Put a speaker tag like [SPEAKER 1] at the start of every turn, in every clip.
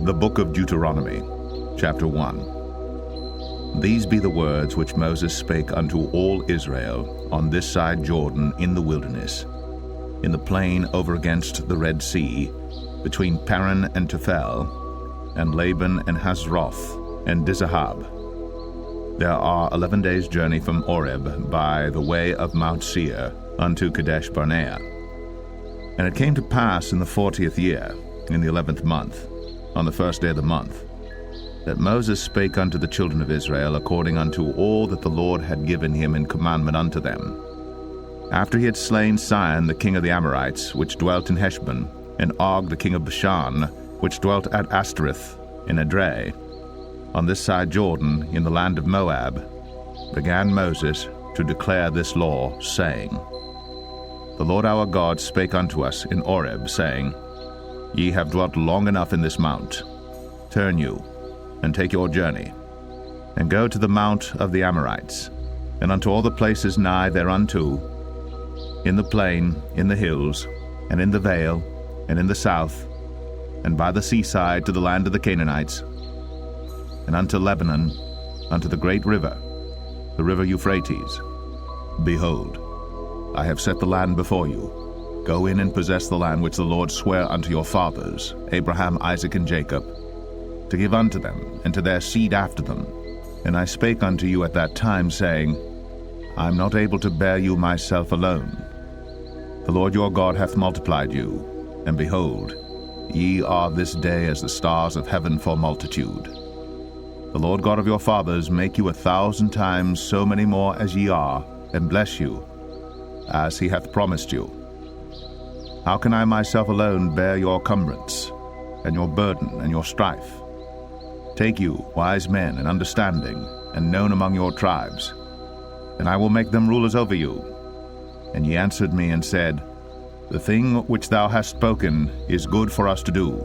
[SPEAKER 1] The Book of Deuteronomy, chapter 1. These be the words which Moses spake unto all Israel on this side Jordan in the wilderness, in the plain over against the Red Sea, between Paran and Tephel, and Laban and Hazroth, and Dizahab. There are 11 days' journey from Oreb by the way of Mount Seir unto Kadesh Barnea. And it came to pass in the 40th year, in the 11th month, on the first day of the month, that Moses spake unto the children of Israel according unto all that the Lord had given him in commandment unto them. After he had slain Sihon the king of the Amorites, which dwelt in Heshbon, and Og the king of Bashan, which dwelt at Ashtoreth in Edrei, on this side Jordan, in the land of Moab, began Moses to declare this law, saying, The Lord our God spake unto us in Oreb, saying, Ye have dwelt long enough in this mount. Turn you, and take your journey, and go to the mount of the Amorites, and unto all the places nigh thereunto, in the plain, in the hills, and in the vale, and in the south, and by the seaside to the land of the Canaanites, and unto Lebanon, unto the great river, the river Euphrates. Behold, I have set the land before you. Go in and possess the land which the Lord sware unto your fathers, Abraham, Isaac, and Jacob, to give unto them, and to their seed after them. And I spake unto you at that time, saying, I am not able to bear you myself alone. The Lord your God hath multiplied you, and behold, ye are this day as the stars of heaven for multitude. The Lord God of your fathers make you 1,000 times so many more as ye are, and bless you, as he hath promised you. How can I myself alone bear your cumbrance, and your burden, and your strife? Take you wise men and understanding, and known among your tribes, and I will make them rulers over you. And ye answered me and said, The thing which thou hast spoken is good for us to do.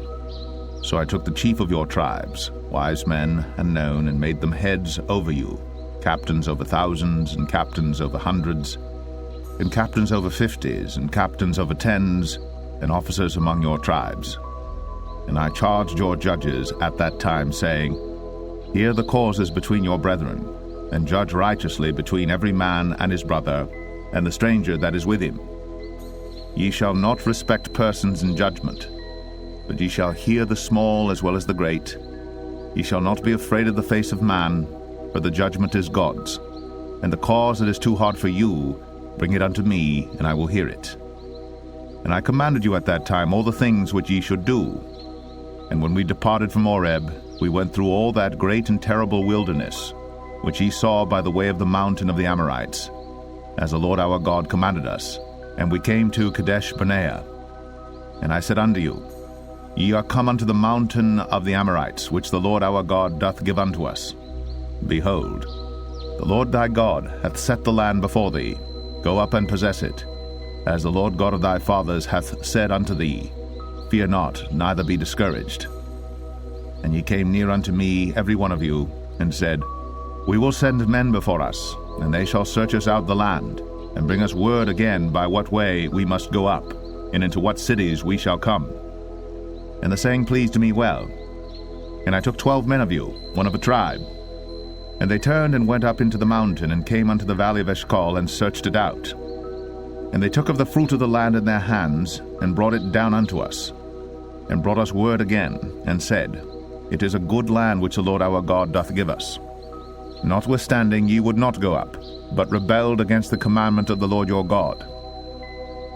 [SPEAKER 1] So I took the chief of your tribes, wise men and known, and made them heads over you, captains over thousands, and captains over hundreds, and captains over 50s, and captains over 10s, and officers among your tribes. And I charged your judges at that time, saying, Hear the causes between your brethren, and judge righteously between every man and his brother, and the stranger that is with him. Ye shall not respect persons in judgment, but ye shall hear the small as well as the great. Ye shall not be afraid of the face of man, for the judgment is God's. And the cause that is too hard for you, bring it unto me, and I will hear it. And I commanded you at that time all the things which ye should do. And when we departed from Oreb, we went through all that great and terrible wilderness, which ye saw by the way of the mountain of the Amorites, as the Lord our God commanded us. And we came to Kadesh Barnea. And I said unto you, Ye are come unto the mountain of the Amorites, which the Lord our God doth give unto us. Behold, the Lord thy God hath set the land before thee. Go up and possess it, as the Lord God of thy fathers hath said unto thee. Fear not, neither be discouraged. And ye came near unto me, every one of you, and said, We will send men before us, and they shall search us out the land, and bring us word again by what way we must go up, and into what cities we shall come. And the saying pleased me well. And I took 12 men of you, one of a tribe. And they turned and went up into the mountain, and came unto the valley of Eshcol, and searched it out. And they took of the fruit of the land in their hands, and brought it down unto us, and brought us word again, and said, It is a good land which the Lord our God doth give us. Notwithstanding ye would not go up, but rebelled against the commandment of the Lord your God.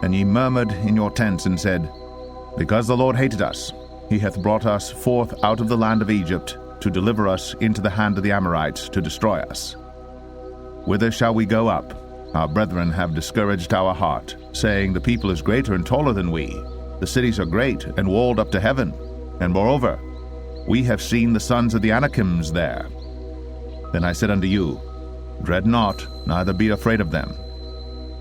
[SPEAKER 1] And ye murmured in your tents, and said, Because the Lord hated us, he hath brought us forth out of the land of Egypt, to deliver us into the hand of the Amorites, to destroy us. Whither shall we go up? Our brethren have discouraged our heart, saying, The people is greater and taller than we. The cities are great, and walled up to heaven. And moreover, we have seen the sons of the Anakims there. Then I said unto you, Dread not, neither be afraid of them.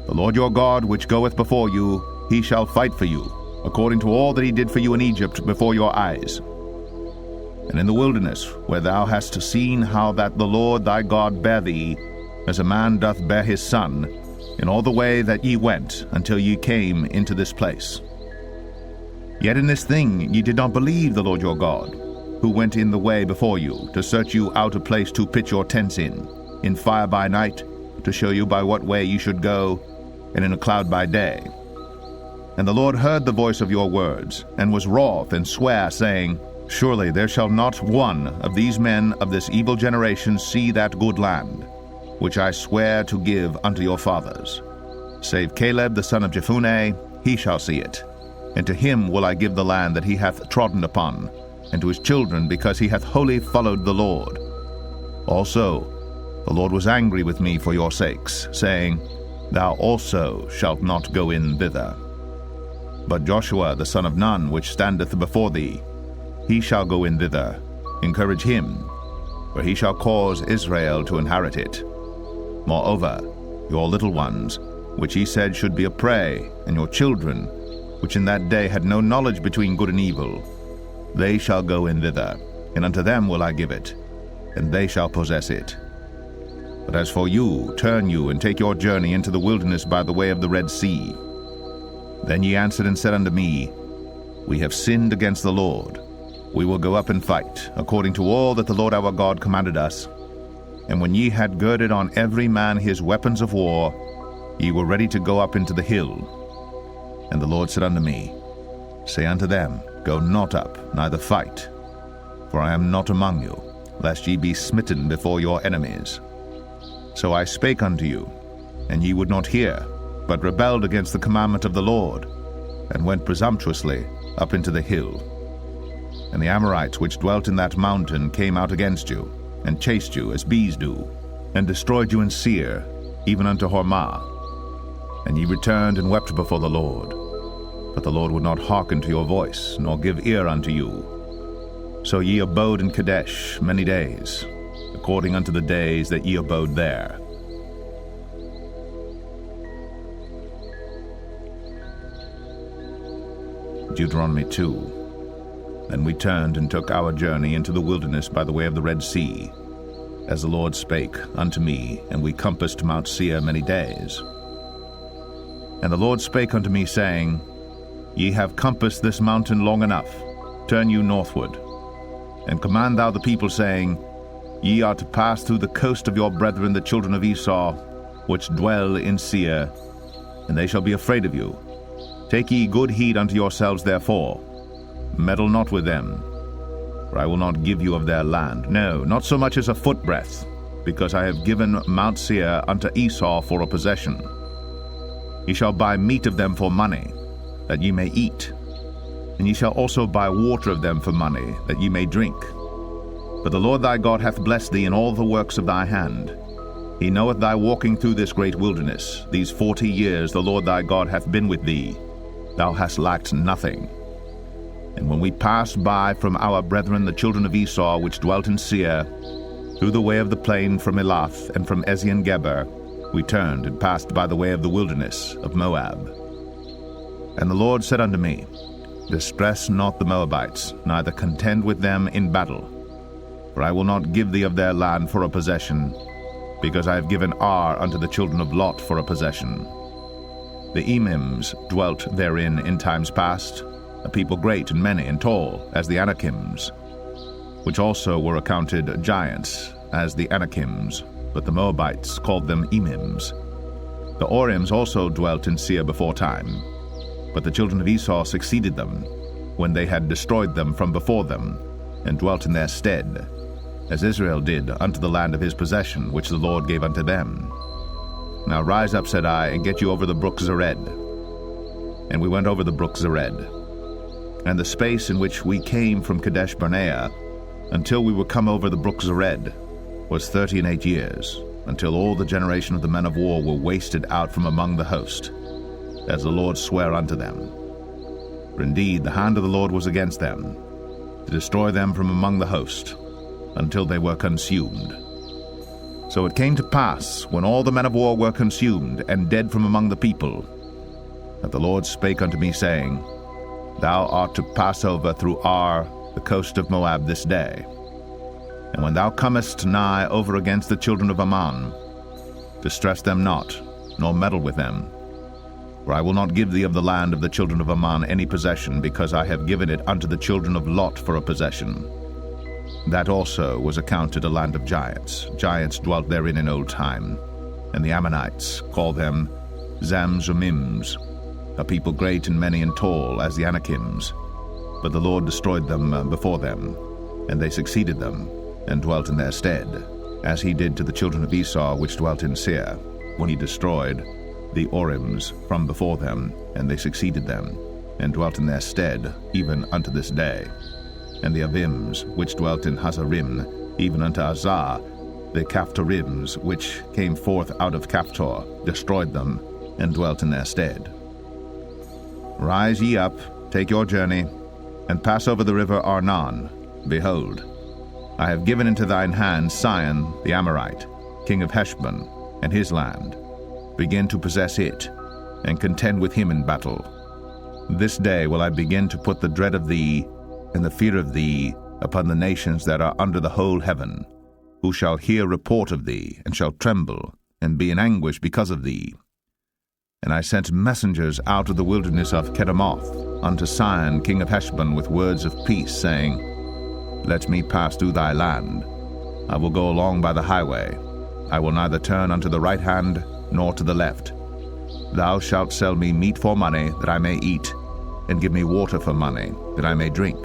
[SPEAKER 1] The Lord your God, which goeth before you, he shall fight for you, according to all that he did for you in Egypt before your eyes. And in the wilderness, where thou hast seen how that the Lord thy God bare thee, as a man doth bear his son, in all the way that ye went, until ye came into this place. Yet in this thing ye did not believe the Lord your God, who went in the way before you, to search you out a place to pitch your tents in fire by night, to show you by what way you should go, and in a cloud by day. And the Lord heard the voice of your words, and was wroth, and sware, saying, Surely there shall not one of these men of this evil generation see that good land, which I swear to give unto your fathers. Save Caleb the son of Jephunneh, he shall see it. And to him will I give the land that he hath trodden upon, and to his children, because he hath wholly followed the Lord. Also the Lord was angry with me for your sakes, saying, Thou also shalt not go in thither. But Joshua the son of Nun, which standeth before thee, he shall go in thither. Encourage him, for he shall cause Israel to inherit it. Moreover, your little ones, which he said should be a prey, and your children, which in that day had no knowledge between good and evil, they shall go in thither, and unto them will I give it, and they shall possess it. But as for you, turn you, and take your journey into the wilderness by the way of the Red Sea. Then ye answered and said unto me, We have sinned against the Lord. We will go up and fight, according to all that the Lord our God commanded us. And when ye had girded on every man his weapons of war, ye were ready to go up into the hill. And the Lord said unto me, Say unto them, Go not up, neither fight, for I am not among you, lest ye be smitten before your enemies. So I spake unto you, and ye would not hear, but rebelled against the commandment of the Lord, and went presumptuously up into the hill. And the Amorites which dwelt in that mountain came out against you, and chased you as bees do, and destroyed you in Seir, even unto Hormah. And ye returned and wept before the Lord. But the Lord would not hearken to your voice, nor give ear unto you. So ye abode in Kadesh many days, according unto the days that ye abode there. Deuteronomy 2. Then we turned and took our journey into the wilderness by the way of the Red Sea, as the Lord spake unto me, and we compassed Mount Seir many days. And the Lord spake unto me, saying, Ye have compassed this mountain long enough. Turn you northward, and command thou the people, saying, Ye are to pass through the coast of your brethren the children of Esau, which dwell in Seir, and they shall be afraid of you. Take ye good heed unto yourselves therefore. Meddle not with them, for I will not give you of their land, no, not so much as a footbreadth, because I have given Mount Seir unto Esau for a possession. Ye shall buy meat of them for money, that ye may eat, and ye shall also buy water of them for money, that ye may drink. But the Lord thy God hath blessed thee in all the works of thy hand. He knoweth thy walking through this great wilderness. These 40 years the Lord thy God hath been with thee. Thou hast lacked nothing. And when we passed by from our brethren the children of Esau, which dwelt in Seir, through the way of the plain from Elath and from Ezion-Geber, we turned and passed by the way of the wilderness of Moab. And the Lord said unto me, Distress not the Moabites, neither contend with them in battle. For I will not give thee of their land for a possession, because I have given Ar unto the children of Lot for a possession. The Emims dwelt therein in times past, a people great and many and tall, as the Anakims, which also were accounted giants, as the Anakims, but the Moabites called them Emims. The Orims also dwelt in Seir before time, but the children of Esau succeeded them, when they had destroyed them from before them, and dwelt in their stead, as Israel did unto the land of his possession, which the Lord gave unto them. Now rise up, said I, and get you over the brook Zered. And we went over the brook Zered. And the space in which we came from Kadesh Barnea, until we were come over the brook Zered, was 38 years, until all the generation of the men of war were wasted out from among the host, as the Lord sware unto them. For indeed the hand of the Lord was against them, to destroy them from among the host, until they were consumed. So it came to pass, when all the men of war were consumed, and dead from among the people, that the Lord spake unto me, saying, Thou art to pass over through Ar, the coast of Moab, this day. And when thou comest nigh over against the children of Ammon, distress them not, nor meddle with them. For I will not give thee of the land of the children of Ammon any possession, because I have given it unto the children of Lot for a possession. That also was accounted a land of giants. Giants dwelt therein in old time, and the Ammonites called them Zamzummims, a people great and many and tall as the Anakims. But the Lord destroyed them before them, and they succeeded them, and dwelt in their stead, as he did to the children of Esau which dwelt in Seir, when he destroyed the Orims from before them, and they succeeded them, and dwelt in their stead, even unto this day. And the Avims, which dwelt in Hazarim, even unto Azar, the Caphtorims, which came forth out of Caphtor, destroyed them, and dwelt in their stead. Rise ye up, take your journey, and pass over the river Arnon. Behold, I have given into thine hand Sihon the Amorite, king of Heshbon, and his land. Begin to possess it, and contend with him in battle. This day will I begin to put the dread of thee and the fear of thee upon the nations that are under the whole heaven, who shall hear report of thee, and shall tremble, and be in anguish because of thee. And I sent messengers out of the wilderness of Kedemoth unto Sihon king of Heshbon with words of peace, saying, Let me pass through thy land. I will go along by the highway. I will neither turn unto the right hand nor to the left. Thou shalt sell me meat for money, that I may eat, and give me water for money, that I may drink.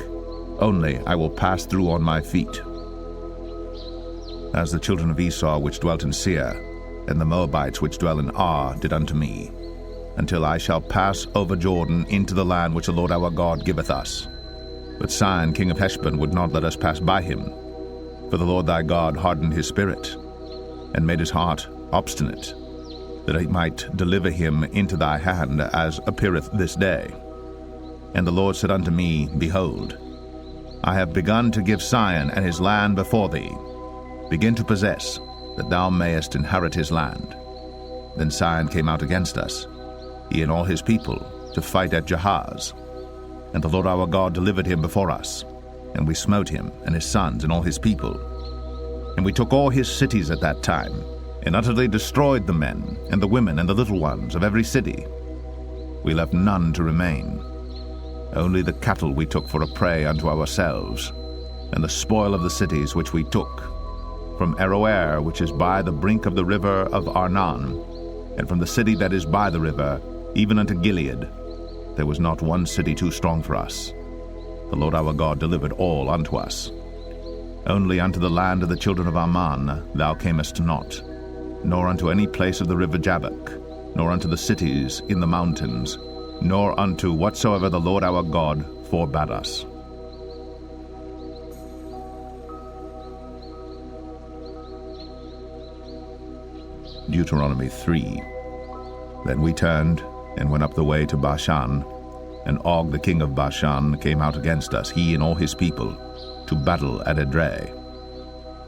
[SPEAKER 1] Only I will pass through on my feet. As the children of Esau which dwelt in Seir, and the Moabites which dwell in Ar did unto me, until I shall pass over Jordan into the land which the Lord our God giveth us. But Sihon king of Heshbon would not let us pass by him, for the Lord thy God hardened his spirit, and made his heart obstinate, that he might deliver him into thy hand, as appeareth this day. And the Lord said unto me, Behold, I have begun to give Sihon and his land before thee. Begin to possess, that thou mayest inherit his land. Then Sihon came out against us, he and all his people, to fight at Jahaz. And the Lord our God delivered him before us, and we smote him, and his sons, and all his people. And we took all his cities at that time, and utterly destroyed the men, and the women, and the little ones of every city. We left none to remain. Only the cattle we took for a prey unto ourselves, and the spoil of the cities which we took, from Aroer, which is by the brink of the river of Arnon, and from the city that is by the river, even unto Gilead. There was not one city too strong for us. The Lord our God delivered all unto us. Only unto the land of the children of Ammon thou camest not, nor unto any place of the river Jabbok, nor unto the cities in the mountains, nor unto whatsoever the Lord our God forbade us. Deuteronomy 3. Then we turned and went up the way to Bashan, and Og the king of Bashan came out against us, he and all his people, to battle at Edrei.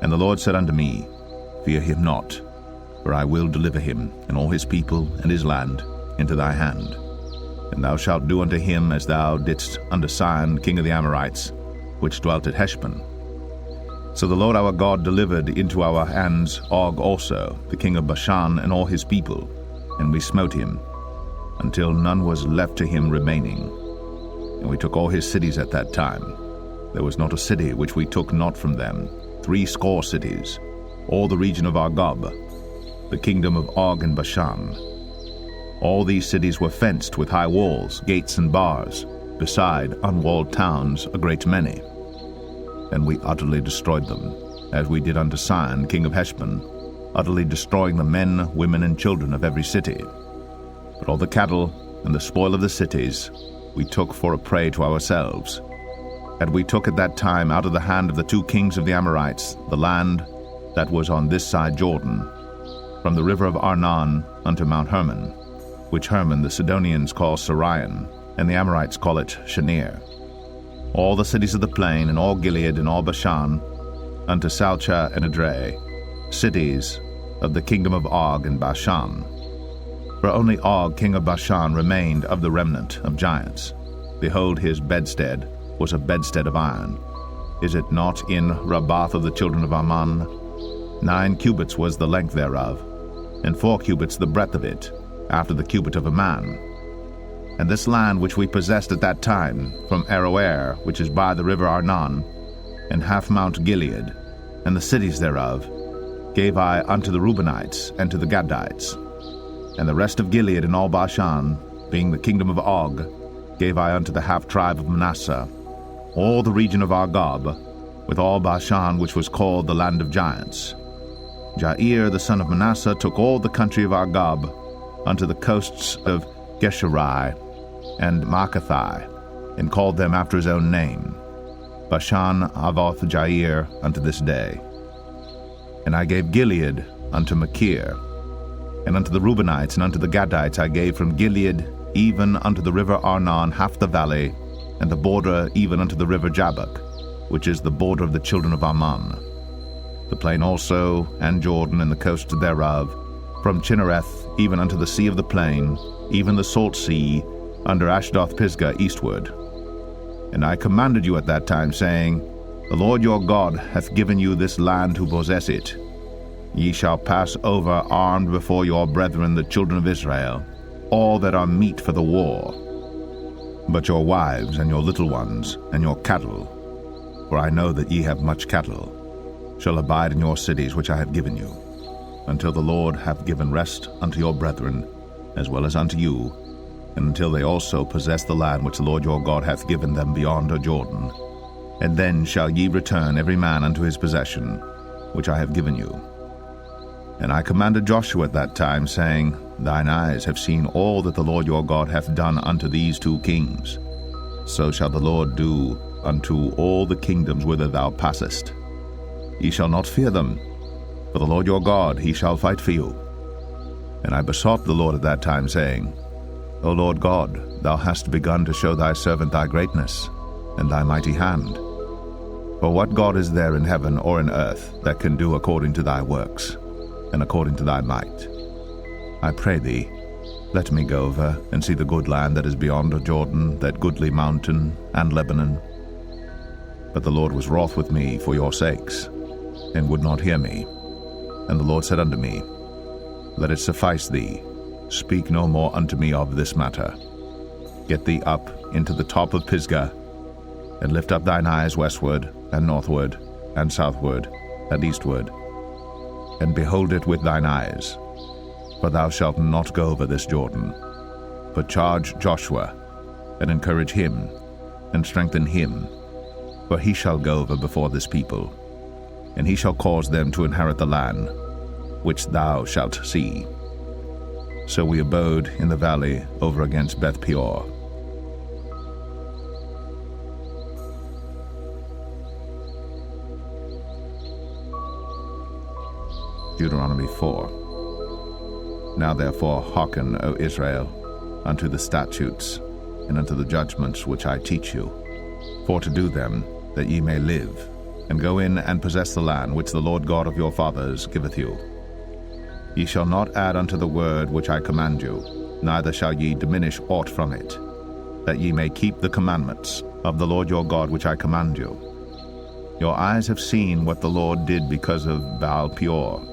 [SPEAKER 1] And the Lord said unto me, Fear him not, for I will deliver him, and all his people, and his land, into thy hand. And thou shalt do unto him as thou didst unto Sihon king of the Amorites, which dwelt at Heshbon. So the Lord our God delivered into our hands Og also, the king of Bashan, and all his people, and we smote him, until none was left to him remaining. And we took all his cities at that time. There was not a city which we took not from them, 80 cities, all the region of Argob, the kingdom of Og and Bashan. All these cities were fenced with high walls, gates, and bars, beside unwalled towns a great many. And we utterly destroyed them, as we did unto Sihon king of Heshbon, utterly destroying the men, women, and children of every city. But all the cattle and the spoil of the cities we took for a prey to ourselves. And we took at that time out of the hand of the 2 kings of the Amorites the land that was on this side Jordan, from the river of Arnon unto Mount Hermon, which Hermon the Sidonians call Sirion, and the Amorites call it Shenir. All the cities of the plain, and all Gilead, and all Bashan, unto Salcha and Edrei, cities of the kingdom of Og and Bashan. For only Og king of Bashan remained of the remnant of giants. Behold, his bedstead was a bedstead of iron. Is it not in Rabbath of the children of Ammon? 9 cubits was the length thereof, and 4 cubits the breadth of it, after the cubit of a man. And this land which we possessed at that time, from Aroer, which is by the river Arnon, and half Mount Gilead, and the cities thereof, gave I unto the Reubenites and to the Gadites. And the rest of Gilead and all Bashan, being the kingdom of Og, gave I unto the half tribe of Manasseh. All the region of Argob, with all Bashan, which was called the land of giants. Jair the son of Manasseh took all the country of Argob unto the coasts of Geshuri and Maacathai, and called them after his own name, Bashan Avoth Jair, unto this day. And I gave Gilead unto Machir, and unto the Reubenites and unto the Gadites I gave from Gilead even unto the river Arnon half the valley, and the border even unto the river Jabbok, which is the border of the children of Ammon, the plain also, and Jordan and the coast thereof, from Chinnereth even unto the sea of the plain, even the salt sea, under Ashdoth Pisgah eastward. And I commanded you at that time, saying, The Lord your God hath given you this land to possess it. Ye shall pass over armed before your brethren the children of Israel, all that are meet for the war. But your wives and your little ones and your cattle, for I know that ye have much cattle, shall abide in your cities which I have given you, until the Lord hath given rest unto your brethren, as well as unto you, and until they also possess the land which the Lord your God hath given them beyond Jordan. And then shall ye return every man unto his possession, which I have given you. And I commanded Joshua at that time, saying, Thine eyes have seen all that the Lord your God hath done unto these two kings. So shall the Lord do unto all the kingdoms whither thou passest. Ye shall not fear them, for the Lord your God, he shall fight for you. And I besought the Lord at that time, saying, O Lord God, thou hast begun to show thy servant thy greatness, and thy mighty hand. For what God is there in heaven or in earth that can do according to thy works, and according to thy might? I pray thee, let me go over and see the good land that is beyond Jordan, that goodly mountain, and Lebanon. But the Lord was wroth with me for your sakes, and would not hear me. And the Lord said unto me, Let it suffice thee, speak no more unto me of this matter. Get thee up into the top of Pisgah, and lift up thine eyes westward, and northward, and southward, and eastward, and behold it with thine eyes. For thou shalt not go over this Jordan, but charge Joshua, and encourage him, and strengthen him, for he shall go over before this people, and he shall cause them to inherit the land, which thou shalt see. So we abode in the valley over against Beth Peor. Deuteronomy 4. Now therefore hearken, O Israel, unto the statutes, and unto the judgments which I teach you, for to do them, that ye may live, and go in and possess the land which the Lord God of your fathers giveth you. Ye shall not add unto the word which I command you, neither shall ye diminish aught from it, that ye may keep the commandments of the Lord your God which I command you. Your eyes have seen what the Lord did because of Baal Peor.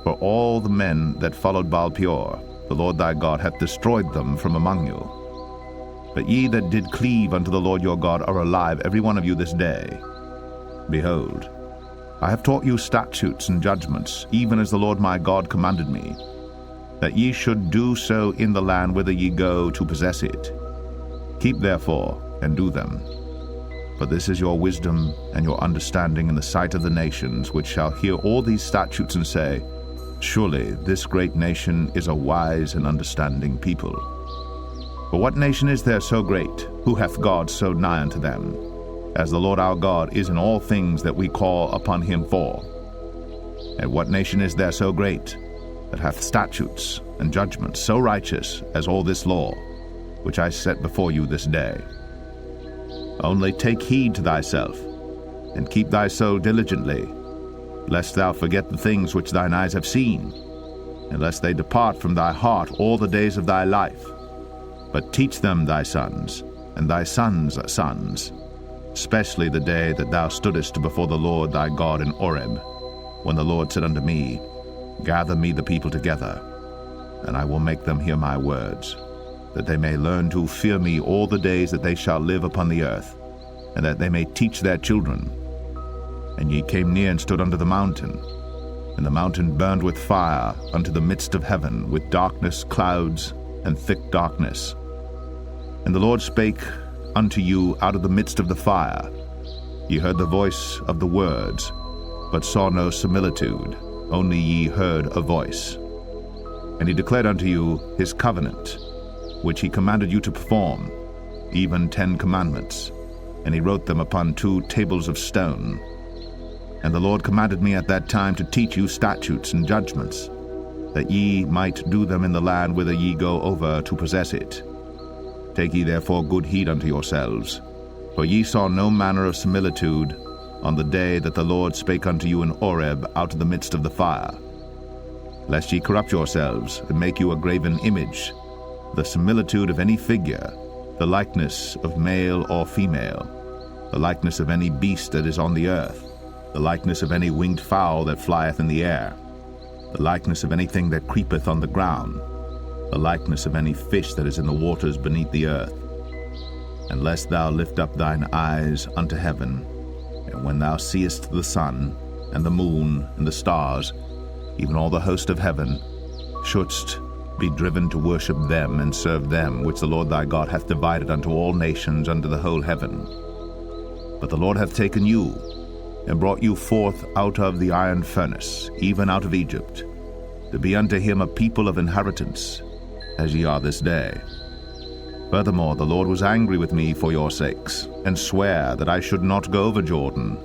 [SPEAKER 1] For all the men that followed Baal Peor, the Lord thy God hath destroyed them from among you. But ye that did cleave unto the Lord your God are alive, every one of you this day. Behold, I have taught you statutes and judgments, even as the Lord my God commanded me, that ye should do so in the land whither ye go to possess it. Keep therefore, and do them. For this is your wisdom and your understanding in the sight of the nations, which shall hear all these statutes and say, Surely this great nation is a wise and understanding people. For what nation is there so great, who hath God so nigh unto them, as the Lord our God is in all things that we call upon him for? And what nation is there so great, that hath statutes and judgments so righteous as all this law, which I set before you this day? Only take heed to thyself, and keep thy soul diligently, lest thou forget the things which thine eyes have seen, and lest they depart from thy heart all the days of thy life. But teach them thy sons, and thy sons' sons, especially the day that thou stoodest before the Lord thy God in Horeb, when the Lord said unto me, Gather me the people together, and I will make them hear my words, that they may learn to fear me all the days that they shall live upon the earth, and that they may teach their children, And ye came near and stood under the mountain. And the mountain burned with fire unto the midst of heaven, with darkness, clouds, and thick darkness. And the Lord spake unto you out of the midst of the fire. Ye heard the voice of the words, but saw no similitude, only ye heard a voice. And he declared unto you his covenant, which he commanded you to perform, even 10 commandments, and he wrote them upon 2 tables of stone. And the Lord commanded me at that time to teach you statutes and judgments, that ye might do them in the land whither ye go over to possess it. Take ye therefore good heed unto yourselves, for ye saw no manner of similitude on the day that the Lord spake unto you in Horeb out of the midst of the fire, lest ye corrupt yourselves, and make you a graven image, the similitude of any figure, the likeness of male or female, the likeness of any beast that is on the earth, the likeness of any winged fowl that flieth in the air, the likeness of anything that creepeth on the ground, the likeness of any fish that is in the waters beneath the earth. And lest thou lift up thine eyes unto heaven, and when thou seest the sun, and the moon, and the stars, even all the host of heaven, shouldst be driven to worship them and serve them, which the Lord thy God hath divided unto all nations under the whole heaven. But the Lord hath taken you, and brought you forth out of the iron furnace, even out of Egypt, to be unto him a people of inheritance, as ye are this day. Furthermore, the Lord was angry with me for your sakes, and sware that I should not go over Jordan,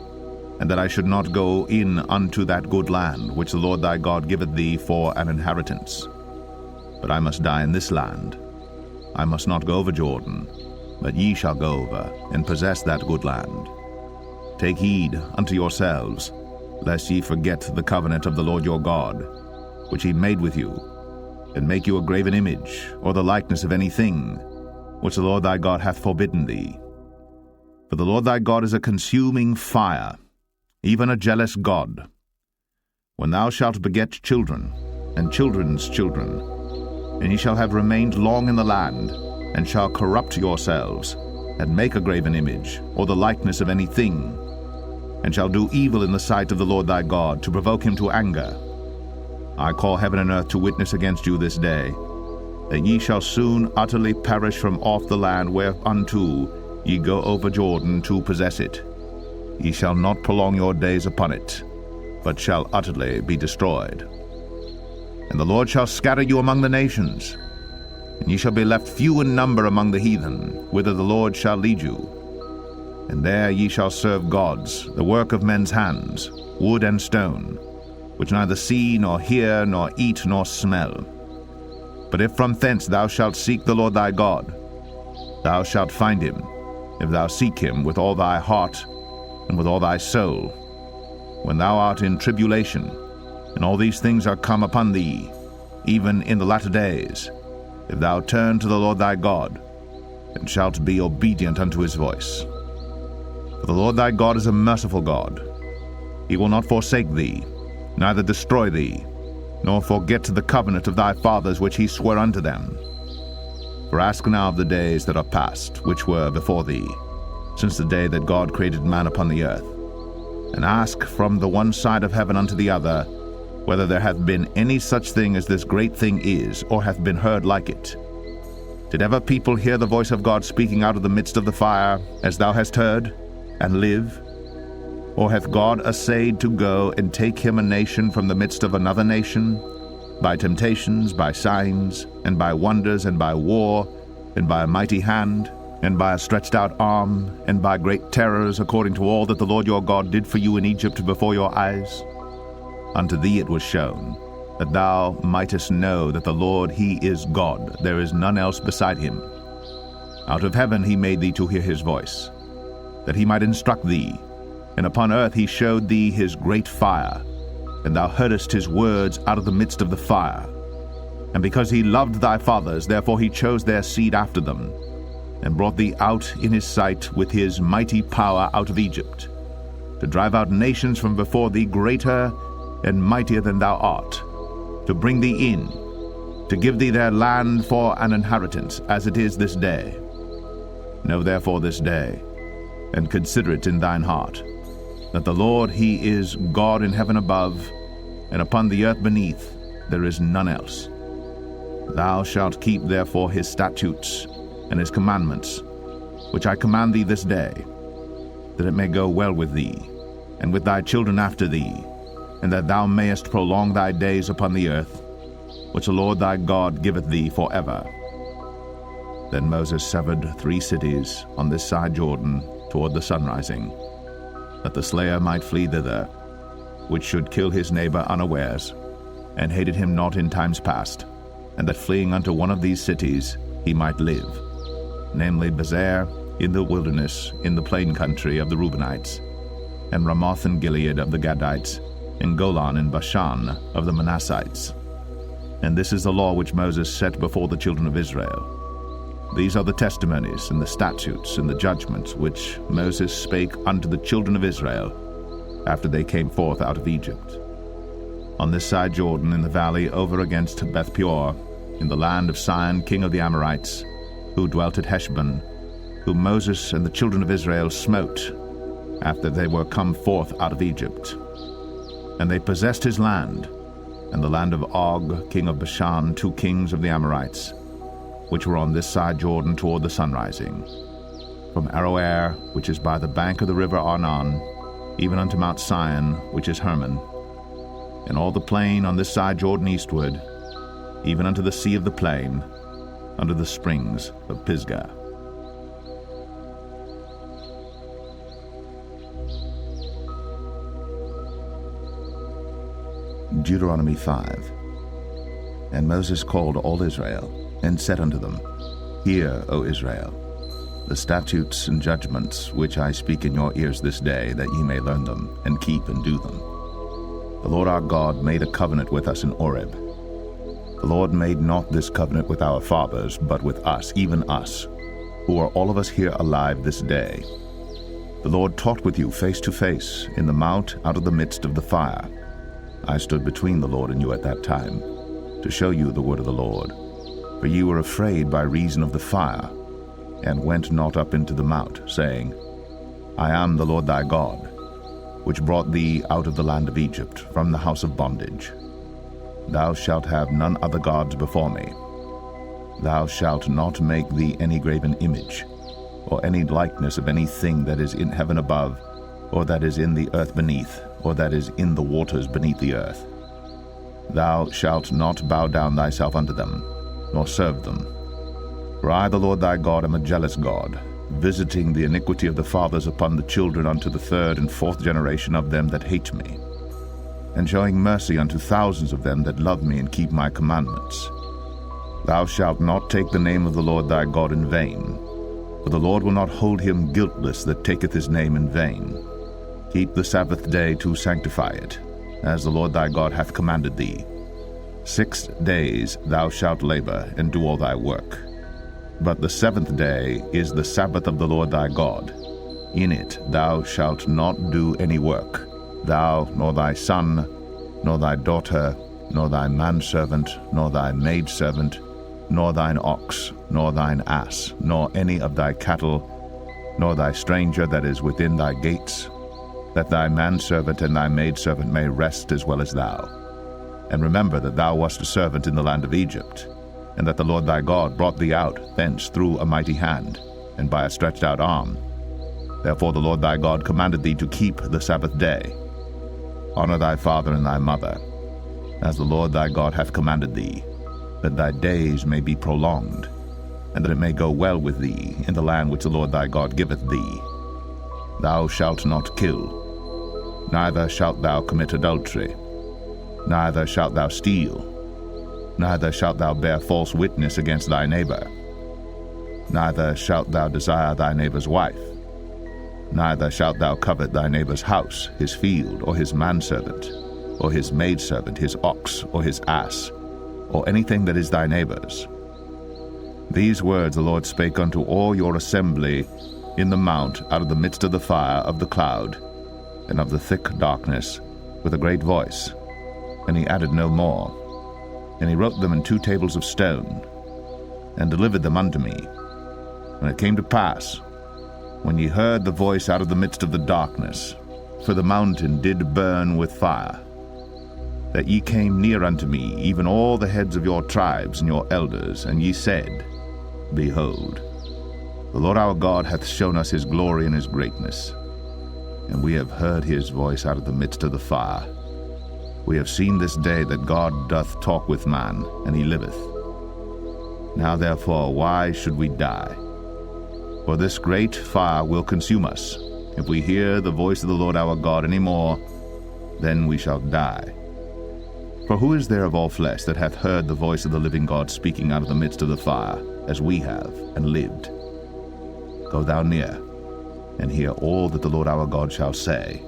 [SPEAKER 1] and that I should not go in unto that good land, which the Lord thy God giveth thee for an inheritance. But I must die in this land. I must not go over Jordan, but ye shall go over, and possess that good land. Take heed unto yourselves, lest ye forget the covenant of the Lord your God, which he made with you, and make you a graven image, or the likeness of any thing, which the Lord thy God hath forbidden thee. For the Lord thy God is a consuming fire, even a jealous God. When thou shalt beget children, and children's children, and ye shall have remained long in the land, and shall corrupt yourselves, and make a graven image, or the likeness of any thing, and shall do evil in the sight of the Lord thy God, to provoke him to anger, I call heaven and earth to witness against you this day, that ye shall soon utterly perish from off the land whereunto ye go over Jordan to possess it. Ye shall not prolong your days upon it, but shall utterly be destroyed. And the Lord shall scatter you among the nations, and ye shall be left few in number among the heathen, whither the Lord shall lead you. And there ye shall serve gods, the work of men's hands, wood and stone, which neither see, nor hear, nor eat, nor smell. But if from thence thou shalt seek the Lord thy God, thou shalt find him, if thou seek him with all thy heart and with all thy soul. When thou art in tribulation, and all these things are come upon thee, even in the latter days, if thou turn to the Lord thy God, and shalt be obedient unto his voice. For the Lord thy God is a merciful God. He will not forsake thee, neither destroy thee, nor forget the covenant of thy fathers which he sware unto them. For ask now of the days that are past, which were before thee, since the day that God created man upon the earth, and ask from the one side of heaven unto the other, whether there hath been any such thing as this great thing is, or hath been heard like it. Did ever people hear the voice of God speaking out of the midst of the fire, as thou hast heard, and live? Or hath God essayed to go and take him a nation from the midst of another nation, by temptations, by signs, and by wonders, and by war, and by a mighty hand, and by a stretched out arm, and by great terrors, according to all that the Lord your God did for you in Egypt before your eyes? Unto thee it was shown, that thou mightest know that the Lord he is God, there is none else beside him. Out of heaven he made thee to hear his voice, that he might instruct thee, and upon earth he showed thee his great fire, and thou heardest his words out of the midst of the fire. And because he loved thy fathers, therefore he chose their seed after them, and brought thee out in his sight with his mighty power out of Egypt, to drive out nations from before thee greater and mightier than thou art, to bring thee in, to give thee their land for an inheritance, as it is this day. Know therefore this day, and consider it in thine heart, that the Lord, he is God in heaven above, and upon the earth beneath there is none else. Thou shalt keep therefore his statutes and his commandments, which I command thee this day, that it may go well with thee, and with thy children after thee, and that thou mayest prolong thy days upon the earth, which the Lord thy God giveth thee forever. Then Moses severed 3 cities on this side Jordan toward the sunrising, that the slayer might flee thither, which should kill his neighbor unawares, and hated him not in times past, and that fleeing unto one of these cities he might live, namely Bezer in the wilderness in the plain country of the Reubenites, and Ramoth in Gilead of the Gadites, and Golan in Bashan of the Manassites. And this is the law which Moses set before the children of Israel. These are the testimonies and the statutes and the judgments which Moses spake unto the children of Israel after they came forth out of Egypt. On this side Jordan, in the valley over against Beth Peor, in the land of Sihon king of the Amorites, who dwelt at Heshbon, whom Moses and the children of Israel smote after they were come forth out of Egypt. And they possessed his land, and the land of Og king of Bashan, 2 kings of the Amorites, which were on this side Jordan toward the sunrising, from Aroer, which is by the bank of the river Arnon, even unto Mount Sion, which is Hermon, and all the plain on this side Jordan eastward, even unto the sea of the plain, under the springs of Pisgah. Deuteronomy 5. And Moses called all Israel, and said unto them, Hear, O Israel, the statutes and judgments which I speak in your ears this day, that ye may learn them, and keep and do them. The Lord our God made a covenant with us in Horeb. The Lord made not this covenant with our fathers, but with us, even us, who are all of us here alive this day. The Lord talked with you face to face in the mount out of the midst of the fire. I stood between the Lord and you at that time, to show you the word of the Lord. For ye were afraid by reason of the fire, and went not up into the mount, saying, I am the Lord thy God, which brought thee out of the land of Egypt, from the house of bondage. Thou shalt have none other gods before me. Thou shalt not make thee any graven image, or any likeness of any thing that is in heaven above, or that is in the earth beneath, or that is in the waters beneath the earth. Thou shalt not bow down thyself unto them, nor serve them. For I, the Lord thy God, am a jealous God, visiting the iniquity of the fathers upon the children unto the 3rd and 4th generation of them that hate me, and showing mercy unto thousands of them that love me and keep my commandments. Thou shalt not take the name of the Lord thy God in vain, for the Lord will not hold him guiltless that taketh his name in vain. Keep the Sabbath day to sanctify it, as the Lord thy God hath commanded thee. 6 days thou shalt labor, and do all thy work. But the 7th day is the Sabbath of the Lord thy God. In it thou shalt not do any work, thou, nor thy son, nor thy daughter, nor thy manservant, nor thy maidservant, nor thine ox, nor thine ass, nor any of thy cattle, nor thy stranger that is within thy gates, that thy manservant and thy maidservant may rest as well as thou. And remember that thou wast a servant in the land of Egypt, and that the Lord thy God brought thee out thence through a mighty hand, and by a stretched out arm. Therefore the Lord thy God commanded thee to keep the Sabbath day. Honor thy father and thy mother, as the Lord thy God hath commanded thee, that thy days may be prolonged, and that it may go well with thee in the land which the Lord thy God giveth thee. Thou shalt not kill, neither shalt thou commit adultery, neither shalt thou steal, neither shalt thou bear false witness against thy neighbor, neither shalt thou desire thy neighbor's wife, neither shalt thou covet thy neighbor's house, his field, or his manservant, or his maidservant, his ox, or his ass, or anything that is thy neighbor's. These words the Lord spake unto all your assembly in the mount out of the midst of the fire, of the cloud, and of the thick darkness, with a great voice. And he added no more. And he wrote them in 2 tables of stone, and delivered them unto me. And it came to pass, when ye heard the voice out of the midst of the darkness, for the mountain did burn with fire, that ye came near unto me, even all the heads of your tribes and your elders, and ye said, Behold, the Lord our God hath shown us his glory and his greatness, and we have heard his voice out of the midst of the fire. We have seen this day that God doth talk with man, and he liveth. Now therefore, why should we die? For this great fire will consume us. If we hear the voice of the Lord our God any more, then we shall die. For who is there of all flesh that hath heard the voice of the living God speaking out of the midst of the fire, as we have, and lived? Go thou near, and hear all that the Lord our God shall say,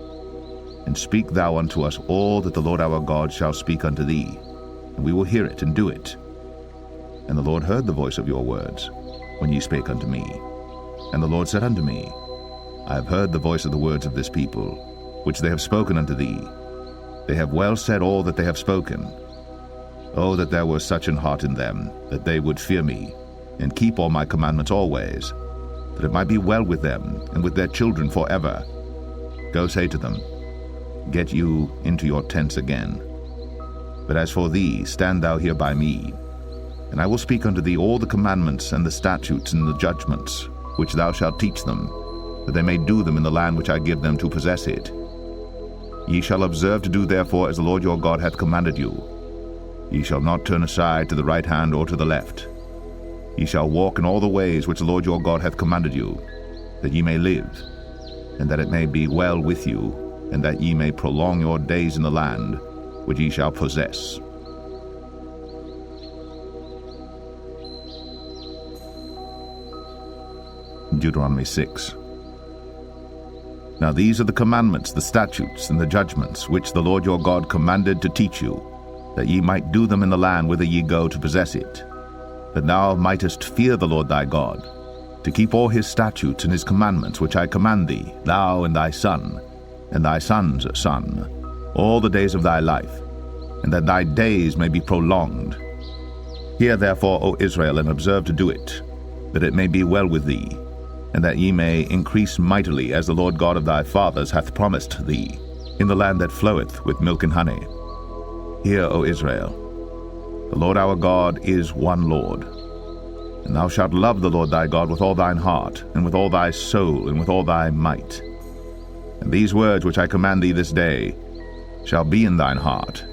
[SPEAKER 1] and speak thou unto us all that the Lord our God shall speak unto thee, and we will hear it and do it. And the Lord heard the voice of your words, when ye spake unto me. And the Lord said unto me, I have heard the voice of the words of this people, which they have spoken unto thee. They have well said all that they have spoken. Oh, that there were such an heart in them, that they would fear me, and keep all my commandments always, that it might be well with them, and with their children forever. Go say to them, Get you into your tents again. But as for thee, stand thou here by me, and I will speak unto thee all the commandments and the statutes and the judgments, which thou shalt teach them, that they may do them in the land which I give them to possess it. Ye shall observe to do therefore as the Lord your God hath commanded you. Ye shall not turn aside to the right hand or to the left. Ye shall walk in all the ways which the Lord your God hath commanded you, that ye may live, and that it may be well with you, and that ye may prolong your days in the land which ye shall possess. Deuteronomy 6. Now these are the commandments, the statutes, and the judgments, which the Lord your God commanded to teach you, that ye might do them in the land whither ye go to possess it, that thou mightest fear the Lord thy God, to keep all his statutes and his commandments which I command thee, thou and thy son, and thy son's son, all the days of thy life, and that thy days may be prolonged. Hear therefore, O Israel, and observe to do it, that it may be well with thee, and that ye may increase mightily, as the Lord God of thy fathers hath promised thee, in the land that floweth with milk and honey. Hear, O Israel, the Lord our God is one Lord, and thou shalt love the Lord thy God with all thine heart, and with all thy soul, and with all thy might. And these words which I command thee this day shall be in thine heart,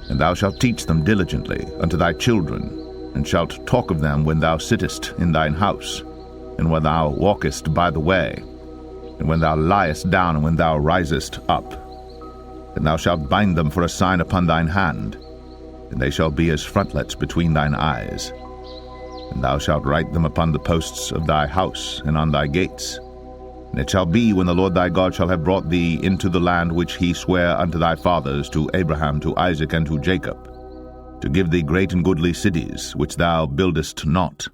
[SPEAKER 1] and thou shalt teach them diligently unto thy children, and shalt talk of them when thou sittest in thine house, and when thou walkest by the way, and when thou liest down, and when thou risest up. And thou shalt bind them for a sign upon thine hand, and they shall be as frontlets between thine eyes. And thou shalt write them upon the posts of thy house, and on thy gates. And it shall be, when the Lord thy God shall have brought thee into the land which he sware unto thy fathers, to Abraham, to Isaac, and to Jacob, to give thee great and goodly cities, which thou buildest not,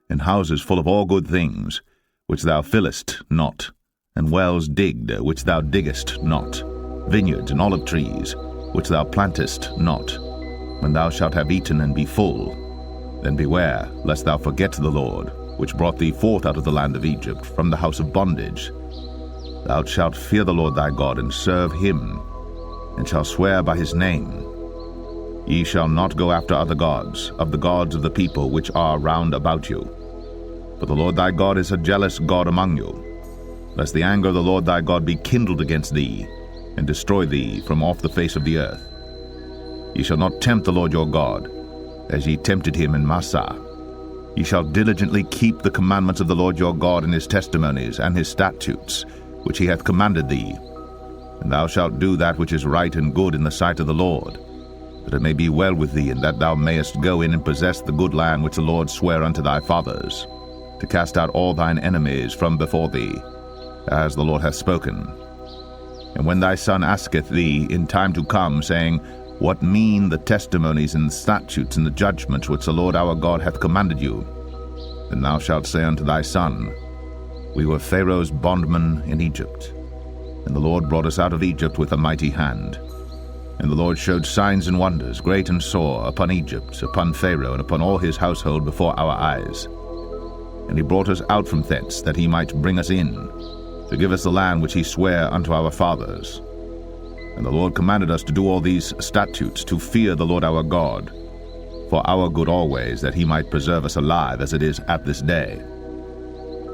[SPEAKER 1] and houses full of all good things, which thou fillest not, and wells digged, which thou diggest not, vineyards and olive trees, which thou plantest not. When thou shalt have eaten and be full, then beware lest thou forget the Lord, which brought thee forth out of the land of Egypt, from the house of bondage. Thou shalt fear the Lord thy God, and serve him, and shalt swear by his name. Ye shall not go after other gods, of the gods of the people which are round about you. For the Lord thy God is a jealous God among you, lest the anger of the Lord thy God be kindled against thee, and destroy thee from off the face of the earth. Ye shall not tempt the Lord your God, as ye tempted him in Massah. Ye shall diligently keep the commandments of the Lord your God, and his testimonies, and his statutes, which he hath commanded thee. And thou shalt do that which is right and good in the sight of the Lord, that it may be well with thee, and that thou mayest go in and possess the good land which the Lord sware unto thy fathers, to cast out all thine enemies from before thee, as the Lord hath spoken. And when thy son asketh thee in time to come, saying, What mean the testimonies and the statutes and the judgments which the Lord our God hath commanded you? Then thou shalt say unto thy son, We were Pharaoh's bondmen in Egypt, and the Lord brought us out of Egypt with a mighty hand. And the Lord showed signs and wonders, great and sore, upon Egypt, upon Pharaoh, and upon all his household before our eyes. And he brought us out from thence, that he might bring us in. to give us the land which he sware unto our fathers. And the Lord commanded us to do all these statutes, to fear the Lord our God, for our good always, that he might preserve us alive as it is at this day.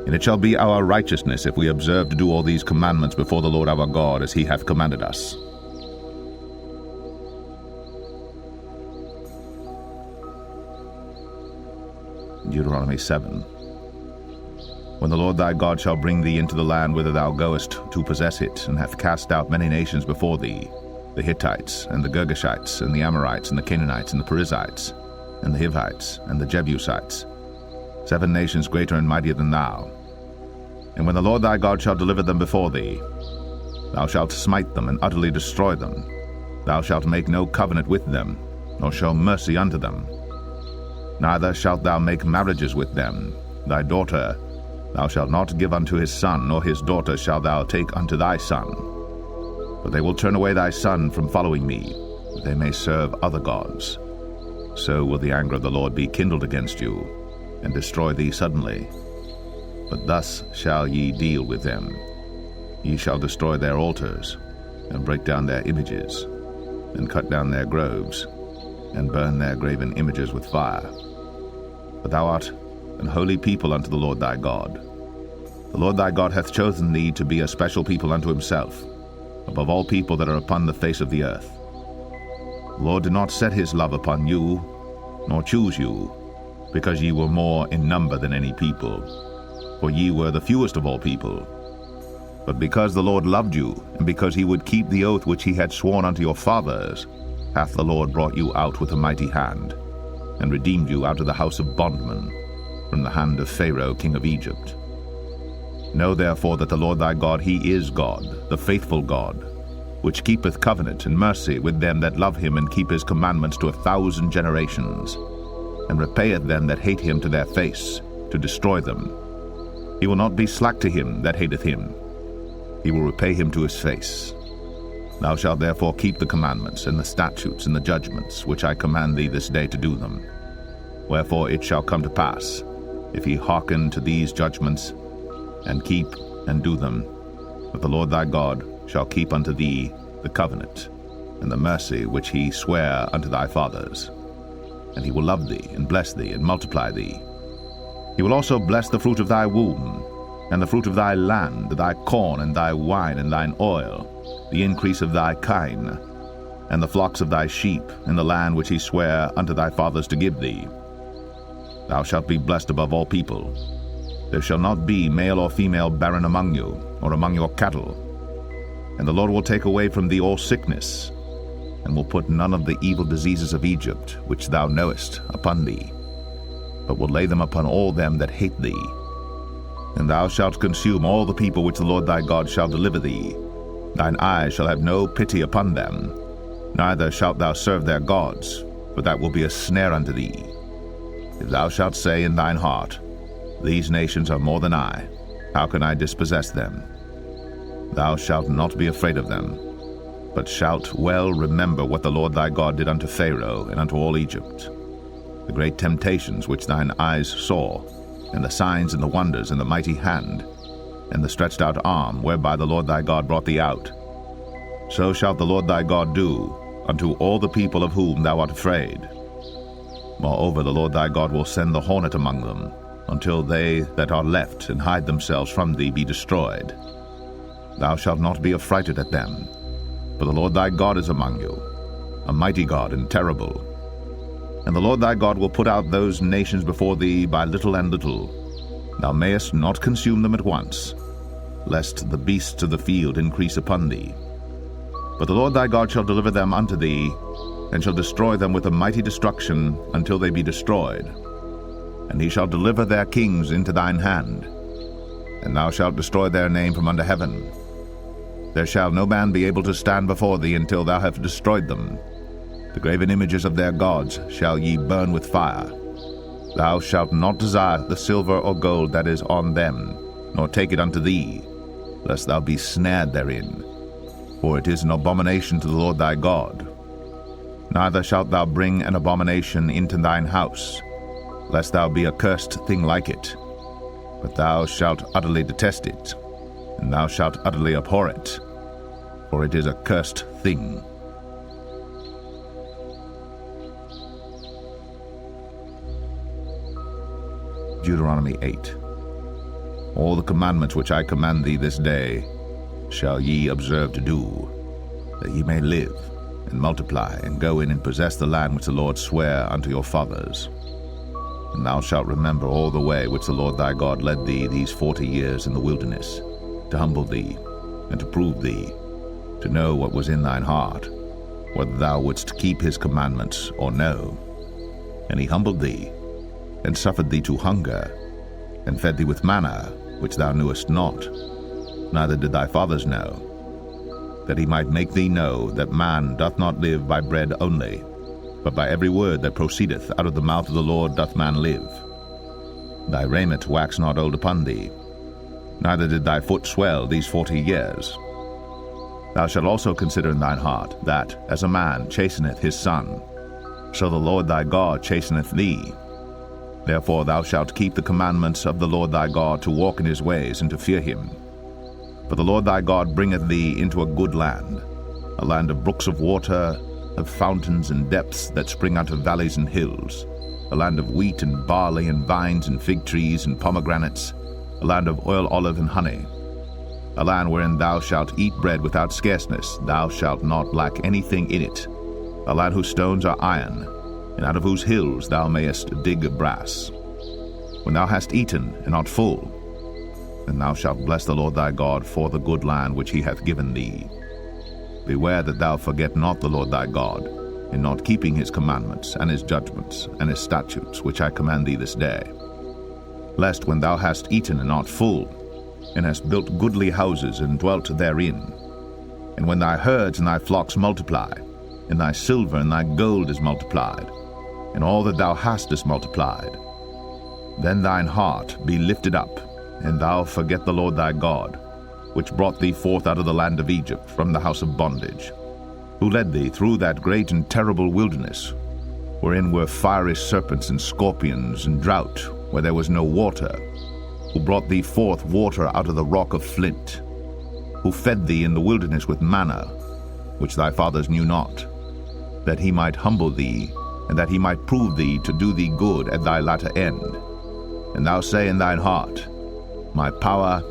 [SPEAKER 1] And it shall be our righteousness if we observe to do all these commandments before the Lord our God, as he hath commanded us. Deuteronomy 7. When the Lord thy God shall bring thee into the land whither thou goest to possess it, and hath cast out many nations before thee, the Hittites, and the Girgashites, and the Amorites, and the Canaanites, and the Perizzites, and the Hivites, and the Jebusites, 7 nations greater and mightier than thou. And when the Lord thy God shall deliver them before thee, thou shalt smite them and utterly destroy them. Thou shalt make no covenant with them, nor show mercy unto them. Neither shalt thou make marriages with them. Thy daughter thou shalt not give unto his son, nor his daughter shalt thou take unto thy son. For they will turn away thy son from following me, that they may serve other gods. So will the anger of the Lord be kindled against you, and destroy thee suddenly. But thus shall ye deal with them. Ye shall destroy their altars, and break down their images, and cut down their groves, and burn their graven images with fire. For thou art an holy people unto the Lord thy God. The Lord thy God hath chosen thee to be a special people unto himself, above all people that are upon the face of the earth. The Lord did not set his love upon you, nor choose you, because ye were more in number than any people, for ye were the fewest of all people. But because the Lord loved you, and because he would keep the oath which he had sworn unto your fathers, hath the Lord brought you out with a mighty hand, and redeemed you out of the house of bondmen, from the hand of Pharaoh king of Egypt. Know therefore that the Lord thy God, he is God, the faithful God, which keepeth covenant and mercy with them that love him and keep his commandments to 1,000 generations, and repayeth them that hate him to their face, to destroy them. He will not be slack to him that hateth him. He will repay him to his face. Thou shalt therefore keep the commandments, and the statutes, and the judgments, which I command thee this day to do them. Wherefore it shall come to pass, if ye hearken to these judgments, and keep and do them, that the Lord thy God shall keep unto thee the covenant, and the mercy which he sware unto thy fathers. And he will love thee, and bless thee, and multiply thee. He will also bless the fruit of thy womb, and the fruit of thy land, thy corn, and thy wine, and thine oil, the increase of thy kine, and the flocks of thy sheep, in the land which he sware unto thy fathers to give thee. Thou shalt be blessed above all people. There shall not be male or female barren among you, or among your cattle. And the Lord will take away from thee all sickness, and will put none of the evil diseases of Egypt, which thou knowest, upon thee, but will lay them upon all them that hate thee. And thou shalt consume all the people which the Lord thy God shall deliver thee. Thine eyes shall have no pity upon them, neither shalt thou serve their gods, for that will be a snare unto thee. If thou shalt say in thine heart, These nations are more than I, how can I dispossess them? Thou shalt not be afraid of them, but shalt well remember what the Lord thy God did unto Pharaoh and unto all Egypt, the great temptations which thine eyes saw, and the signs and the wonders and the mighty hand, and the stretched out arm whereby the Lord thy God brought thee out. So shalt the Lord thy God do unto all the people of whom thou art afraid. Moreover, the Lord thy God will send the hornet among them, until they that are left and hide themselves from thee be destroyed. Thou shalt not be affrighted at them, for the Lord thy God is among you, a mighty God and terrible. And the Lord thy God will put out those nations before thee by little and little. Thou mayest not consume them at once, lest the beasts of the field increase upon thee. But the Lord thy God shall deliver them unto thee, and shall destroy them with a mighty destruction until they be destroyed. And he shall deliver their kings into thine hand, and thou shalt destroy their name from under heaven. There shall no man be able to stand before thee until thou have destroyed them. The graven images of their gods shall ye burn with fire. Thou shalt not desire the silver or gold that is on them, nor take it unto thee, lest thou be snared therein, for it is an abomination to the Lord thy God. Neither shalt thou bring an abomination into thine house, lest thou be a cursed thing like it, but thou shalt utterly detest it, and thou shalt utterly abhor it, for it is a cursed thing. Deuteronomy 8. All the commandments which I command thee this day shall ye observe to do, that ye may live, and multiply, and go in and possess the land which the Lord sware unto your fathers. And thou shalt remember all the way which the Lord thy God led thee these 40 years in the wilderness, to humble thee, and to prove thee, to know what was in thine heart, whether thou wouldst keep his commandments or no. And he humbled thee, and suffered thee to hunger, and fed thee with manna, which thou knewest not, neither did thy fathers know, that he might make thee know that man doth not live by bread only, but by every word that proceedeth out of the mouth of the Lord doth man live. Thy raiment waxed not old upon thee, neither did thy foot swell these 40 years. Thou shalt also consider in thine heart, that, as a man chasteneth his son, so the Lord thy God chasteneth thee. Therefore thou shalt keep the commandments of the Lord thy God, to walk in his ways, and to fear him. For the Lord thy God bringeth thee into a good land, a land of brooks of water, of fountains and depths that spring out of valleys and hills, a land of wheat and barley and vines and fig trees and pomegranates, a land of oil, olive, and honey, a land wherein thou shalt eat bread without scarceness, thou shalt not lack anything in it, a land whose stones are iron, and out of whose hills thou mayest dig brass. When thou hast eaten and art full, then thou shalt bless the Lord thy God for the good land which he hath given thee. Beware that thou forget not the Lord thy God, in not keeping his commandments, and his judgments, and his statutes, which I command thee this day. Lest when thou hast eaten and art full, and hast built goodly houses and dwelt therein, and when thy herds and thy flocks multiply, and thy silver and thy gold is multiplied, and all that thou hast is multiplied, then thine heart be lifted up, and thou forget the Lord thy God, which brought thee forth out of the land of Egypt from the house of bondage, who led thee through that great and terrible wilderness, wherein were fiery serpents and scorpions, and drought, where there was no water, who brought thee forth water out of the rock of flint, who fed thee in the wilderness with manna, which thy fathers knew not, that he might humble thee, and that he might prove thee to do thee good at thy latter end. And thou say in thine heart, My power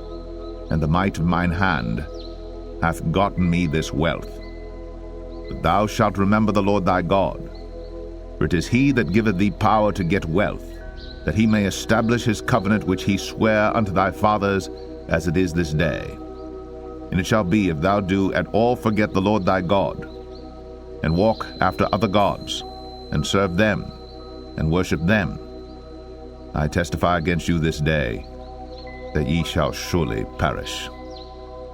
[SPEAKER 1] and the might of mine hand hath gotten me this wealth. But thou shalt remember the Lord thy God, for it is he that giveth thee power to get wealth, that he may establish his covenant which he sware unto thy fathers, as it is this day. And it shall be, if thou do at all forget the Lord thy God, and walk after other gods, and serve them, and worship them, I testify against you this day, that ye shall surely perish.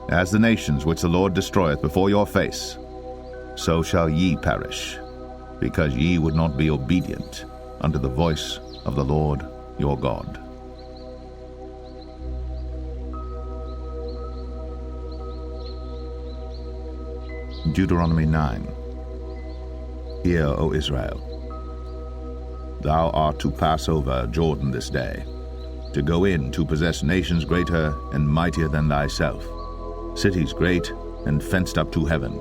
[SPEAKER 1] As the nations which the Lord destroyeth before your face, so shall ye perish, because ye would not be obedient unto the voice of the Lord your God. Deuteronomy 9. Hear, O Israel, thou art to pass over Jordan this day, to go in to possess nations greater and mightier than thyself, cities great and fenced up to heaven,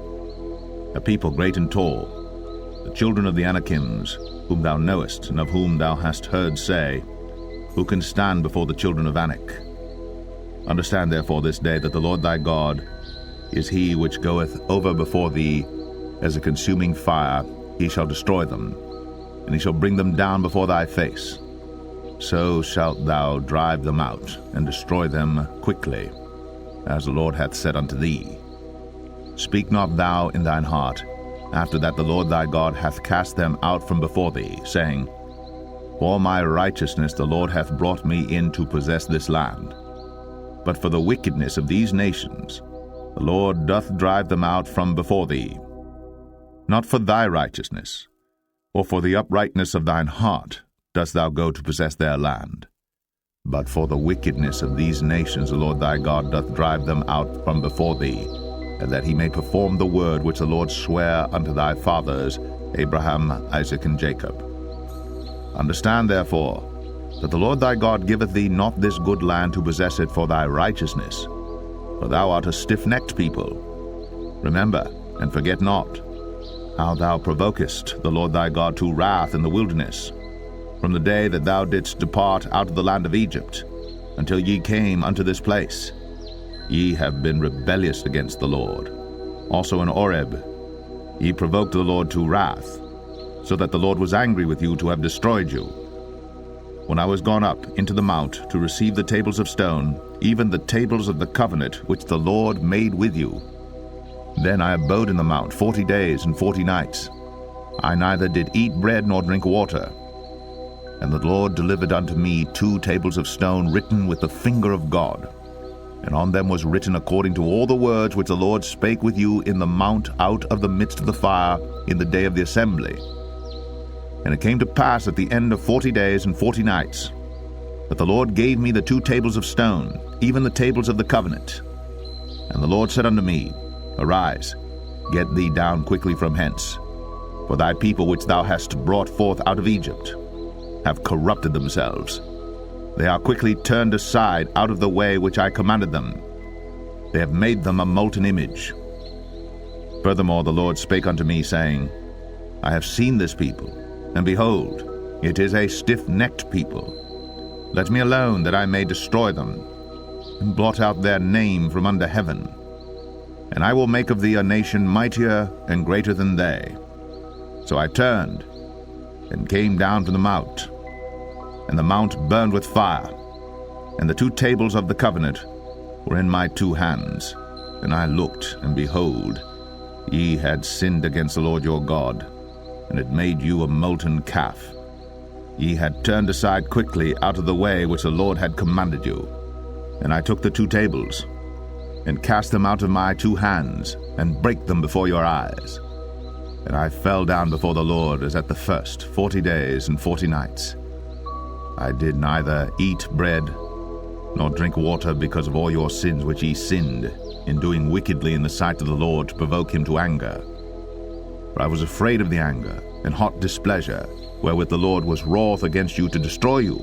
[SPEAKER 1] a people great and tall, the children of the Anakims, whom thou knowest, and of whom thou hast heard say, Who can stand before the children of Anak? Understand therefore this day that the Lord thy God is he which goeth over before thee as a consuming fire. He shall destroy them, and he shall bring them down before thy face. So shalt thou drive them out, and destroy them quickly, as the Lord hath said unto thee. Speak not thou in thine heart, after that the Lord thy God hath cast them out from before thee, saying, For my righteousness the Lord hath brought me in to possess this land. But for the wickedness of these nations the Lord doth drive them out from before thee. Not for thy righteousness, or for the uprightness of thine heart, dost thou go to possess their land, but for the wickedness of these nations the Lord thy God doth drive them out from before thee, and that he may perform the word which the Lord sware unto thy fathers, Abraham, Isaac, and Jacob. Understand therefore that the Lord thy God giveth thee not this good land to possess it for thy righteousness, for thou art a stiff-necked people. Remember, and forget not, how thou provokest the Lord thy God to wrath in the wilderness, from the day that thou didst depart out of the land of Egypt, until ye came unto this place. Ye have been rebellious against the Lord. Also in Oreb ye provoked the Lord to wrath, so that the Lord was angry with you to have destroyed you. When I was gone up into the mount to receive the tables of stone, even the tables of the covenant which the Lord made with you, then I abode in the mount 40 days and 40 nights. I neither did eat bread nor drink water. And the Lord delivered unto me 2 tables of stone written with the finger of God, and on them was written according to all the words which the Lord spake with you in the mount out of the midst of the fire in the day of the assembly. And it came to pass at the end of 40 days and 40 nights, that the Lord gave me the 2 tables of stone, even the tables of the covenant. And the Lord said unto me, Arise, get thee down quickly from hence, for thy people which thou hast brought forth out of Egypt have corrupted themselves. They are quickly turned aside out of the way which I commanded them. They have made them a molten image. Furthermore the Lord spake unto me, saying, I have seen this people, and behold, it is a stiff-necked people. Let me alone, that I may destroy them, and blot out their name from under heaven. And I will make of thee a nation mightier and greater than they. So I turned, and came down from the mount, and the mount burned with fire, and the 2 tables of the covenant were in my 2 hands. And I looked, and behold, ye had sinned against the Lord your God, and had made you a molten calf. Ye had turned aside quickly out of the way which the Lord had commanded you. And I took the 2 tables, and cast them out of my 2 hands, and brake them before your eyes. And I fell down before the Lord as at the first 40 days and 40 nights. I did neither eat bread nor drink water because of all your sins which ye sinned in doing wickedly in the sight of the Lord to provoke him to anger. For I was afraid of the anger and hot displeasure, wherewith the Lord was wroth against you to destroy you.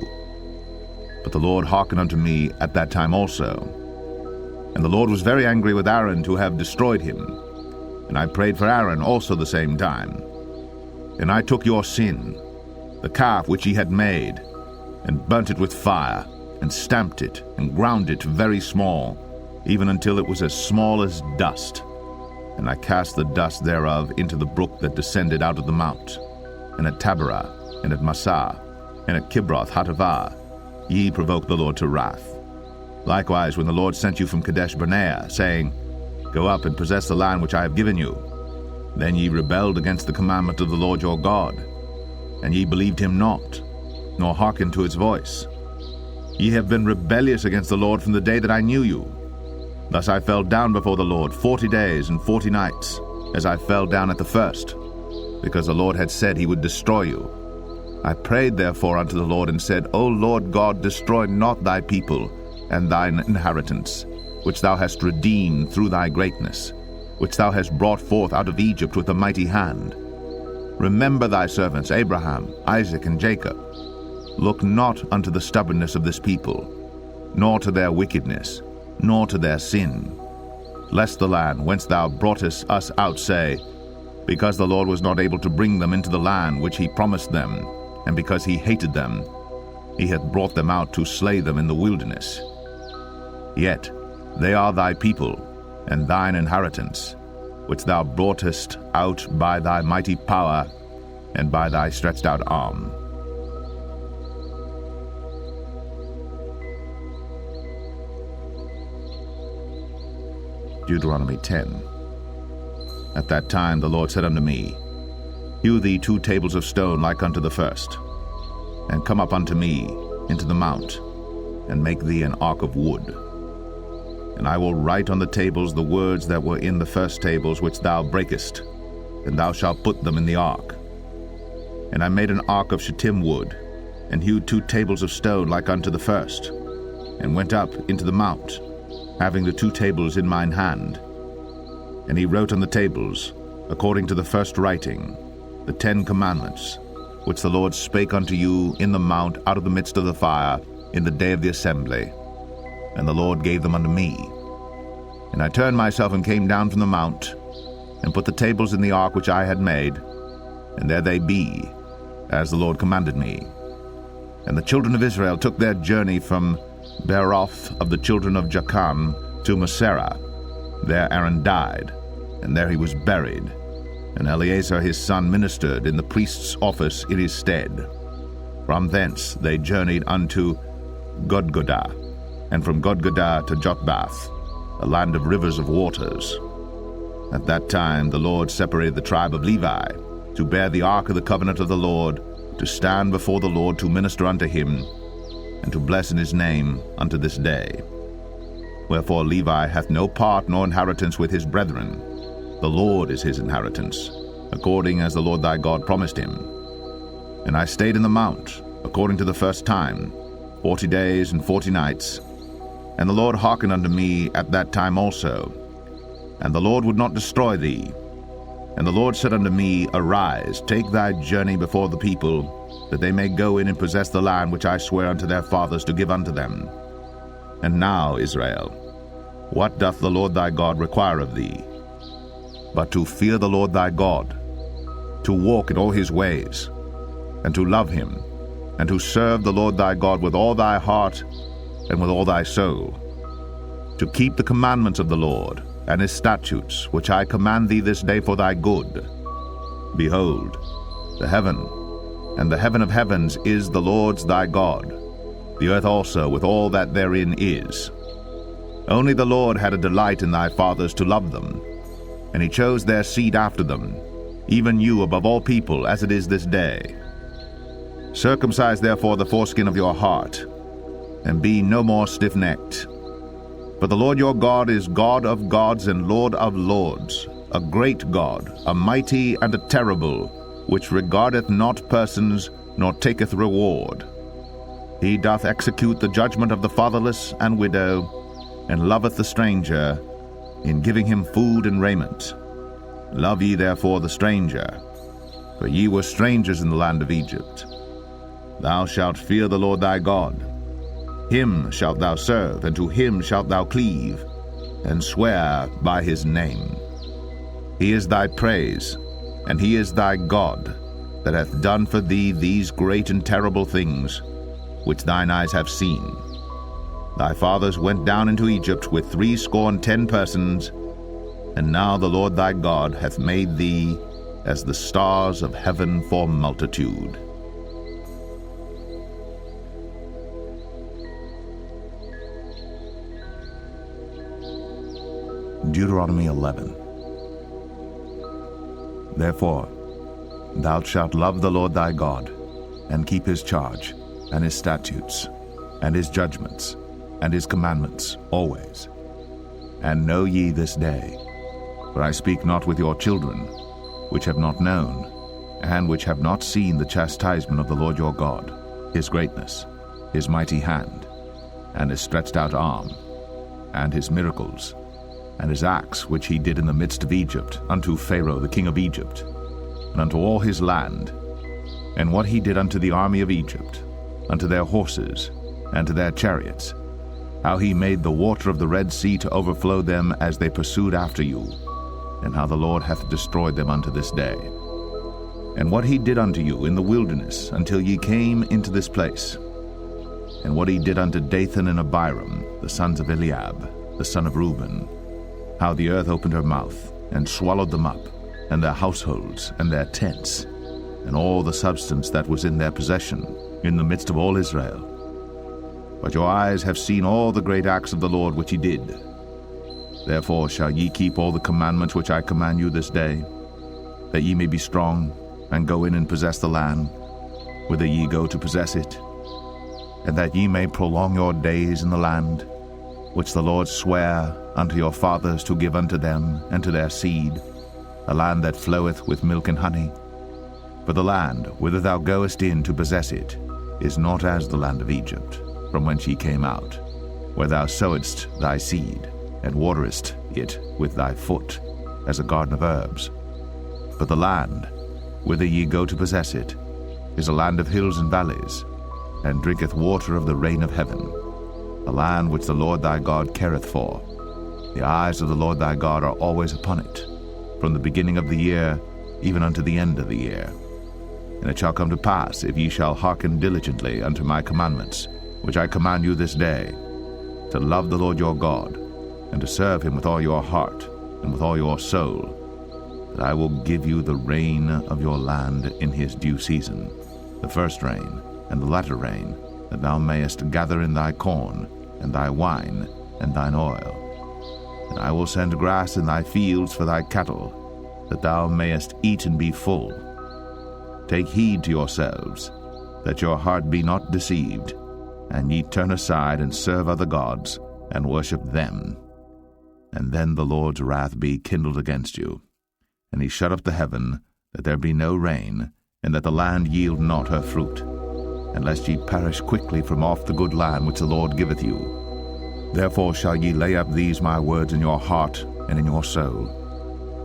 [SPEAKER 1] But the Lord hearkened unto me at that time also. And the Lord was very angry with Aaron to have destroyed him. And I prayed for Aaron also the same time. And I took your sin, the calf which ye had made, and burnt it with fire, and stamped it, and ground it very small, even until it was as small as dust. And I cast the dust thereof into the brook that descended out of the mount. And at Taberah, and at Massah, and at Kibroth Hattaavah, ye provoked the Lord to wrath. Likewise, when the Lord sent you from Kadesh Barnea, saying, Go up and possess the land which I have given you, then ye rebelled against the commandment of the Lord your God, and ye believed him not, nor hearkened to his voice. Ye have been rebellious against the Lord from the day that I knew you. Thus I fell down before the Lord 40 days and 40 nights, as I fell down at the first, because the Lord had said he would destroy you. I prayed therefore unto the Lord, and said, O Lord God, destroy not thy people and thine inheritance, which thou hast redeemed through thy greatness, which thou hast brought forth out of Egypt with a mighty hand. Remember thy servants Abraham, Isaac, and Jacob. Look not unto the stubbornness of this people, nor to their wickedness, nor to their sin, lest the land whence thou broughtest us out say, Because the Lord was not able to bring them into the land which he promised them, and because he hated them, he hath brought them out to slay them in the wilderness. Yet they are thy people, and thine inheritance, which thou broughtest out by thy mighty power, and by thy stretched out arm. Deuteronomy 10. At that time the Lord said unto me, Hew thee 2 tables of stone like unto the first, and come up unto me into the mount, and make thee an ark of wood. And I will write on the tables the words that were in the first tables which thou breakest, and thou shalt put them in the ark. And I made an ark of shittim wood, and hewed 2 tables of stone like unto the first, and went up into the mount, having the 2 tables in mine hand. And he wrote on the tables, according to the first writing, the 10 commandments, which the Lord spake unto you in the mount out of the midst of the fire in the day of the assembly. And the Lord gave them unto me. And I turned myself and came down from the mount, and put the tables in the ark which I had made, and there they be, as the Lord commanded me. And the children of Israel took their journey from Beeroth of the children of Jachan to Moserah. There Aaron died, and there he was buried, and Eleazar his son ministered in the priest's office in his stead. From thence they journeyed unto Gudgodah, and from Gudgodah to Jotbath, a land of rivers of waters. At that time the Lord separated the tribe of Levi, to bear the ark of the covenant of the Lord, to stand before the Lord to minister unto him, and to bless in his name unto this day. Wherefore Levi hath no part nor inheritance with his brethren. The Lord is his inheritance, according as the Lord thy God promised him. And I stayed in the mount, according to the first time, 40 days and 40 nights. And the Lord hearkened unto me at that time also. And the Lord would not destroy thee. And the Lord said unto me, Arise, take thy journey before the people, that they may go in and possess the land which I swear unto their fathers to give unto them. And now, Israel, what doth the Lord thy God require of thee? But to fear the Lord thy God, to walk in all his ways, and to love him, and to serve the Lord thy God with all thy heart and with all thy soul, to keep the commandments of the Lord, and his statutes, which I command thee this day for thy good. Behold, the heaven, and the heaven of heavens is the Lord's thy God, the earth also with all that therein is. Only the Lord had a delight in thy fathers to love them, and he chose their seed after them, even you above all people, as it is this day. Circumcise therefore the foreskin of your heart, and be no more stiff-necked. For the Lord your God is God of gods and Lord of lords, a great God, a mighty and a terrible, which regardeth not persons, nor taketh reward. He doth execute the judgment of the fatherless and widow, and loveth the stranger, in giving him food and raiment. Love ye therefore the stranger, for ye were strangers in the land of Egypt. Thou shalt fear the Lord thy God. Him shalt thou serve, and to him shalt thou cleave, and swear by his name. He is thy praise, and he is thy God, that hath done for thee these great and terrible things, which thine eyes have seen. Thy fathers went down into Egypt with 70 persons, and now the Lord thy God hath made thee as the stars of heaven for multitude. Deuteronomy 11. Therefore, thou shalt love the Lord thy God, and keep his charge, and his statutes, and his judgments, and his commandments always. And know ye this day, for I speak not with your children, which have not known, and which have not seen the chastisement of the Lord your God, his greatness, his mighty hand, and his stretched out arm, and his miracles, and his acts which he did in the midst of Egypt, unto Pharaoh the king of Egypt, and unto all his land, and what he did unto the army of Egypt, unto their horses, and to their chariots, how he made the water of the Red Sea to overflow them as they pursued after you, and how the Lord hath destroyed them unto this day. And what he did unto you in the wilderness until ye came into this place, and what he did unto Dathan and Abiram, the sons of Eliab, the son of Reuben, how the earth opened her mouth, and swallowed them up, and their households, and their tents, and all the substance that was in their possession, in the midst of all Israel. But your eyes have seen all the great acts of the Lord which he did. Therefore shall ye keep all the commandments which I command you this day, that ye may be strong, and go in and possess the land, whither ye go to possess it, and that ye may prolong your days in the land, which the Lord sware unto your fathers to give unto them and to their seed, a land that floweth with milk and honey. For the land whither thou goest in to possess it is not as the land of Egypt, from whence ye came out, where thou sowedst thy seed, and waterest it with thy foot, as a garden of herbs. But the land whither ye go to possess it is a land of hills and valleys, and drinketh water of the rain of heaven, a land which the Lord thy God careth for. The eyes of the Lord thy God are always upon it, from the beginning of the year even unto the end of the year. And it shall come to pass, if ye shall hearken diligently unto my commandments, which I command you this day, to love the Lord your God, and to serve him with all your heart and with all your soul, that I will give you the rain of your land in his due season, the first rain and the latter rain, that thou mayest gather in thy corn, and thy wine, and thine oil. And I will send grass in thy fields for thy cattle, that thou mayest eat and be full. Take heed to yourselves, that your heart be not deceived, and ye turn aside and serve other gods, and worship them. And then the Lord's wrath be kindled against you, and he shut up the heaven, that there be no rain, and that the land yield not her fruit, and lest ye perish quickly from off the good land which the Lord giveth you. Therefore shall ye lay up these my words in your heart and in your soul,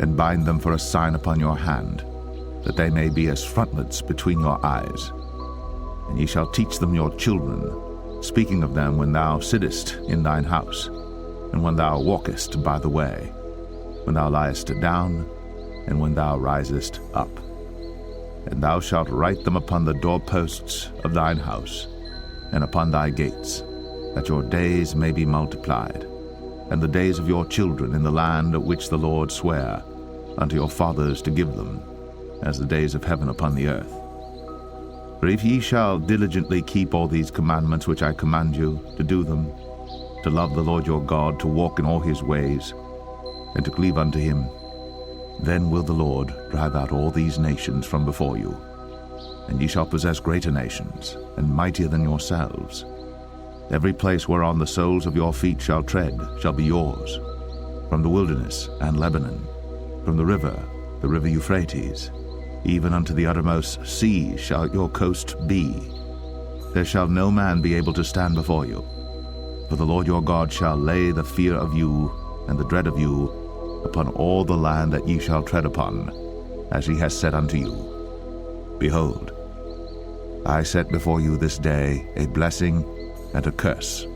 [SPEAKER 1] and bind them for a sign upon your hand, that they may be as frontlets between your eyes. And ye shall teach them your children, speaking of them when thou sittest in thine house, and when thou walkest by the way, when thou liest down, and when thou risest up. And thou shalt write them upon the doorposts of thine house, and upon thy gates, that your days may be multiplied, and the days of your children in the land which the Lord sware unto your fathers to give them, as the days of heaven upon the earth. For if ye shall diligently keep all these commandments which I command you, to do them, to love the Lord your God, to walk in all his ways, and to cleave unto him, then will the Lord drive out all these nations from before you, and ye shall possess greater nations, and mightier than yourselves. Every place whereon the soles of your feet shall tread shall be yours, from the wilderness and Lebanon, from the river Euphrates, even unto the uttermost sea shall your coast be. There shall no man be able to stand before you. For the Lord your God shall lay the fear of you and the dread of you upon all the land that ye shall tread upon, as he has said unto you. Behold, I set before you this day a blessing and a curse.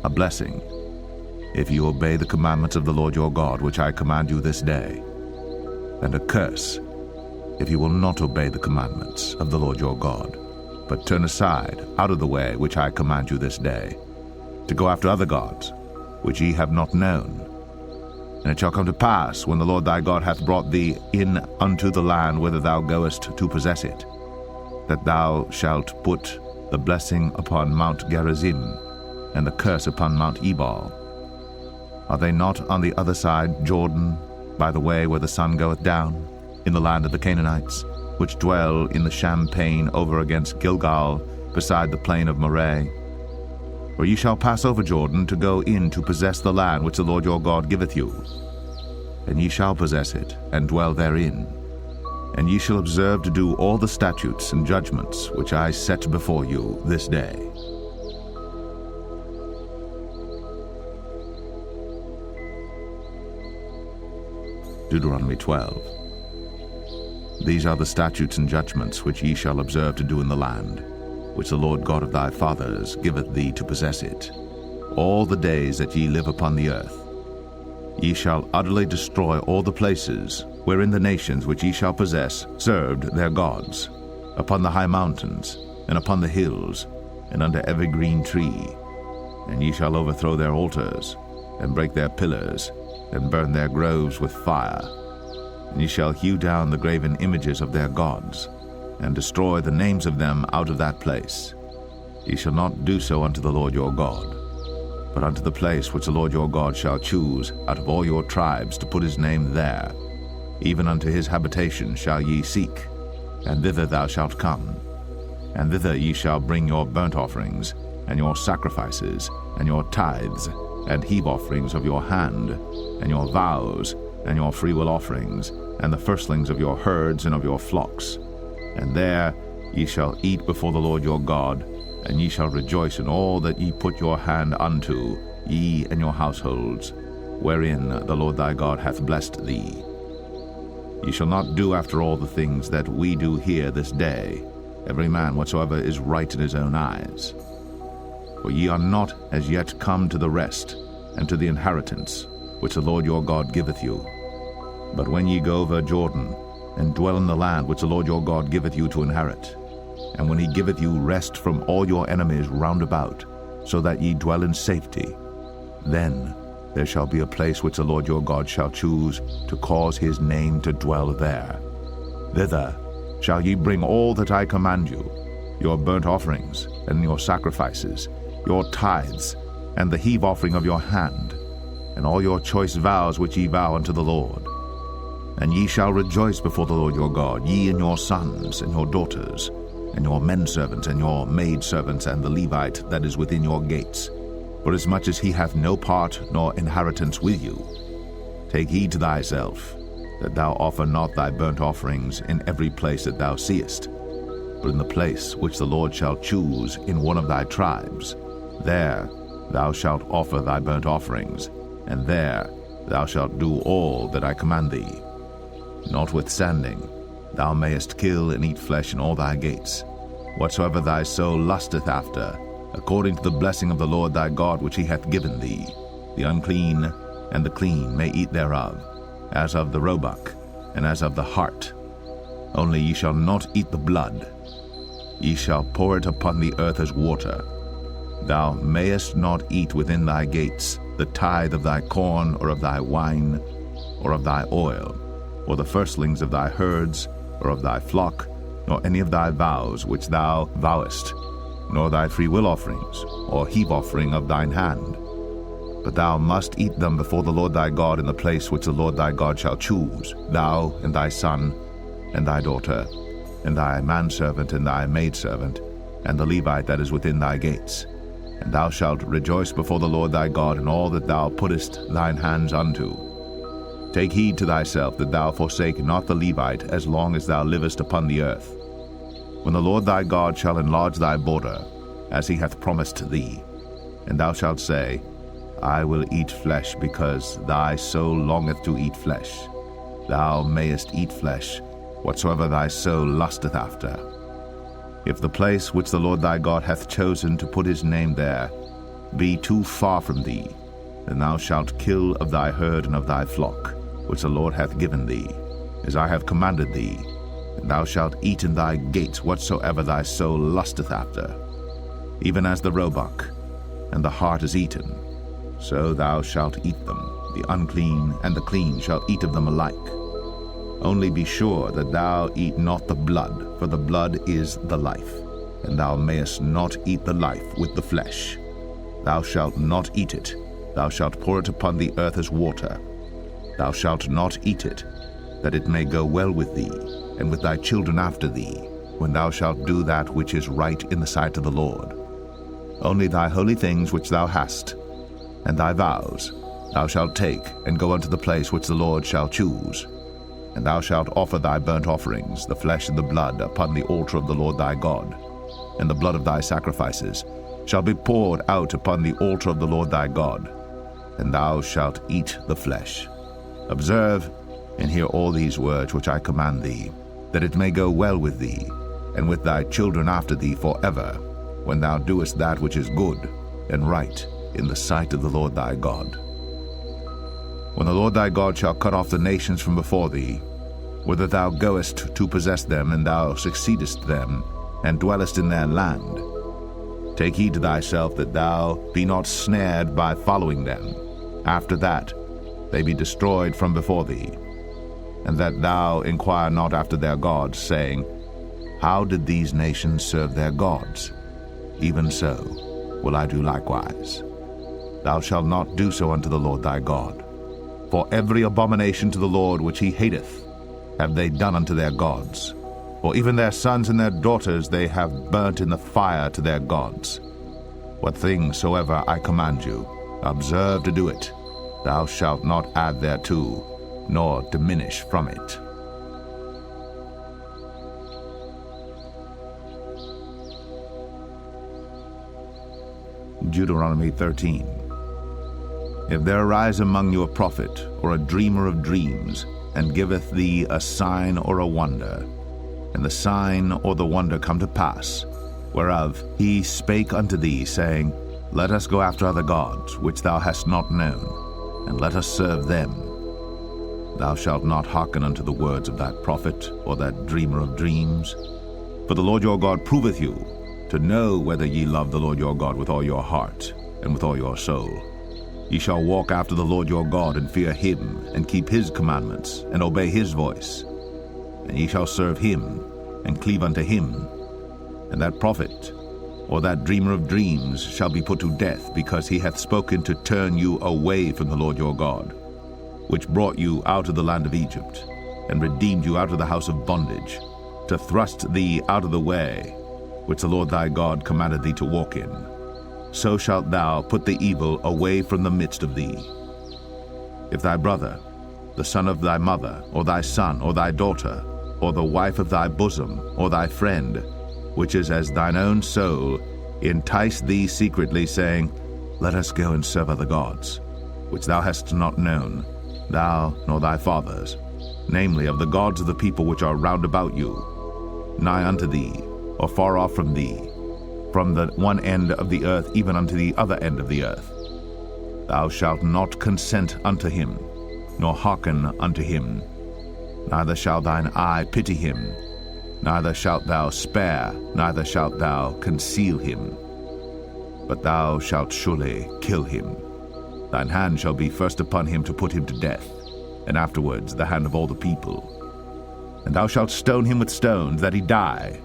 [SPEAKER 1] A blessing, if you obey the commandments of the Lord your God, which I command you this day, and a curse, if you will not obey the commandments of the Lord your God, but turn aside out of the way which I command you this day, to go after other gods, which ye have not known. And it shall come to pass, when the Lord thy God hath brought thee in unto the land whither thou goest to possess it, that thou shalt put the blessing upon Mount Gerizim, and the curse upon Mount Ebal. Are they not on the other side Jordan, by the way where the sun goeth down, in the land of the Canaanites, which dwell in the champaign over against Gilgal, beside the plain of Moreh? For ye shall pass over Jordan to go in to possess the land which the Lord your God giveth you. And ye shall possess it, and dwell therein. And ye shall observe to do all the statutes and judgments which I set before you this day. Deuteronomy 12. These are the statutes and judgments which ye shall observe to do in the land, which the Lord God of thy fathers giveth thee to possess it, all the days that ye live upon the earth. Ye shall utterly destroy all the places wherein the nations which ye shall possess served their gods, upon the high mountains, and upon the hills, and under every green tree. And ye shall overthrow their altars, and break their pillars, and burn their groves with fire. And ye shall hew down the graven images of their gods, and destroy the names of them out of that place. Ye shall not do so unto the Lord your God, but unto the place which the Lord your God shall choose out of all your tribes to put his name there, even unto his habitation shall ye seek, and thither thou shalt come. And thither ye shall bring your burnt offerings, and your sacrifices, and your tithes, and heave offerings of your hand, and your vows, and your freewill offerings, and the firstlings of your herds and of your flocks. And there ye shall eat before the Lord your God, and ye shall rejoice in all that ye put your hand unto, ye and your households, wherein the Lord thy God hath blessed thee. Ye shall not do after all the things that we do here this day, every man whatsoever is right in his own eyes. For ye are not as yet come to the rest, and to the inheritance, which the Lord your God giveth you. But when ye go over Jordan, and dwell in the land which the Lord your God giveth you to inherit, and when he giveth you rest from all your enemies round about, so that ye dwell in safety, then there shall be a place which the Lord your God shall choose to cause his name to dwell there. Thither shall ye bring all that I command you, your burnt offerings, and your sacrifices, your tithes, and the heave offering of your hand, and all your choice vows which ye vow unto the Lord. And ye shall rejoice before the Lord your God, ye and your sons, and your daughters, and your menservants, and your maidservants, and the Levite that is within your gates, forasmuch as he hath no part nor inheritance with you. Take heed to thyself, that thou offer not thy burnt offerings in every place that thou seest, but in the place which the Lord shall choose in one of thy tribes, there thou shalt offer thy burnt offerings, and there thou shalt do all that I command thee. Notwithstanding, thou mayest kill and eat flesh in all thy gates, whatsoever thy soul lusteth after, according to the blessing of the Lord thy God which he hath given thee. The unclean and the clean may eat thereof, as of the roebuck, and as of the hart. Only ye shall not eat the blood. Ye shall pour it upon the earth as water. Thou mayest not eat within thy gates the tithe of thy corn, or of thy wine, or of thy oil, or the firstlings of thy herds, or of thy flock, nor any of thy vows which thou vowest, nor thy freewill offerings, or heave offering of thine hand. But thou must eat them before the Lord thy God in the place which the Lord thy God shall choose, thou and thy son, and thy daughter, and thy manservant, and thy maidservant, and the Levite that is within thy gates. And thou shalt rejoice before the Lord thy God in all that thou puttest thine hands unto. Take heed to thyself that thou forsake not the Levite as long as thou livest upon the earth. When the Lord thy God shall enlarge thy border, as he hath promised thee, and thou shalt say, I will eat flesh, because thy soul longeth to eat flesh. Thou mayest eat flesh, whatsoever thy soul lusteth after. If the place which the Lord thy God hath chosen to put his name there be too far from thee, then thou shalt kill of thy herd and of thy flock, which the Lord hath given thee, as I have commanded thee, and thou shalt eat in thy gates whatsoever thy soul lusteth after. Even as the roebuck and the hart is eaten, so thou shalt eat them. The unclean and the clean shall eat of them alike. Only be sure that thou eat not the blood, for the blood is the life, and thou mayest not eat the life with the flesh. Thou shalt not eat it. Thou shalt pour it upon the earth as water. Thou shalt not eat it, that it may go well with thee, and with thy children after thee, when thou shalt do that which is right in the sight of the Lord. Only thy holy things which thou hast, and thy vows, thou shalt take, and go unto the place which the Lord shall choose. And thou shalt offer thy burnt offerings, the flesh and the blood, upon the altar of the Lord thy God. And the blood of thy sacrifices shall be poured out upon the altar of the Lord thy God. And thou shalt eat the flesh. Observe and hear all these words which I command thee, that it may go well with thee, and with thy children after thee forever, when thou doest that which is good and right in the sight of the Lord thy God. When the Lord thy God shall cut off the nations from before thee, whither thou goest to possess them, and thou succeedest them, and dwellest in their land, take heed to thyself that thou be not snared by following them, after that they be destroyed from before thee, and that thou inquire not after their gods, saying, How did these nations serve their gods? Even so will I do likewise. Thou shalt not do so unto the Lord thy God. For every abomination to the Lord which he hateth have they done unto their gods. For even their sons and their daughters they have burnt in the fire to their gods. What things soever I command you, observe to do it. Thou shalt not add thereto, nor diminish from it. Deuteronomy 13. If there arise among you a prophet, or a dreamer of dreams, and giveth thee a sign or a wonder, and the sign or the wonder come to pass, whereof he spake unto thee, saying, Let us go after other gods, which thou hast not known, and let us serve them. Thou shalt not hearken unto the words of that prophet, or that dreamer of dreams. For the Lord your God proveth you, to know whether ye love the Lord your God with all your heart, and with all your soul. Ye shall walk after the Lord your God, and fear him, and keep his commandments, and obey his voice. And ye shall serve him, and cleave unto him. And that prophet, or that dreamer of dreams, shall be put to death, because he hath spoken to turn you away from the Lord your God, which brought you out of the land of Egypt, and redeemed you out of the house of bondage, to thrust thee out of the way, which the Lord thy God commanded thee to walk in. So shalt thou put the evil away from the midst of thee. If thy brother, the son of thy mother, or thy son, or thy daughter, or the wife of thy bosom, or thy friend, which is as thine own soul, entice thee secretly, saying, Let us go and serve other gods, which thou hast not known, thou nor thy fathers, namely of the gods of the people which are round about you, nigh unto thee, or far off from thee, from the one end of the earth even unto the other end of the earth. Thou shalt not consent unto him, nor hearken unto him, neither shall thine eye pity him, neither shalt thou spare, neither shalt thou conceal him. But thou shalt surely kill him. Thine hand shall be first upon him to put him to death, and afterwards the hand of all the people. And thou shalt stone him with stones, that he die,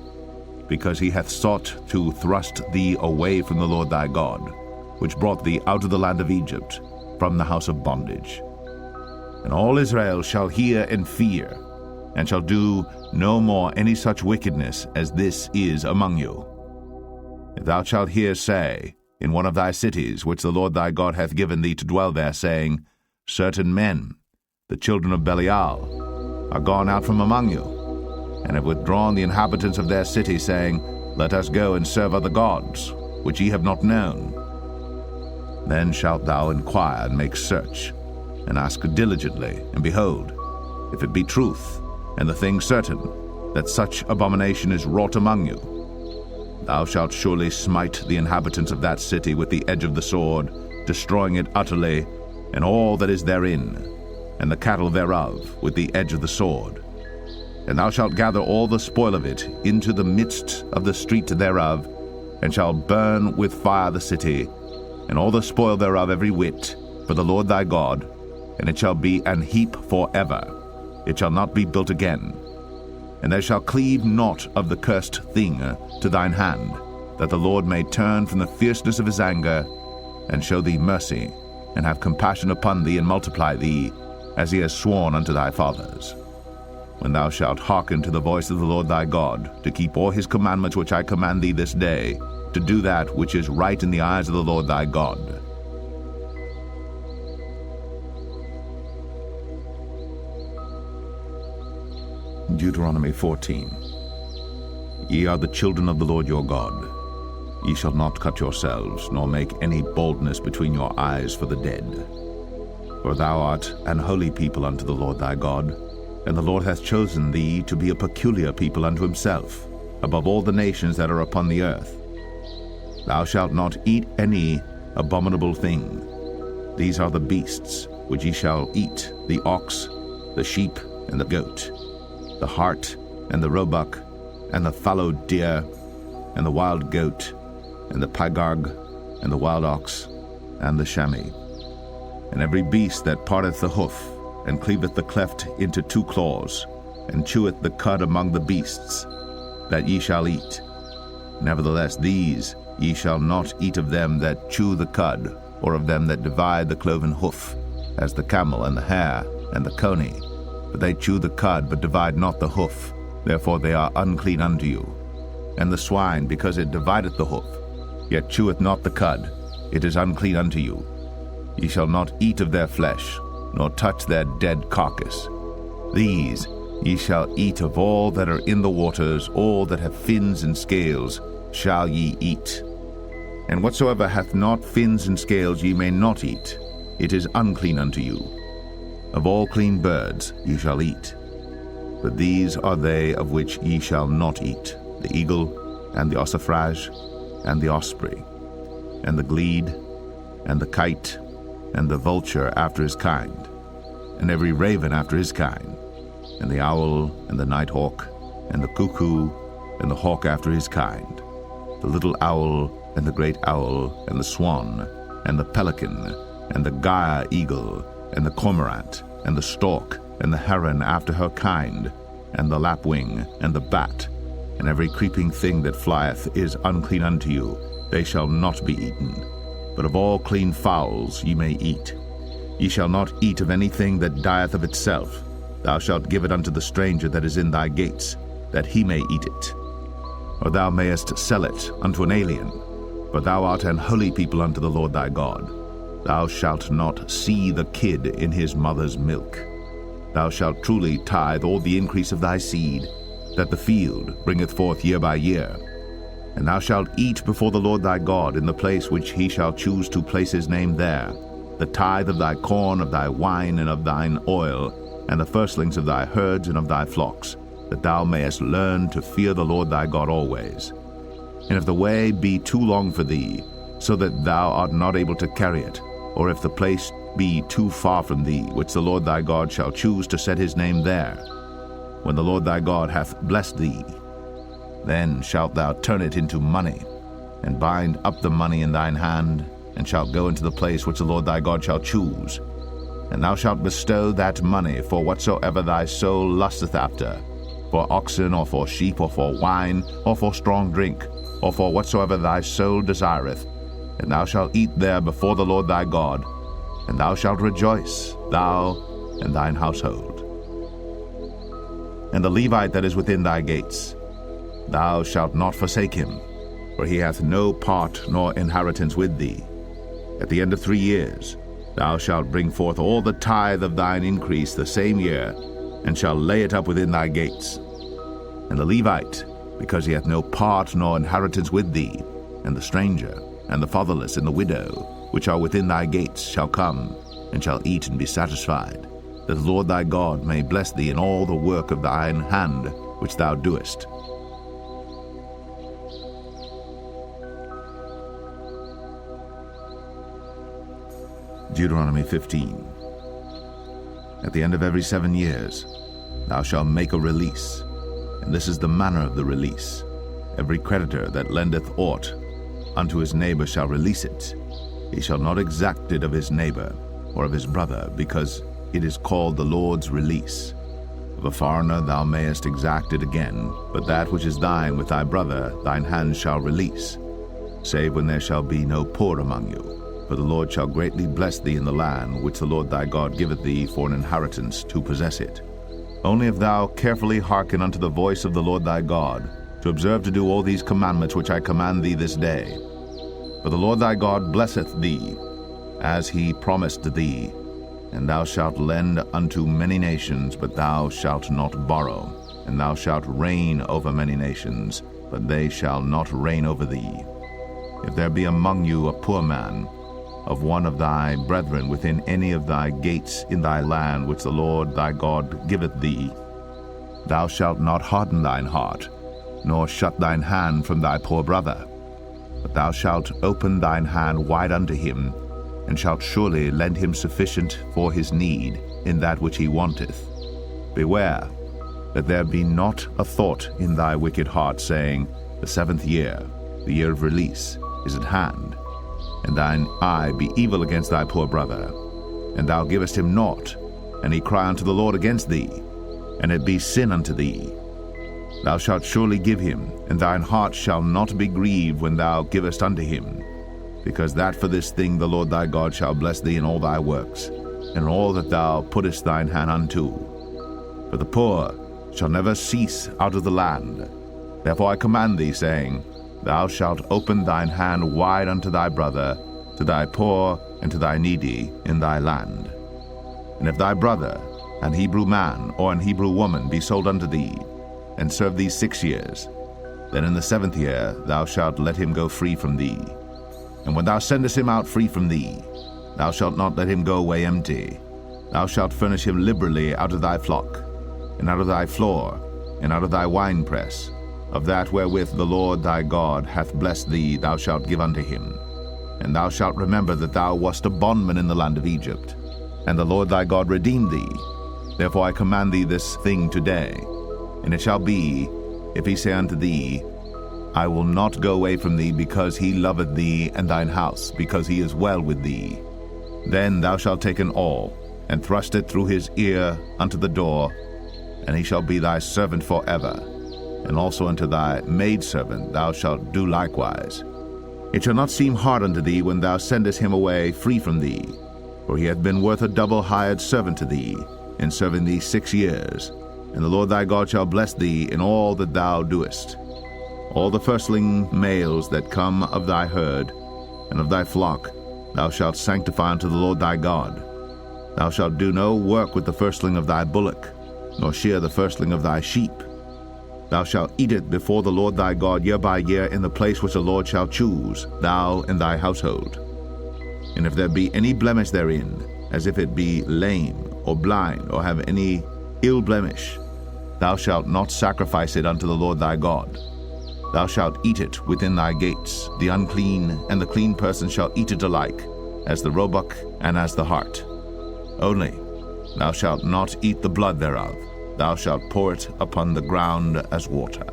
[SPEAKER 1] because he hath sought to thrust thee away from the Lord thy God, which brought thee out of the land of Egypt, from the house of bondage. And all Israel shall hear and fear, and shall do no more any such wickedness as this is among you. If thou shalt hear say, in one of thy cities, which the Lord thy God hath given thee to dwell there, saying, Certain men, the children of Belial, are gone out from among you, and have withdrawn the inhabitants of their city, saying, Let us go and serve other gods, which ye have not known. Then shalt thou inquire and make search, and ask diligently, and behold, if it be truth, and the thing certain, that such abomination is wrought among you, thou shalt surely smite the inhabitants of that city with the edge of the sword, destroying it utterly, and all that is therein, and the cattle thereof with the edge of the sword. And thou shalt gather all the spoil of it into the midst of the street thereof, and shalt burn with fire the city, and all the spoil thereof every whit, for the Lord thy God, and it shall be an heap forever. It shall not be built again. And there shall cleave naught of the cursed thing to thine hand, that the Lord may turn from the fierceness of his anger, and show thee mercy, and have compassion upon thee, and multiply thee, as he has sworn unto thy fathers. When thou shalt hearken to the voice of the Lord thy God, to keep all his commandments which I command thee this day, to do that which is right in the eyes of the Lord thy God. Deuteronomy 14. Ye are the children of the Lord your God. Ye shall not cut yourselves, nor make any baldness between your eyes for the dead. For thou art an holy people unto the Lord thy God, and the Lord hath chosen thee to be a peculiar people unto himself, above all the nations that are upon the earth. Thou shalt not eat any abominable thing. These are the beasts which ye shall eat, the ox, the sheep, and the goat, the hart, and the roebuck, and the fallow deer, and the wild goat, and the pygarg, and the wild ox, and the chamois, and every beast that parteth the hoof, and cleaveth the cleft into two claws, and cheweth the cud among the beasts, that ye shall eat. Nevertheless these ye shall not eat of them that chew the cud, or of them that divide the cloven hoof, as the camel, and the hare, and the coney. For they chew the cud, but divide not the hoof, therefore they are unclean unto you. And the swine, because it divideth the hoof, yet cheweth not the cud, it is unclean unto you. Ye shall not eat of their flesh, nor touch their dead carcass. These ye shall eat of all that are in the waters, all that have fins and scales shall ye eat. And whatsoever hath not fins and scales ye may not eat, it is unclean unto you. Of all clean birds ye shall eat. But these are they of which ye shall not eat, the eagle, and the ossifrage, and the osprey, and the glede, and the kite, and the vulture after his kind, and every raven after his kind, and the owl, and the nighthawk, and the cuckoo, and the hawk after his kind, the little owl, and the great owl, and the swan, and the pelican, and the gyre eagle, and the cormorant, and the stork, and the heron after her kind, and the lapwing, and the bat, and every creeping thing that flieth is unclean unto you, they shall not be eaten. But of all clean fowls ye may eat. Ye shall not eat of anything that dieth of itself. Thou shalt give it unto the stranger that is in thy gates, that he may eat it. Or thou mayest sell it unto an alien, for thou art an holy people unto the Lord thy God. Thou shalt not see the kid in his mother's milk. Thou shalt truly tithe all the increase of thy seed, that the field bringeth forth year by year. And thou shalt eat before the Lord thy God in the place which he shall choose to place his name there, the tithe of thy corn, of thy wine, and of thine oil, and the firstlings of thy herds and of thy flocks, that thou mayest learn to fear the Lord thy God always. And if the way be too long for thee, so that thou art not able to carry it, or if the place be too far from thee, which the Lord thy God shall choose to set his name there, when the Lord thy God hath blessed thee, then shalt thou turn it into money, and bind up the money in thine hand, and shalt go into the place which the Lord thy God shall choose. And thou shalt bestow that money for whatsoever thy soul lusteth after, for oxen, or for sheep, or for wine, or for strong drink, or for whatsoever thy soul desireth. And thou shalt eat there before the Lord thy God, and thou shalt rejoice, thou and thine household. And the Levite that is within thy gates, thou shalt not forsake him, for he hath no part nor inheritance with thee. At the end of 3 years thou shalt bring forth all the tithe of thine increase the same year, and shalt lay it up within thy gates. And the Levite, because he hath no part nor inheritance with thee, and the stranger, and the fatherless, and the widow, which are within thy gates, shall come, and shall eat and be satisfied, that the Lord thy God may bless thee in all the work of thine hand which thou doest. Deuteronomy 15. At the end of every 7 years thou shalt make a release, and this is the manner of the release. Every creditor that lendeth aught unto his neighbor shall release it. He shall not exact it of his neighbor or of his brother, because it is called the Lord's release. Of a foreigner thou mayest exact it again, but that which is thine with thy brother thine hand shall release, save when there shall be no poor among you. For the Lord shall greatly bless thee in the land which the Lord thy God giveth thee for an inheritance to possess it. Only if thou carefully hearken unto the voice of the Lord thy God, to observe to do all these commandments which I command thee this day. For the Lord thy God blesseth thee, as he promised thee, and thou shalt lend unto many nations, but thou shalt not borrow, and thou shalt reign over many nations, but they shall not reign over thee. If there be among you a poor man, of one of thy brethren within any of thy gates in thy land which the Lord thy God giveth thee, thou shalt not harden thine heart, nor shut thine hand from thy poor brother, but thou shalt open thine hand wide unto him, and shalt surely lend him sufficient for his need in that which he wanteth. Beware that there be not a thought in thy wicked heart, saying, The 7th year, the year of release, is at hand, and thine eye be evil against thy poor brother, and thou givest him naught, and he cry unto the Lord against thee, and it be sin unto thee. Thou shalt surely give him, and thine heart shall not be grieved when thou givest unto him, because that for this thing the Lord thy God shall bless thee in all thy works, and in all that thou puttest thine hand unto. For the poor shall never cease out of the land. Therefore I command thee, saying, Thou shalt open thine hand wide unto thy brother, to thy poor and to thy needy in thy land. And if thy brother, an Hebrew man or an Hebrew woman, be sold unto thee, and serve thee 6 years, then in the 7th year thou shalt let him go free from thee. And when thou sendest him out free from thee, thou shalt not let him go away empty. Thou shalt furnish him liberally out of thy flock, and out of thy floor, and out of thy winepress. Of that wherewith the Lord thy God hath blessed thee thou shalt give unto him. And thou shalt remember that thou wast a bondman in the land of Egypt, and the Lord thy God redeemed thee. Therefore I command thee this thing today. And it shall be, if he say unto thee, I will not go away from thee, because he loveth thee and thine house, because he is well with thee, then thou shalt take an awl, and thrust it through his ear unto the door, and he shall be thy servant forever. And also unto thy maidservant thou shalt do likewise. It shall not seem hard unto thee when thou sendest him away free from thee, for he hath been worth a double hired servant to thee, in serving thee 6 years. And the Lord thy God shall bless thee in all that thou doest. All the firstling males that come of thy herd and of thy flock thou shalt sanctify unto the Lord thy God. Thou shalt do no work with the firstling of thy bullock, nor shear the firstling of thy sheep. Thou shalt eat it before the Lord thy God year by year in the place which the Lord shall choose, thou and thy household. And if there be any blemish therein, as if it be lame or blind, or have any ill blemish, thou shalt not sacrifice it unto the Lord thy God. Thou shalt eat it within thy gates. The unclean and the clean person shall eat it alike, as the roebuck and as the hart. Only thou shalt not eat the blood thereof. Thou shalt pour it upon the ground as water.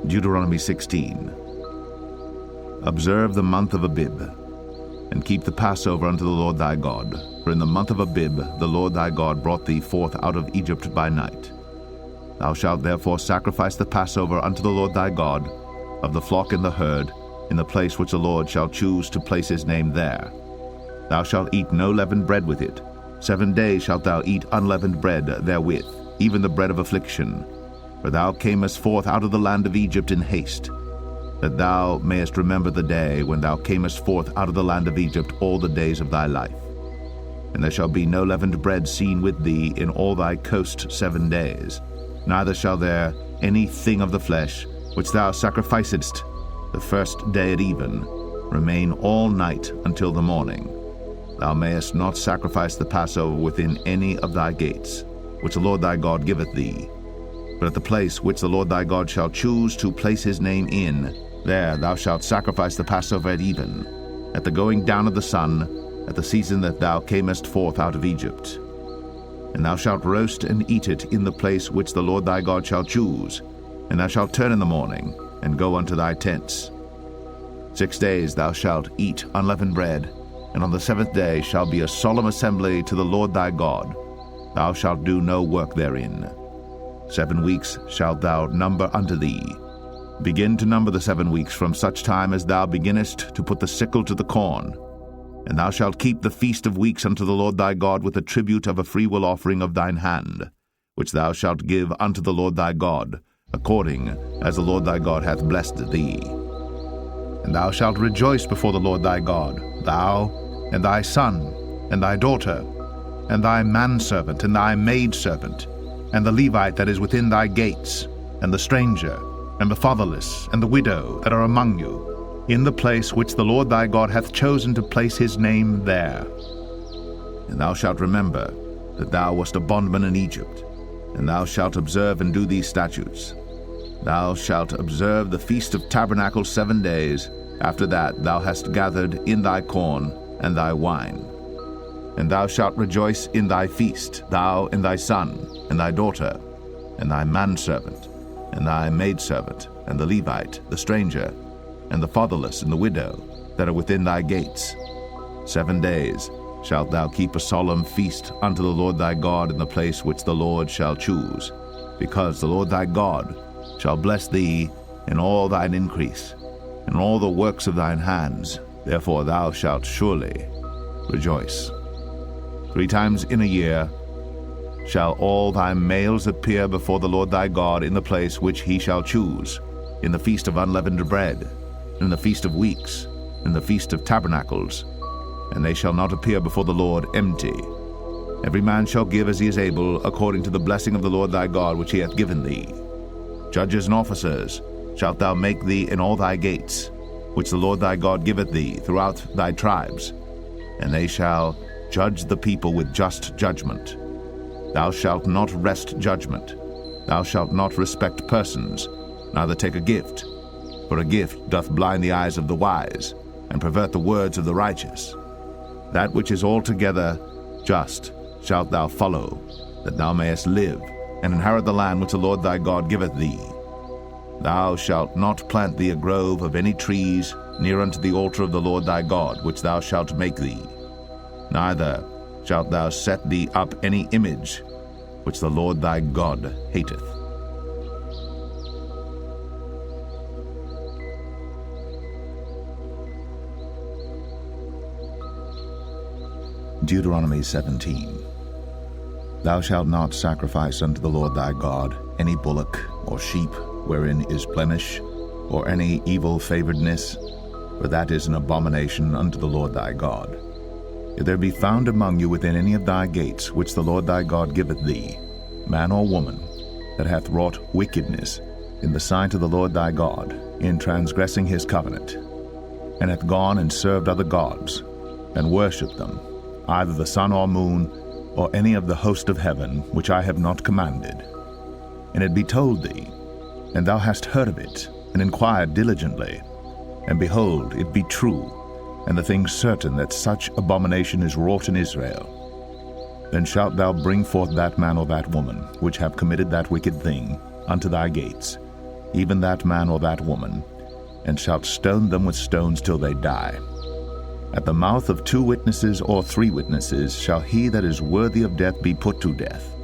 [SPEAKER 1] Deuteronomy 16. Observe the month of Abib, and keep the Passover unto the Lord thy God. For in the month of Abib the Lord thy God brought thee forth out of Egypt by night. Thou shalt therefore sacrifice the Passover unto the Lord thy God, of the flock and the herd, in the place which the Lord shall choose to place his name there. Thou shalt eat no leavened bread with it. 7 days shalt thou eat unleavened bread therewith, even the bread of affliction. For thou camest forth out of the land of Egypt in haste, that thou mayest remember the day when thou camest forth out of the land of Egypt all the days of thy life. And there shall be no leavened bread seen with thee in all thy coast 7 days, neither shall there any thing of the flesh which thou sacrificedst the first day at even remain all night until the morning. Thou mayest not sacrifice the Passover within any of thy gates, which the Lord thy God giveth thee. But at the place which the Lord thy God shall choose to place his name in, there thou shalt sacrifice the Passover at even, at the going down of the sun, at the season that thou camest forth out of Egypt. And thou shalt roast and eat it in the place which the Lord thy God shall choose, and thou shalt turn in the morning, and go unto thy tents. 6 days thou shalt eat unleavened bread, and on the 7th day shall be a solemn assembly to the Lord thy God. Thou shalt do no work therein. 7 weeks shalt thou number unto thee. Begin to number the 7 weeks from such time as thou beginnest to put the sickle to the corn. And thou shalt keep the feast of weeks unto the Lord thy God with the tribute of a freewill offering of thine hand, which thou shalt give unto the Lord thy God, according as the Lord thy God hath blessed thee. And thou shalt rejoice before the Lord thy God, thou, and thy son, and thy daughter, and thy manservant, and thy maidservant, and the Levite that is within thy gates, and the stranger, and the fatherless, and the widow that are among you, in the place which the Lord thy God hath chosen to place his name there. And thou shalt remember that thou wast a bondman in Egypt, and thou shalt observe and do these statutes. Thou shalt observe the Feast of Tabernacles 7 days. After that thou hast gathered in thy corn and thy wine. And thou shalt rejoice in thy feast, thou and thy son, and thy daughter, and thy manservant, and thy maidservant, and the Levite, the stranger, and the fatherless, and the widow, that are within thy gates. 7 days shalt thou keep a solemn feast unto the Lord thy God in the place which the Lord shall choose, because the Lord thy God shall bless thee in all thine increase, and all the works of thine hands. Therefore thou shalt surely rejoice. 3 times in a year shall all thy males appear before the Lord thy God in the place which he shall choose, in the feast of unleavened bread, in the feast of weeks, in the feast of tabernacles, and they shall not appear before the Lord empty. Every man shall give as he is able, according to the blessing of the Lord thy God which he hath given thee. Judges and officers shalt thou make thee in all thy gates, which the Lord thy God giveth thee throughout thy tribes, and they shall judge the people with just judgment. Thou shalt not wrest judgment, Thou shalt not respect persons, neither take a gift. For a gift doth blind the eyes of the wise, and pervert the words of the righteous. That which is altogether just shalt thou follow, that thou mayest live, and inherit the land which the Lord thy God giveth thee. Thou shalt not plant thee a grove of any trees near unto the altar of the Lord thy God, which thou shalt make thee. Neither shalt thou set thee up any image, which the Lord thy God hateth. Deuteronomy 17. Thou shalt not sacrifice unto the Lord thy God any bullock or sheep wherein is blemish, or any evil favoredness, for that is an abomination unto the Lord thy God. If there be found among you within any of thy gates which the Lord thy God giveth thee, man or woman, that hath wrought wickedness in the sight of the Lord thy God, in transgressing his covenant, and hath gone and served other gods, and worshipped them, either the sun or moon, or any of the host of heaven, which I have not commanded, and it be told thee, and thou hast heard of it, and inquired diligently, and behold, it be true, and the thing certain that such abomination is wrought in Israel, then shalt thou bring forth that man or that woman, which have committed that wicked thing, unto thy gates, even that man or that woman, and shalt stone them with stones till they die. At the mouth of 2 witnesses or 3 witnesses shall he that is worthy of death be put to death.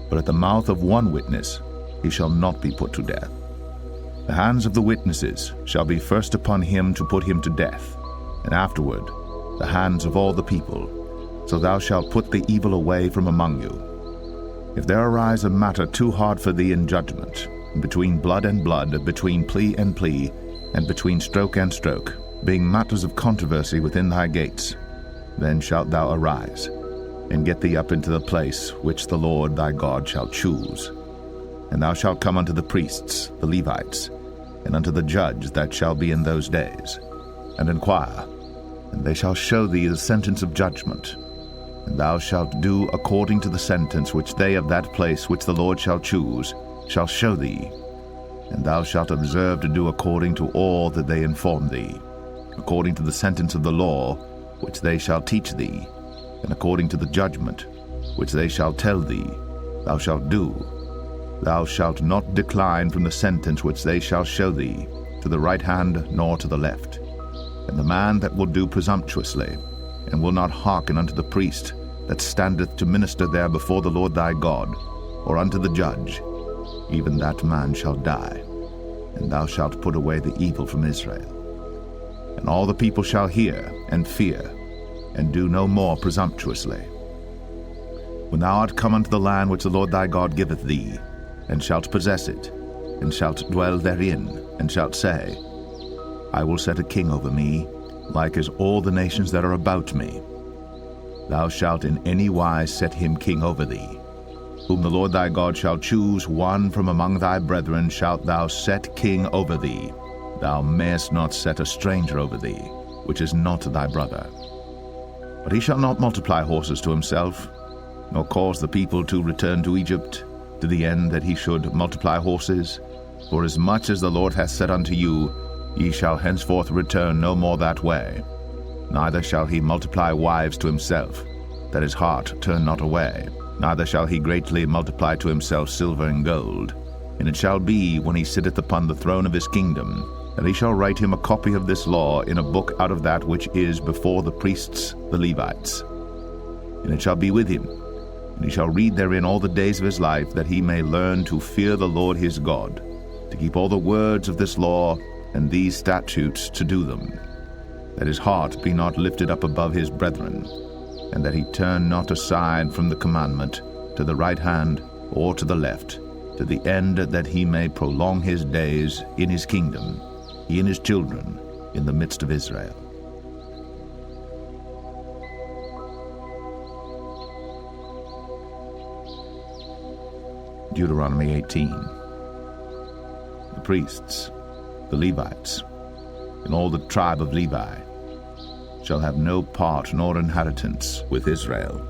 [SPEAKER 1] But at the mouth of 1 witness he shall not be put to death. The hands of the witnesses shall be first upon him to put him to death, and afterward the hands of all the people. So thou shalt put the evil away from among you. If there arise a matter too hard for thee in judgment, between blood and blood, between plea and plea, and between stroke and stroke, being matters of controversy within thy gates, then shalt thou arise, and get thee up into the place which the Lord thy God shall choose. And thou shalt come unto the priests, the Levites, and unto the judge that shall be in those days, and inquire, and they shall show thee the sentence of judgment. And thou shalt do according to the sentence which they of that place which the Lord shall choose shall show thee. And thou shalt observe to do according to all that they inform thee, according to the sentence of the law which they shall teach thee, and according to the judgment which they shall tell thee, thou shalt do. Thou shalt not decline from the sentence which they shall show thee, to the right hand nor to the left. And the man that will do presumptuously, and will not hearken unto the priest that standeth to minister there before the Lord thy God, or unto the judge, even that man shall die. And thou shalt put away the evil from Israel. And all the people shall hear and fear, and do no more presumptuously. When thou art come unto the land which the Lord thy God giveth thee, and shalt possess it, and shalt dwell therein, and shalt say, I will set a king over me, like as all the nations that are about me. Thou shalt in any wise set him king over thee. Whom the Lord thy God shall choose, one from among thy brethren shalt thou set king over thee. Thou mayest not set a stranger over thee, which is not thy brother. But he shall not multiply horses to himself, nor cause the people to return to Egypt, to the end that he should multiply horses. For as much as the Lord hath said unto you, ye shall henceforth return no more that way. Neither shall he multiply wives to himself, that his heart turn not away. Neither shall he greatly multiply to himself silver and gold. And it shall be, when he sitteth upon the throne of his kingdom, that he shall write him a copy of this law in a book out of that which is before the priests, the Levites. And it shall be with him, and he shall read therein all the days of his life, that he may learn to fear the Lord his God, to keep all the words of this law and these statutes to do them, that his heart be not lifted up above his brethren, and that he turn not aside from the commandment to the right hand or to the left, to the end that he may prolong his days in his kingdom, he and his children in the midst of Israel. Deuteronomy 18. The priests, the Levites, and all the tribe of Levi shall have no part nor inheritance with Israel.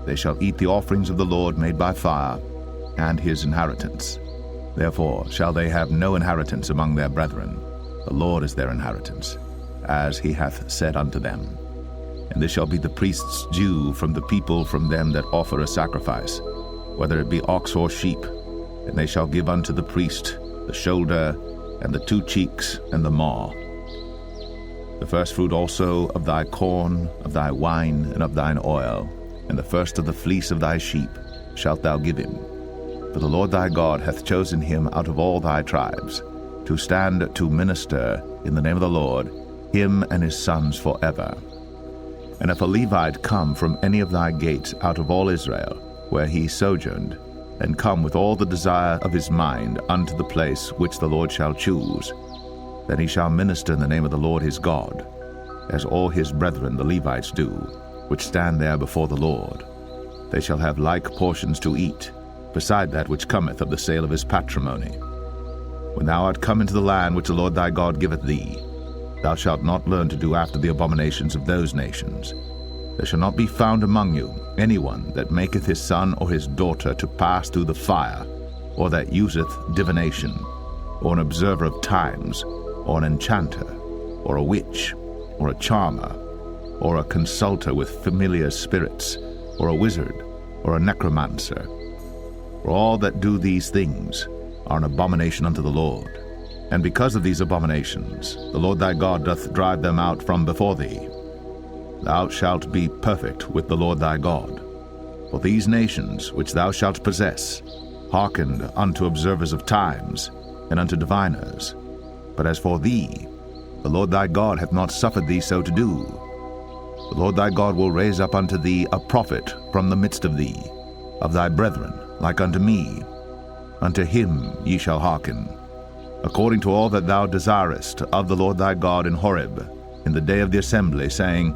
[SPEAKER 1] They shall eat the offerings of the Lord made by fire, and his inheritance. Therefore shall they have no inheritance among their brethren. The Lord is their inheritance, as he hath said unto them. And this shall be the priest's due from the people from them that offer a sacrifice, whether it be ox or sheep. And they shall give unto the priest the shoulder, and the 2 cheeks, and the maw. The firstfruit also of thy corn, of thy wine, and of thine oil, and the first of the fleece of thy sheep shalt thou give him. For the Lord thy God hath chosen him out of all thy tribes, to stand to minister in the name of the Lord, him and his sons forever. And if a Levite come from any of thy gates out of all Israel, where he sojourned, and come with all the desire of his mind unto the place which the Lord shall choose, then he shall minister in the name of the Lord his God, as all his brethren the Levites do, which stand there before the Lord. They shall have like portions to eat, beside that which cometh of the sale of his patrimony. When thou art come into the land which the Lord thy God giveth thee, thou shalt not learn to do after the abominations of those nations. There shall not be found among you anyone that maketh his son or his daughter to pass through the fire, or that useth divination, or an observer of times, or an enchanter, or a witch, or a charmer, or a consulter with familiar spirits, or a wizard, or a necromancer. For all that do these things are an abomination unto the Lord. And because of these abominations, the Lord thy God doth drive them out from before thee. Thou shalt be perfect with the Lord thy God. For these nations which thou shalt possess hearkened unto observers of times, and unto diviners. But as for thee, the Lord thy God hath not suffered thee so to do. The Lord thy God will raise up unto thee a prophet from the midst of thee, of thy brethren, like unto me. Unto him ye shall hearken, according to all that thou desirest of the Lord thy God in Horeb, in the day of the assembly, saying,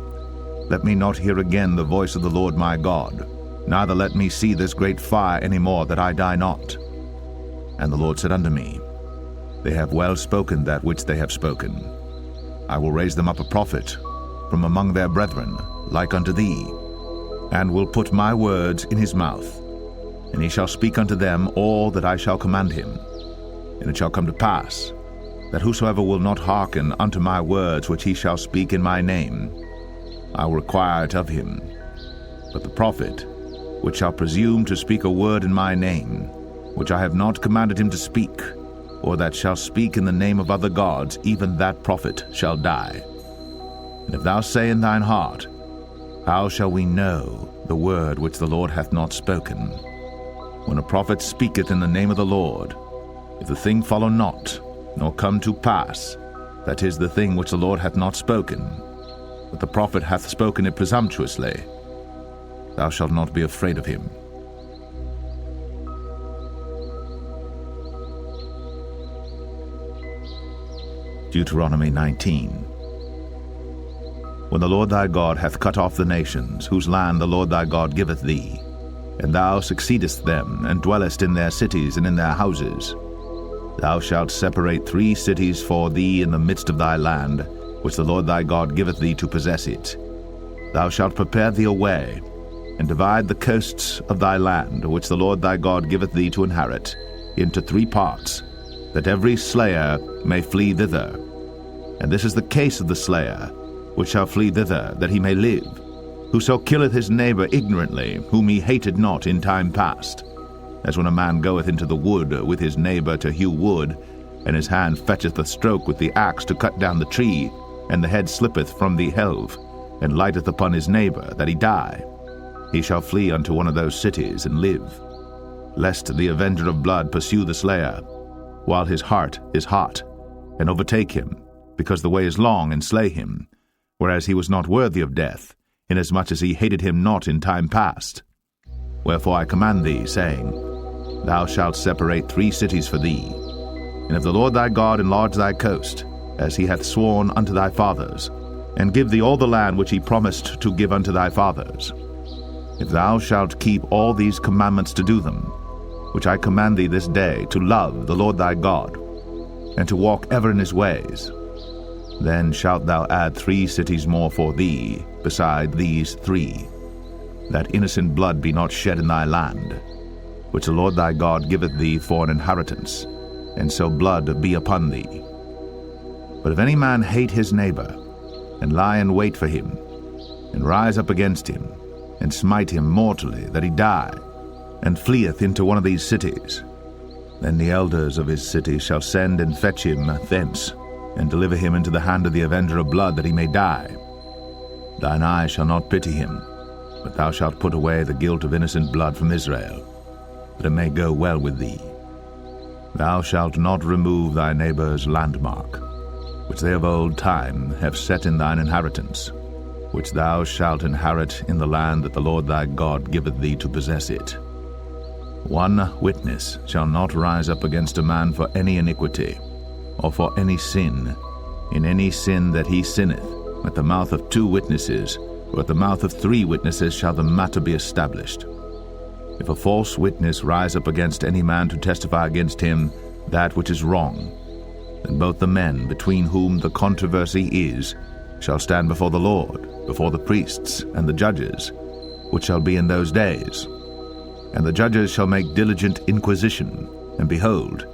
[SPEAKER 1] Let me not hear again the voice of the Lord my God, neither let me see this great fire any more, that I die not. And the Lord said unto me, They have well spoken that which they have spoken. I will raise them up a prophet from among their brethren, like unto thee, and will put my words in his mouth, and he shall speak unto them all that I shall command him. And it shall come to pass, that whosoever will not hearken unto my words which he shall speak in my name, I will require it of him. But the prophet, which shall presume to speak a word in my name, which I have not commanded him to speak, or that shall speak in the name of other gods, even that prophet shall die. And if thou say in thine heart, How shall we know the word which the Lord hath not spoken? When a prophet speaketh in the name of the Lord, if the thing follow not, nor come to pass, that is the thing which the Lord hath not spoken, but the prophet hath spoken it presumptuously, thou shalt not be afraid of him. Deuteronomy 19. When the Lord thy God hath cut off the nations, whose land the Lord thy God giveth thee, and thou succeedest them, and dwellest in their cities and in their houses, thou shalt separate 3 cities for thee in the midst of thy land, which the Lord thy God giveth thee to possess it. Thou shalt prepare thee a way, and divide the coasts of thy land, which the Lord thy God giveth thee to inherit, into 3 parts, that every slayer may flee thither. And this is the case of the slayer, which shall flee thither, that he may live, whoso killeth his neighbor ignorantly, whom he hated not in time past, as when a man goeth into the wood with his neighbor to hew wood, and his hand fetcheth a stroke with the axe to cut down the tree, and the head slippeth from the helve, and lighteth upon his neighbor, that he die. He shall flee unto one of those cities, and live, lest the avenger of blood pursue the slayer, while his heart is hot, and overtake him, because the way is long, and slay him, whereas he was not worthy of death, inasmuch as he hated him not in time past. Wherefore I command thee, saying, Thou shalt separate 3 cities for thee. And if the Lord thy God enlarge thy coast, as he hath sworn unto thy fathers, and give thee all the land which he promised to give unto thy fathers, if thou shalt keep all these commandments to do them, which I command thee this day, to love the Lord thy God, and to walk ever in his ways, then shalt thou add 3 cities more for thee, beside these 3, that innocent blood be not shed in thy land. which the Lord thy God giveth thee for an inheritance, and so blood be upon thee. But if any man hate his neighbor, and lie in wait for him, and rise up against him, and smite him mortally, that he die, and fleeth into one of these cities, then the elders of his city shall send and fetch him thence, and deliver him into the hand of the avenger of blood, that he may die. Thine eye shall not pity him, but thou shalt put away the guilt of innocent blood from Israel, that it may go well with thee. Thou shalt not remove thy neighbor's landmark, which they of old time have set in thine inheritance, which thou shalt inherit in the land that the Lord thy God giveth thee to possess it. One witness shall not rise up against a man for any iniquity, or for any sin. In any sin that he sinneth, at the mouth of 2 witnesses, or at the mouth of 3 witnesses shall the matter be established. If a false witness rise up against any man to testify against him that which is wrong, then both the men between whom the controversy is shall stand before the Lord, before the priests and the judges, which shall be in those days. And the judges shall make diligent inquisition, and behold,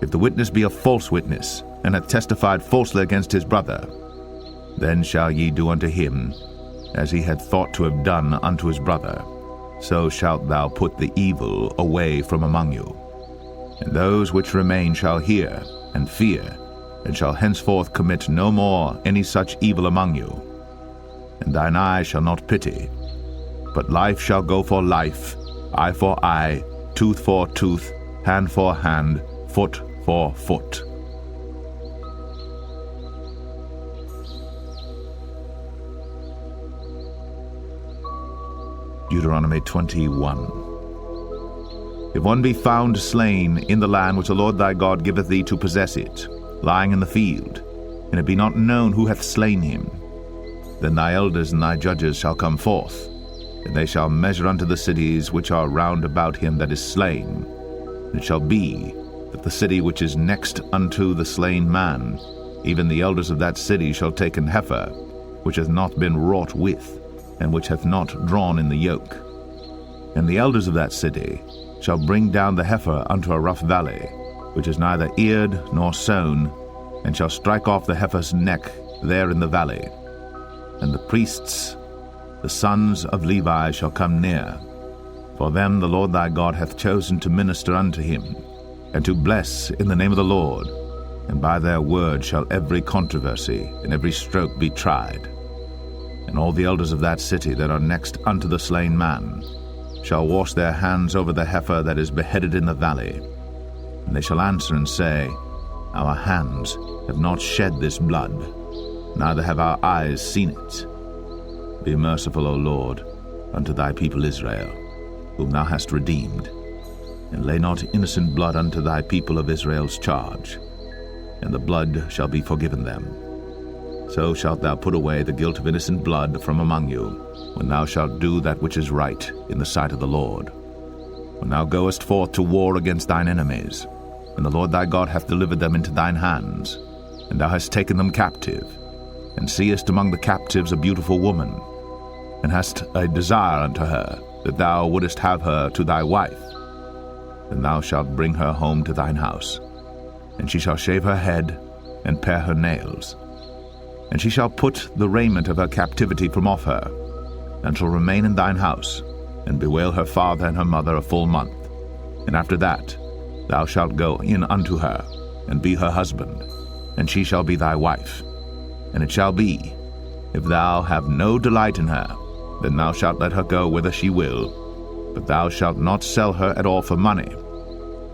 [SPEAKER 1] if the witness be a false witness, and hath testified falsely against his brother, then shall ye do unto him as he had thought to have done unto his brother. So shalt thou put the evil away from among you. And those which remain shall hear and fear, and shall henceforth commit no more any such evil among you. And thine eye shall not pity, but life shall go for life, eye for eye, tooth for tooth, hand for hand, foot for foot. Deuteronomy 21. If one be found slain in the land which the Lord thy God giveth thee to possess it, lying in the field, and it be not known who hath slain him, then thy elders and thy judges shall come forth, and they shall measure unto the cities which are round about him that is slain. And it shall be that the city which is next unto the slain man, even the elders of that city shall take an heifer, which hath not been wrought with, and which hath not drawn in the yoke. And the elders of that city shall bring down the heifer unto a rough valley, which is neither eared nor sown, and shall strike off the heifer's neck there in the valley. And the priests, the sons of Levi, shall come near, for them the Lord thy God hath chosen to minister unto him, and to bless in the name of the Lord, and by their word shall every controversy and every stroke be tried. And all the elders of that city that are next unto the slain man shall wash their hands over the heifer that is beheaded in the valley. And they shall answer and say, Our hands have not shed this blood, neither have our eyes seen it. Be merciful, O Lord, unto thy people Israel, whom thou hast redeemed, and lay not innocent blood unto thy people of Israel's charge, and the blood shall be forgiven them. So shalt thou put away the guilt of innocent blood from among you, when thou shalt do that which is right in the sight of the Lord. When thou goest forth to war against thine enemies, and the Lord thy God hath delivered them into thine hands, and thou hast taken them captive, and seest among the captives a beautiful woman, and hast a desire unto her, that thou wouldest have her to thy wife, then thou shalt bring her home to thine house, and she shall shave her head, and pare her nails. And she shall put the raiment of her captivity from off her, and shall remain in thine house, and bewail her father and her mother a full month. And after that thou shalt go in unto her, and be her husband, and she shall be thy wife. And it shall be, if thou have no delight in her, then thou shalt let her go whither she will, but thou shalt not sell her at all for money.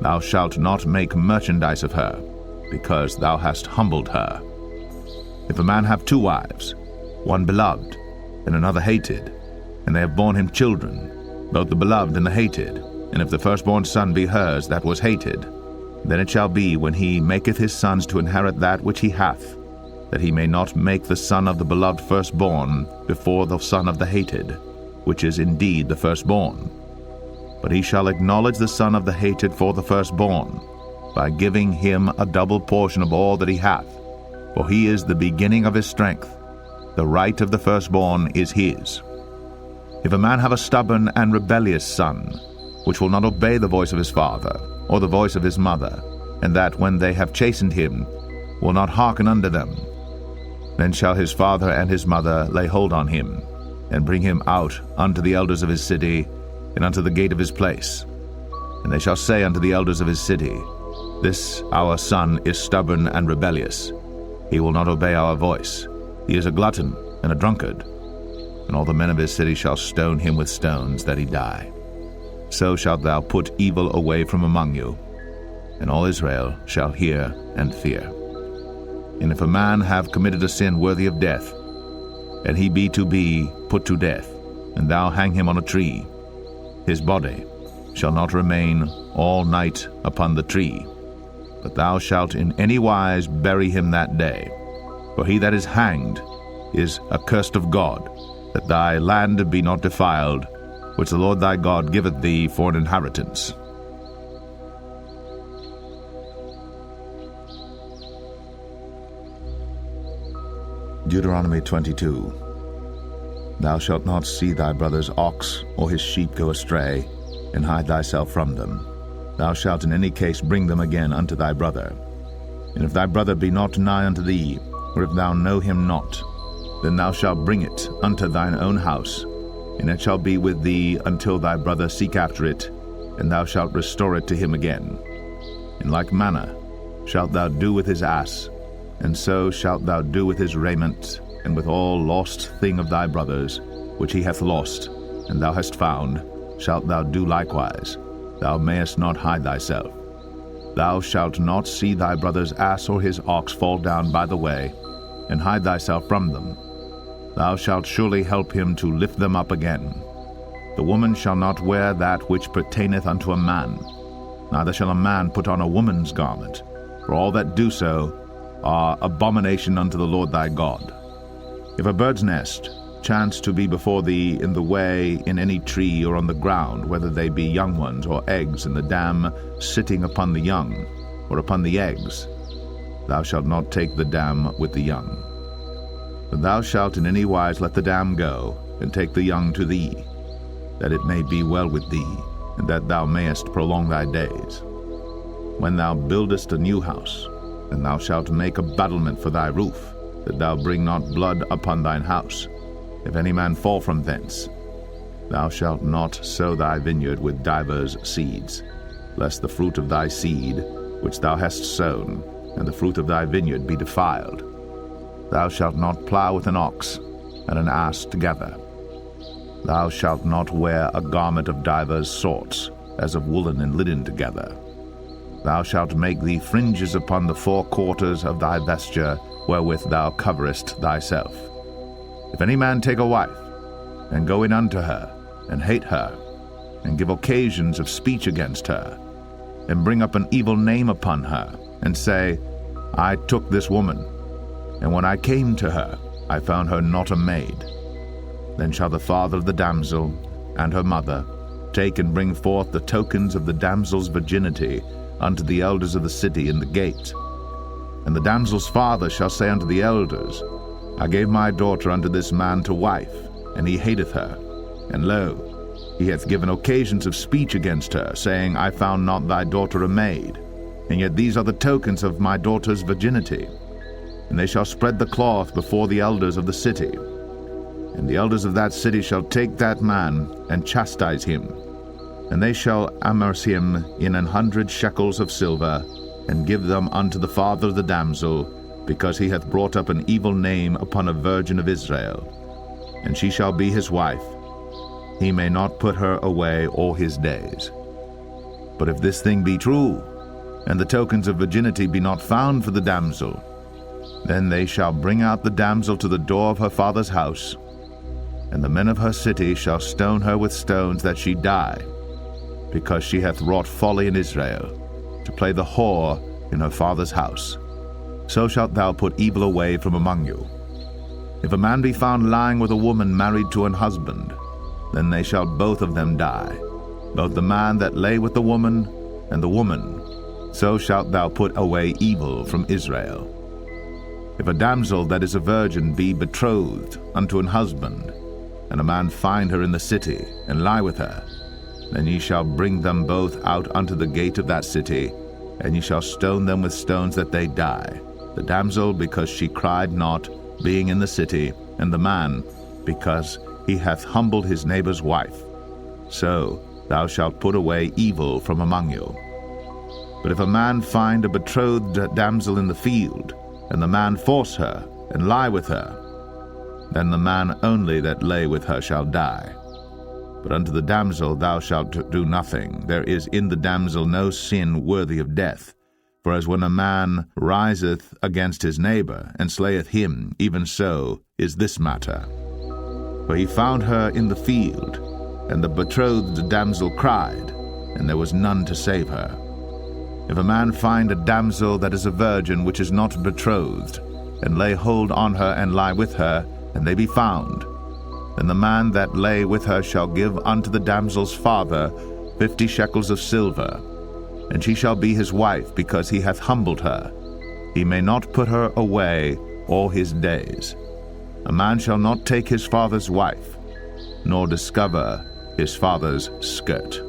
[SPEAKER 1] Thou shalt not make merchandise of her, because thou hast humbled her. If a man have 2 wives, one beloved, and another hated, and they have borne him children, both the beloved and the hated, and if the firstborn son be hers that was hated, then it shall be, when he maketh his sons to inherit that which he hath, that he may not make the son of the beloved firstborn before the son of the hated, which is indeed the firstborn. But he shall acknowledge the son of the hated for the firstborn, by giving him a double portion of all that he hath, for he is the beginning of his strength. The right of the firstborn is his. If a man have a stubborn and rebellious son, which will not obey the voice of his father, or the voice of his mother, and that, when they have chastened him, will not hearken unto them, then shall his father and his mother lay hold on him, and bring him out unto the elders of his city, and unto the gate of his place. And they shall say unto the elders of his city, This our son is stubborn and rebellious. He will not obey our voice. He is a glutton and a drunkard. And all the men of his city shall stone him with stones, that he die. So shalt thou put evil away from among you, and all Israel shall hear and fear. And if a man have committed a sin worthy of death, and he be to be put to death, and thou hang him on a tree, his body shall not remain all night upon the tree, but thou shalt in any wise bury him that day. For he that is hanged is accursed of God, that thy land be not defiled, which the Lord thy God giveth thee for an inheritance. Deuteronomy 22. Thou shalt not see thy brother's ox or his sheep go astray, and hide thyself from them. Thou shalt in any case bring them again unto thy brother. And if thy brother be not nigh unto thee, or if thou know him not, then thou shalt bring it unto thine own house, and it shall be with thee until thy brother seek after it, and thou shalt restore it to him again. In like manner shalt thou do with his ass, and so shalt thou do with his raiment, and with all lost thing of thy brother's, which he hath lost, and thou hast found, shalt thou do likewise. Thou mayest not hide thyself. Thou shalt not see thy brother's ass or his ox fall down by the way, and hide thyself from them. Thou shalt surely help him to lift them up again. The woman shall not wear that which pertaineth unto a man, neither shall a man put on a woman's garment, for all that do so are abomination unto the Lord thy God. If a bird's nest chance to be before thee in the way in any tree or on the ground, whether they be young ones or eggs, and the dam sitting upon the young or upon the eggs, thou shalt not take the dam with the young. But thou shalt in any wise let the dam go, and take the young to thee, that it may be well with thee, and that thou mayest prolong thy days. When thou buildest a new house, then thou shalt make a battlement for thy roof, that thou bring not blood upon thine house. If any man fall from thence, thou shalt not sow thy vineyard with divers seeds, lest the fruit of thy seed, which thou hast sown, and the fruit of thy vineyard be defiled. Thou shalt not plow with an ox and an ass together. Thou shalt not wear a garment of divers sorts, as of woolen and linen together. Thou shalt make thee fringes upon the four quarters of thy vesture, wherewith thou coverest thyself. If any man take a wife, and go in unto her, and hate her, and give occasions of speech against her, and bring up an evil name upon her, and say, I took this woman, and when I came to her, I found her not a maid, then shall the father of the damsel and her mother take and bring forth the tokens of the damsel's virginity unto the elders of the city in the gate. And the damsel's father shall say unto the elders, I gave my daughter unto this man to wife, and he hateth her. And lo, he hath given occasions of speech against her, saying, I found not thy daughter a maid, and yet these are the tokens of my daughter's virginity. And they shall spread the cloth before the elders of the city. And the elders of that city shall take that man and chastise him, and they shall amerce him in 100 shekels of silver, and give them unto the father of the damsel, because he hath brought up an evil name upon a virgin of Israel. And she shall be his wife. He may not put her away all his days. But if this thing be true, and the tokens of virginity be not found for the damsel, then they shall bring out the damsel to the door of her father's house, and the men of her city shall stone her with stones that she die, because she hath wrought folly in Israel, to play the whore in her father's house. So shalt thou put evil away from among you. If a man be found lying with a woman married to an husband, then they shall both of them die, both the man that lay with the woman, and the woman. So shalt thou put away evil from Israel. If a damsel that is a virgin be betrothed unto an husband, and a man find her in the city, and lie with her, Then ye shall bring them both out unto the gate of that city, and ye shall stone them with stones that they die, the damsel because she cried not, being in the city, and the man because he hath humbled his neighbor's wife. So thou shalt put away evil from among you. But if a man find a betrothed damsel in the field, and the man force her, and lie with her, then the man only that lay with her shall die. But unto the damsel thou shalt do nothing. There is in the damsel no sin worthy of death. For as when a man riseth against his neighbor, and slayeth him, even so is this matter. For he found her in the field, and the betrothed damsel cried, and there was none to save her. If a man find a damsel that is a virgin which is not betrothed, and lay hold on her and lie with her, and they be found, then the man that lay with her shall give unto the damsel's father 50 shekels of silver, and she shall be his wife, because he hath humbled her. He may not put her away all his days. A man shall not take his father's wife, nor discover his father's skirt.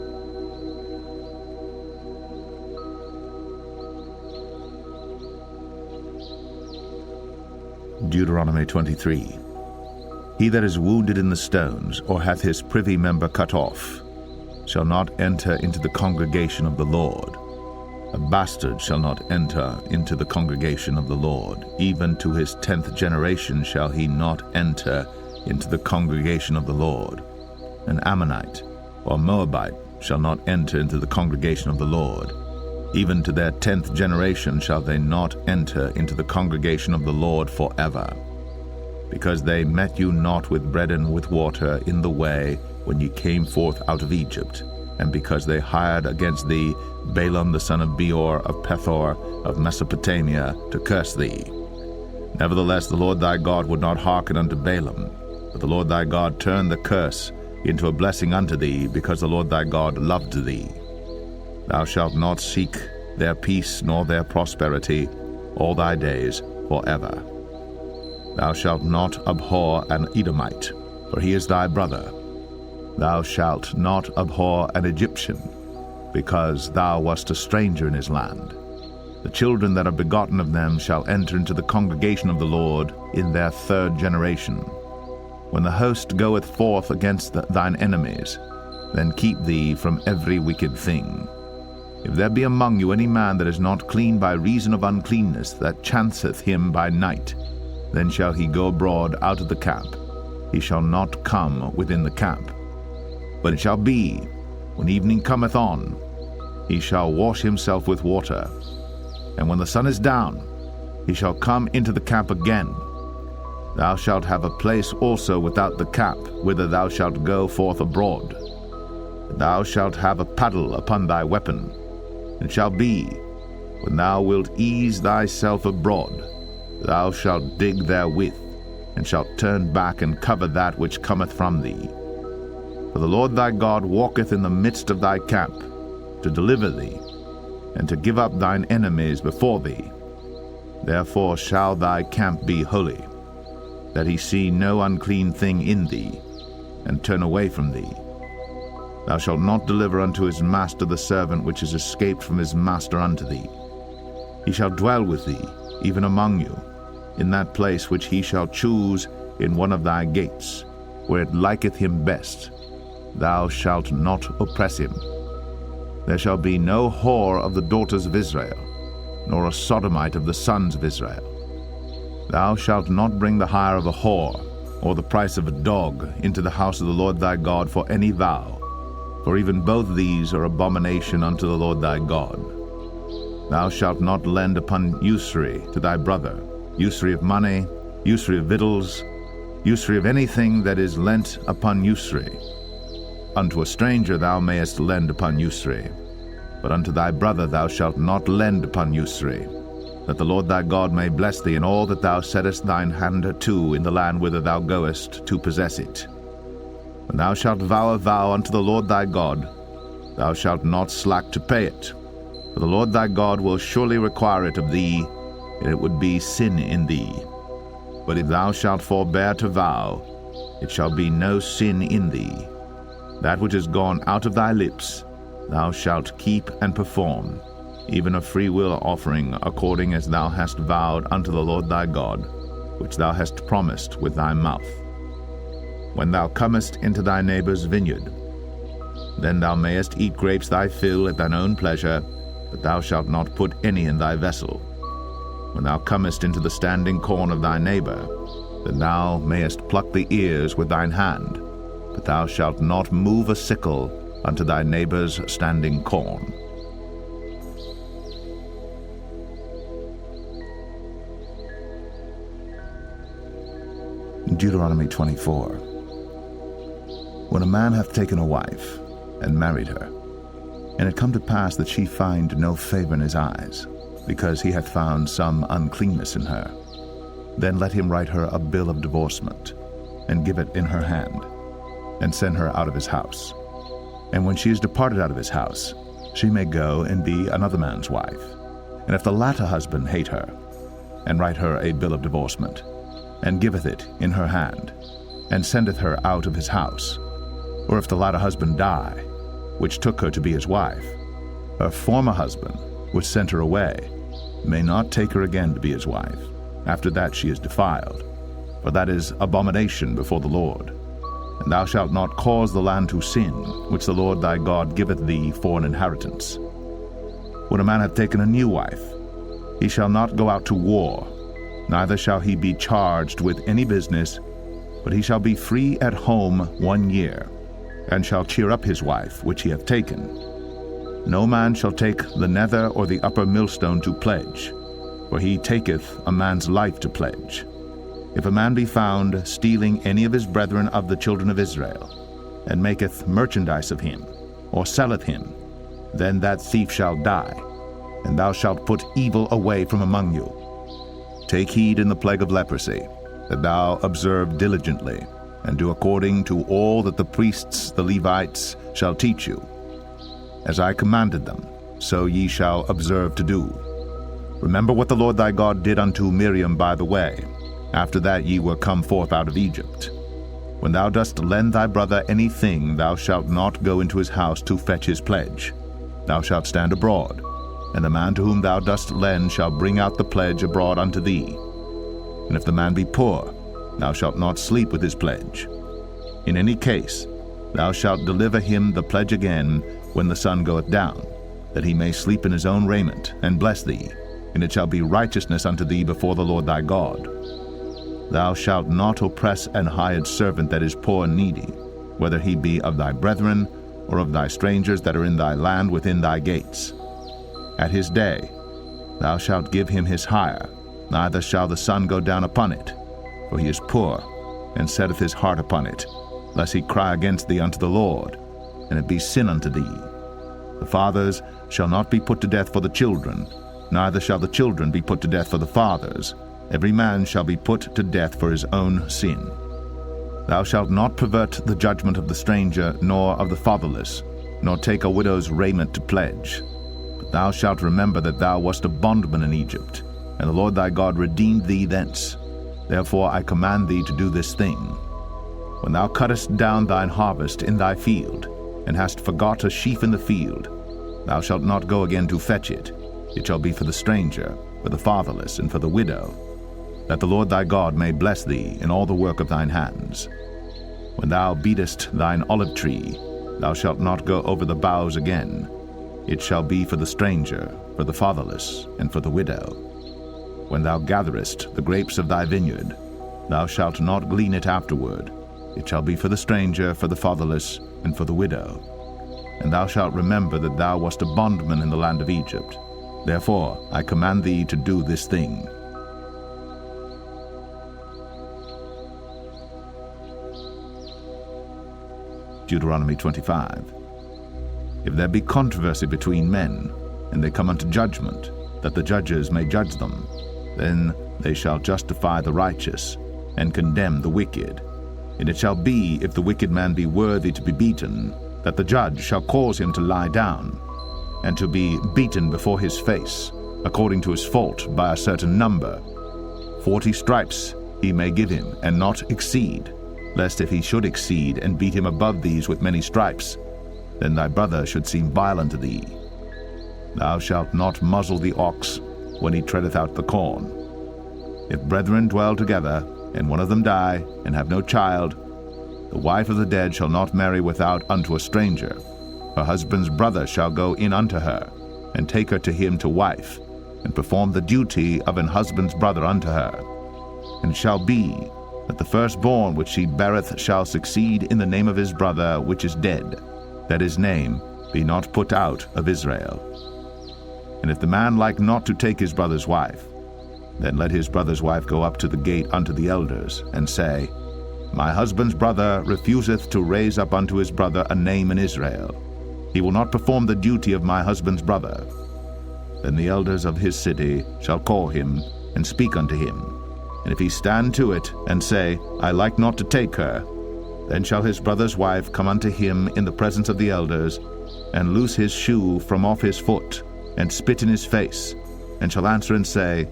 [SPEAKER 1] Deuteronomy 23. He that is wounded in the stones, or hath his privy member cut off, shall not enter into the congregation of the Lord. A bastard shall not enter into the congregation of the Lord. Even to his 10th generation shall he not enter into the congregation of the Lord. An Ammonite or Moabite shall not enter into the congregation of the Lord. Even to their 10th generation shall they not enter into the congregation of the Lord forever. Because they met you not with bread and with water in the way when ye came forth out of Egypt, and because they hired against thee Balaam the son of Beor of Pethor of Mesopotamia to curse thee. Nevertheless the Lord thy God would not hearken unto Balaam, but the Lord thy God turned the curse into a blessing unto thee, because the Lord thy God loved thee. Thou shalt not seek their peace nor their prosperity all thy days forever. Thou shalt not abhor an Edomite, for he is thy brother. Thou shalt not abhor an Egyptian, because thou wast a stranger in his land. The children that are begotten of them shall enter into the congregation of the Lord in their 3rd generation. When the host goeth forth against thine enemies, then keep thee from every wicked thing. If there be among you any man that is not clean by reason of uncleanness, that chanceth him by night, then shall he go abroad out of the camp. He shall not come within the camp. But it shall be, when evening cometh on, he shall wash himself with water. And when the sun is down, he shall come into the camp again. Thou shalt have a place also without the camp, whither thou shalt go forth abroad. Thou shalt have a paddle upon thy weapon. It shall be, when thou wilt ease thyself abroad, thou shalt dig therewith, and shalt turn back and cover that which cometh from thee. For the Lord thy God walketh in the midst of thy camp, to deliver thee, and to give up thine enemies before thee. Therefore shall thy camp be holy, that he see no unclean thing in thee, and turn away from thee. Thou shalt not deliver unto his master the servant which is escaped from his master unto thee. He shall dwell with thee, even among you, in that place which he shall choose in one of thy gates, where it liketh him best. Thou shalt not oppress him. There shall be no whore of the daughters of Israel, nor a sodomite of the sons of Israel. Thou shalt not bring the hire of a whore, or the price of a dog, into the house of the Lord thy God for any vow, for even both these are abomination unto the Lord thy God. Thou shalt not lend upon usury to thy brother, usury of money, usury of victuals, usury of anything that is lent upon usury. Unto a stranger thou mayest lend upon usury, but unto thy brother thou shalt not lend upon usury, that the Lord thy God may bless thee in all that thou settest thine hand to in the land whither thou goest to possess it. When thou shalt vow a vow unto the Lord thy God, thou shalt not slack to pay it, for the Lord thy God will surely require it of thee, and it would be sin in thee. But if thou shalt forbear to vow, it shall be no sin in thee. That which is gone out of thy lips, thou shalt keep and perform, even a freewill offering, according as thou hast vowed unto the Lord thy God, which thou hast promised with thy mouth. When thou comest into thy neighbor's vineyard, then thou mayest eat grapes thy fill at thine own pleasure, but thou shalt not put any in thy vessel. When thou comest into the standing corn of thy neighbor, then thou mayest pluck the ears with thine hand, but thou shalt not move a sickle unto thy neighbor's standing corn. Deuteronomy 24. When a man hath taken a wife, and married her, and it come to pass that she find no favor in his eyes, because he hath found some uncleanness in her, then let him write her a bill of divorcement, and give it in her hand, and send her out of his house. And when she is departed out of his house, she may go and be another man's wife. And if the latter husband hate her, and write her a bill of divorcement, and giveth it in her hand, and sendeth her out of his house, or if the latter husband die, which took her to be his wife, her former husband, which sent her away, may not take her again to be his wife, after that she is defiled, for that is abomination before the Lord. And thou shalt not cause the land to sin, which the Lord thy God giveth thee for an inheritance. When a man hath taken a new wife, he shall not go out to war, neither shall he be charged with any business, but he shall be free at home 1 year, and shall cheer up his wife which he hath taken. No man shall take the nether or the upper millstone to pledge, for he taketh a man's life to pledge. If a man be found stealing any of his brethren of the children of Israel, and maketh merchandise of him, or selleth him, then that thief shall die, and thou shalt put evil away from among you. Take heed in the plague of leprosy, that thou observe diligently, and do according to all that the priests, the Levites, shall teach you. As I commanded them, so ye shall observe to do. Remember what the Lord thy God did unto Miriam by the way, after that ye were come forth out of Egypt. When thou dost lend thy brother anything, thou shalt not go into his house to fetch his pledge. Thou shalt stand abroad, and the man to whom thou dost lend shall bring out the pledge abroad unto thee. And if the man be poor, thou shalt not sleep with his pledge. In any case, thou shalt deliver him the pledge again when the sun goeth down, that he may sleep in his own raiment, and bless thee, and it shall be righteousness unto thee before the Lord thy God. Thou shalt not oppress an hired servant that is poor and needy, whether he be of thy brethren, or of thy strangers that are in thy land within thy gates. At his day thou shalt give him his hire, neither shall the sun go down upon it, for he is poor, and setteth his heart upon it, lest he cry against thee unto the Lord, and it be sin unto thee. The fathers shall not be put to death for the children, neither shall the children be put to death for the fathers. Every man shall be put to death for his own sin. Thou shalt not pervert the judgment of the stranger, nor of the fatherless, nor take a widow's raiment to pledge. But thou shalt remember that thou wast a bondman in Egypt, and the Lord thy God redeemed thee thence. Therefore I command thee to do this thing. When thou cuttest down thine harvest in thy field, and hast forgot a sheaf in the field, thou shalt not go again to fetch it. It shall be for the stranger, for the fatherless, and for the widow, that the Lord thy God may bless thee in all the work of thine hands. When thou beatest thine olive tree, thou shalt not go over the boughs again. It shall be for the stranger, for the fatherless, and for the widow. When thou gatherest the grapes of thy vineyard, thou shalt not glean it afterward. It shall be for the stranger, for the fatherless, and for the widow. And thou shalt remember that thou wast a bondman in the land of Egypt. Therefore I command thee to do this thing. Deuteronomy 25. If there be controversy between men, and they come unto judgment, that the judges may judge them, then they shall justify the righteous, and condemn the wicked. And it shall be, if the wicked man be worthy to be beaten, that the judge shall cause him to lie down, and to be beaten before his face, according to his fault, by a certain number. 40 stripes he may give him, and not exceed. lest if he should exceed and beat him above these with many stripes, then thy brother should seem vile unto thee. Thou shalt not muzzle the ox when he treadeth out the corn. If brethren dwell together, and one of them die, and have no child, the wife of the dead shall not marry without unto a stranger. Her husband's brother shall go in unto her, and take her to him to wife, and perform the duty of an husband's brother unto her. And it shall be that the firstborn which she beareth shall succeed in the name of his brother which is dead, that his name be not put out of Israel. And if the man like not to take his brother's wife, then let his brother's wife go up to the gate unto the elders, and say, My husband's brother refuseth to raise up unto his brother a name in Israel. He will not perform the duty of my husband's brother. Then the elders of his city shall call him, and speak unto him. And if he stand to it, and say, I like not to take her, then shall his brother's wife come unto him in the presence of the elders, and loose his shoe from off his foot, and spit in his face, and shall answer and say,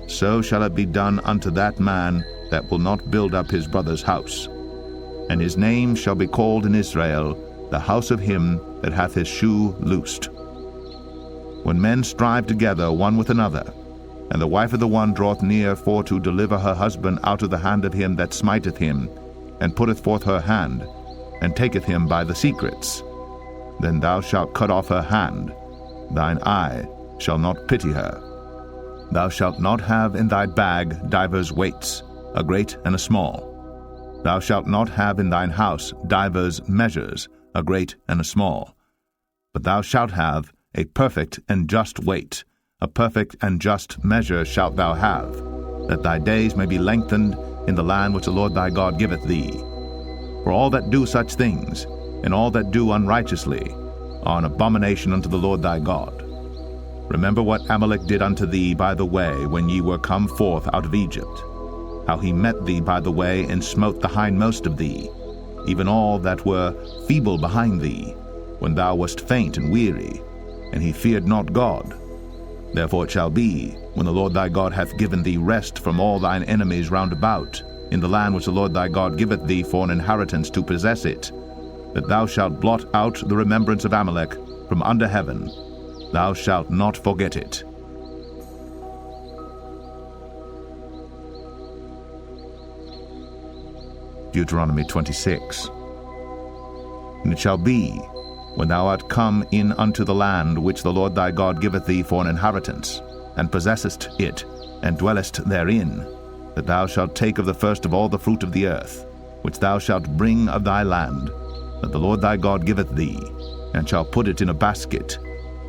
[SPEAKER 1] So shall it be done unto that man that will not build up his brother's house. And his name shall be called in Israel, the house of him that hath his shoe loosed. When men strive together one with another, and the wife of the one draweth near for to deliver her husband out of the hand of him that smiteth him, and putteth forth her hand, and taketh him by the secrets, then thou shalt cut off her hand. Thine eye shall not pity her. Thou shalt not have in thy bag divers weights, a great and a small. Thou shalt not have in thine house divers measures, a great and a small. But thou shalt have a perfect and just weight, a perfect and just measure shalt thou have, that thy days may be lengthened in the land which the Lord thy God giveth thee. For all that do such things, and all that do unrighteously, are an abomination unto the Lord thy God. Remember what Amalek did unto thee by the way when ye were come forth out of Egypt, how he met thee by the way and smote the hindmost of thee, even all that were feeble behind thee, when thou wast faint and weary, and he feared not God. Therefore it shall be, when the Lord thy God hath given thee rest from all thine enemies round about, in the land which the Lord thy God giveth thee for an inheritance to possess it, that thou shalt blot out the remembrance of Amalek from under heaven. Thou shalt not forget it. Deuteronomy 26. And it shall be, when thou art come in unto the land which the Lord thy God giveth thee for an inheritance, and possessest it, and dwellest therein, that thou shalt take of the first of all the fruit of the earth, which thou shalt bring of thy land, that the Lord thy God giveth thee, and shalt put it in a basket,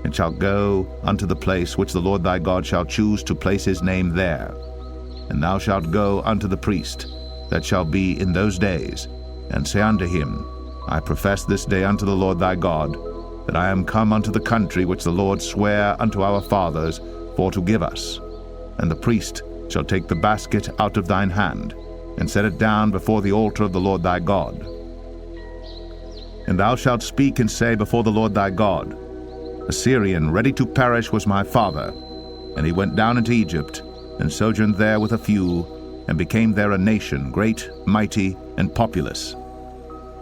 [SPEAKER 1] and shalt go unto the place which the Lord thy God shall choose to place his name there. And thou shalt go unto the priest that shall be in those days, and say unto him, I profess this day unto the Lord thy God, that I am come unto the country which the Lord sware unto our fathers for to give us. And the priest shall take the basket out of thine hand, and set it down before the altar of the Lord thy God. And thou shalt speak and say before the Lord thy God, A Syrian ready to perish was my father, and he went down into Egypt, and sojourned there with a few, and became there a nation, great, mighty, and populous.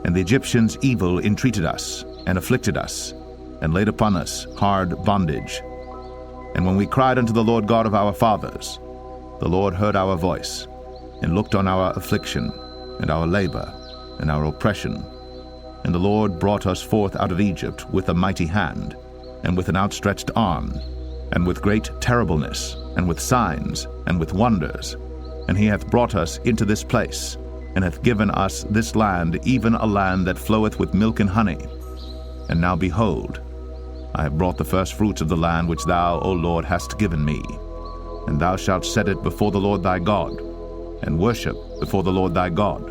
[SPEAKER 1] And the Egyptians evil entreated us, and afflicted us, and laid upon us hard bondage. And when we cried unto the Lord God of our fathers, the Lord heard our voice, and looked on our affliction, and our labor, and our oppression. And the Lord brought us forth out of Egypt with a mighty hand, and with an outstretched arm, and with great terribleness, and with signs, and with wonders. And he hath brought us into this place, and hath given us this land, even a land that floweth with milk and honey. And now behold, I have brought the firstfruits of the land which thou, O Lord, hast given me. And thou shalt set it before the Lord thy God, and worship before the Lord thy God.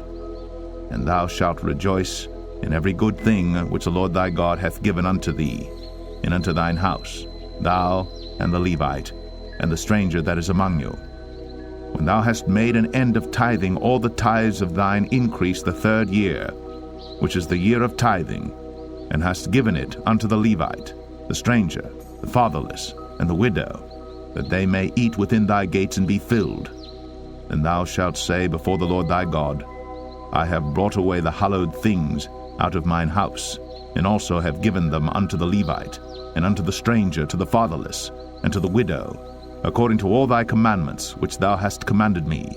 [SPEAKER 1] And thou shalt rejoice in every good thing which the Lord thy God hath given unto thee, and unto thine house, thou and the Levite, and the stranger that is among you. When thou hast made an end of tithing all the tithes of thine increase the 3rd year, which is the year of tithing, and hast given it unto the Levite, the stranger, the fatherless, and the widow, that they may eat within thy gates and be filled, then thou shalt say before the Lord thy God, I have brought away the hallowed things out of mine house, and also have given them unto the Levite, and unto the stranger, to the fatherless, and to the widow, according to all thy commandments which thou hast commanded me.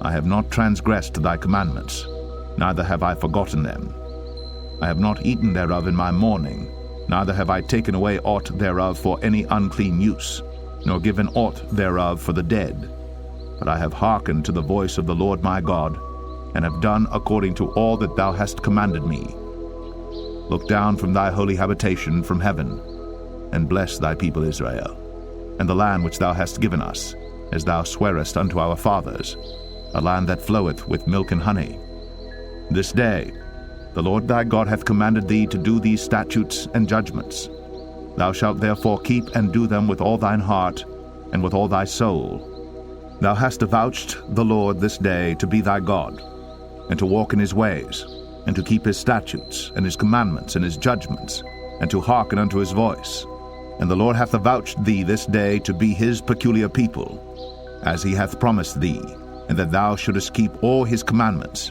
[SPEAKER 1] I have not transgressed thy commandments, neither have I forgotten them. I have not eaten thereof in my mourning, neither have I taken away aught thereof for any unclean use, nor given aught thereof for the dead. But I have hearkened to the voice of the Lord my God, and have done according to all that thou hast commanded me. Look down from thy holy habitation from heaven, and bless thy people Israel, and the land which thou hast given us, as thou swarest unto our fathers, a land that floweth with milk and honey. This day the Lord thy God hath commanded thee to do these statutes and judgments. Thou shalt therefore keep and do them with all thine heart, and with all thy soul. Thou hast avouched the Lord this day to be thy God, and to walk in his ways, and to keep his statutes, and his commandments, and his judgments, and to hearken unto his voice. And the Lord hath avouched thee this day to be his peculiar people, as he hath promised thee, and that thou shouldest keep all his commandments,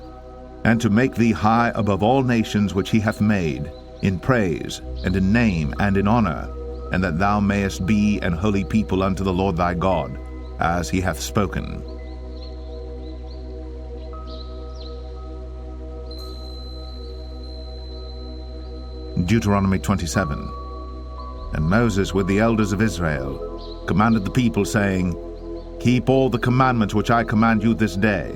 [SPEAKER 1] and to make thee high above all nations which he hath made, in praise, and in name, and in honor, and that thou mayest be an holy people unto the Lord thy God, as he hath spoken. Deuteronomy 27. And Moses with the elders of Israel commanded the people, saying, Keep all the commandments which I command you this day.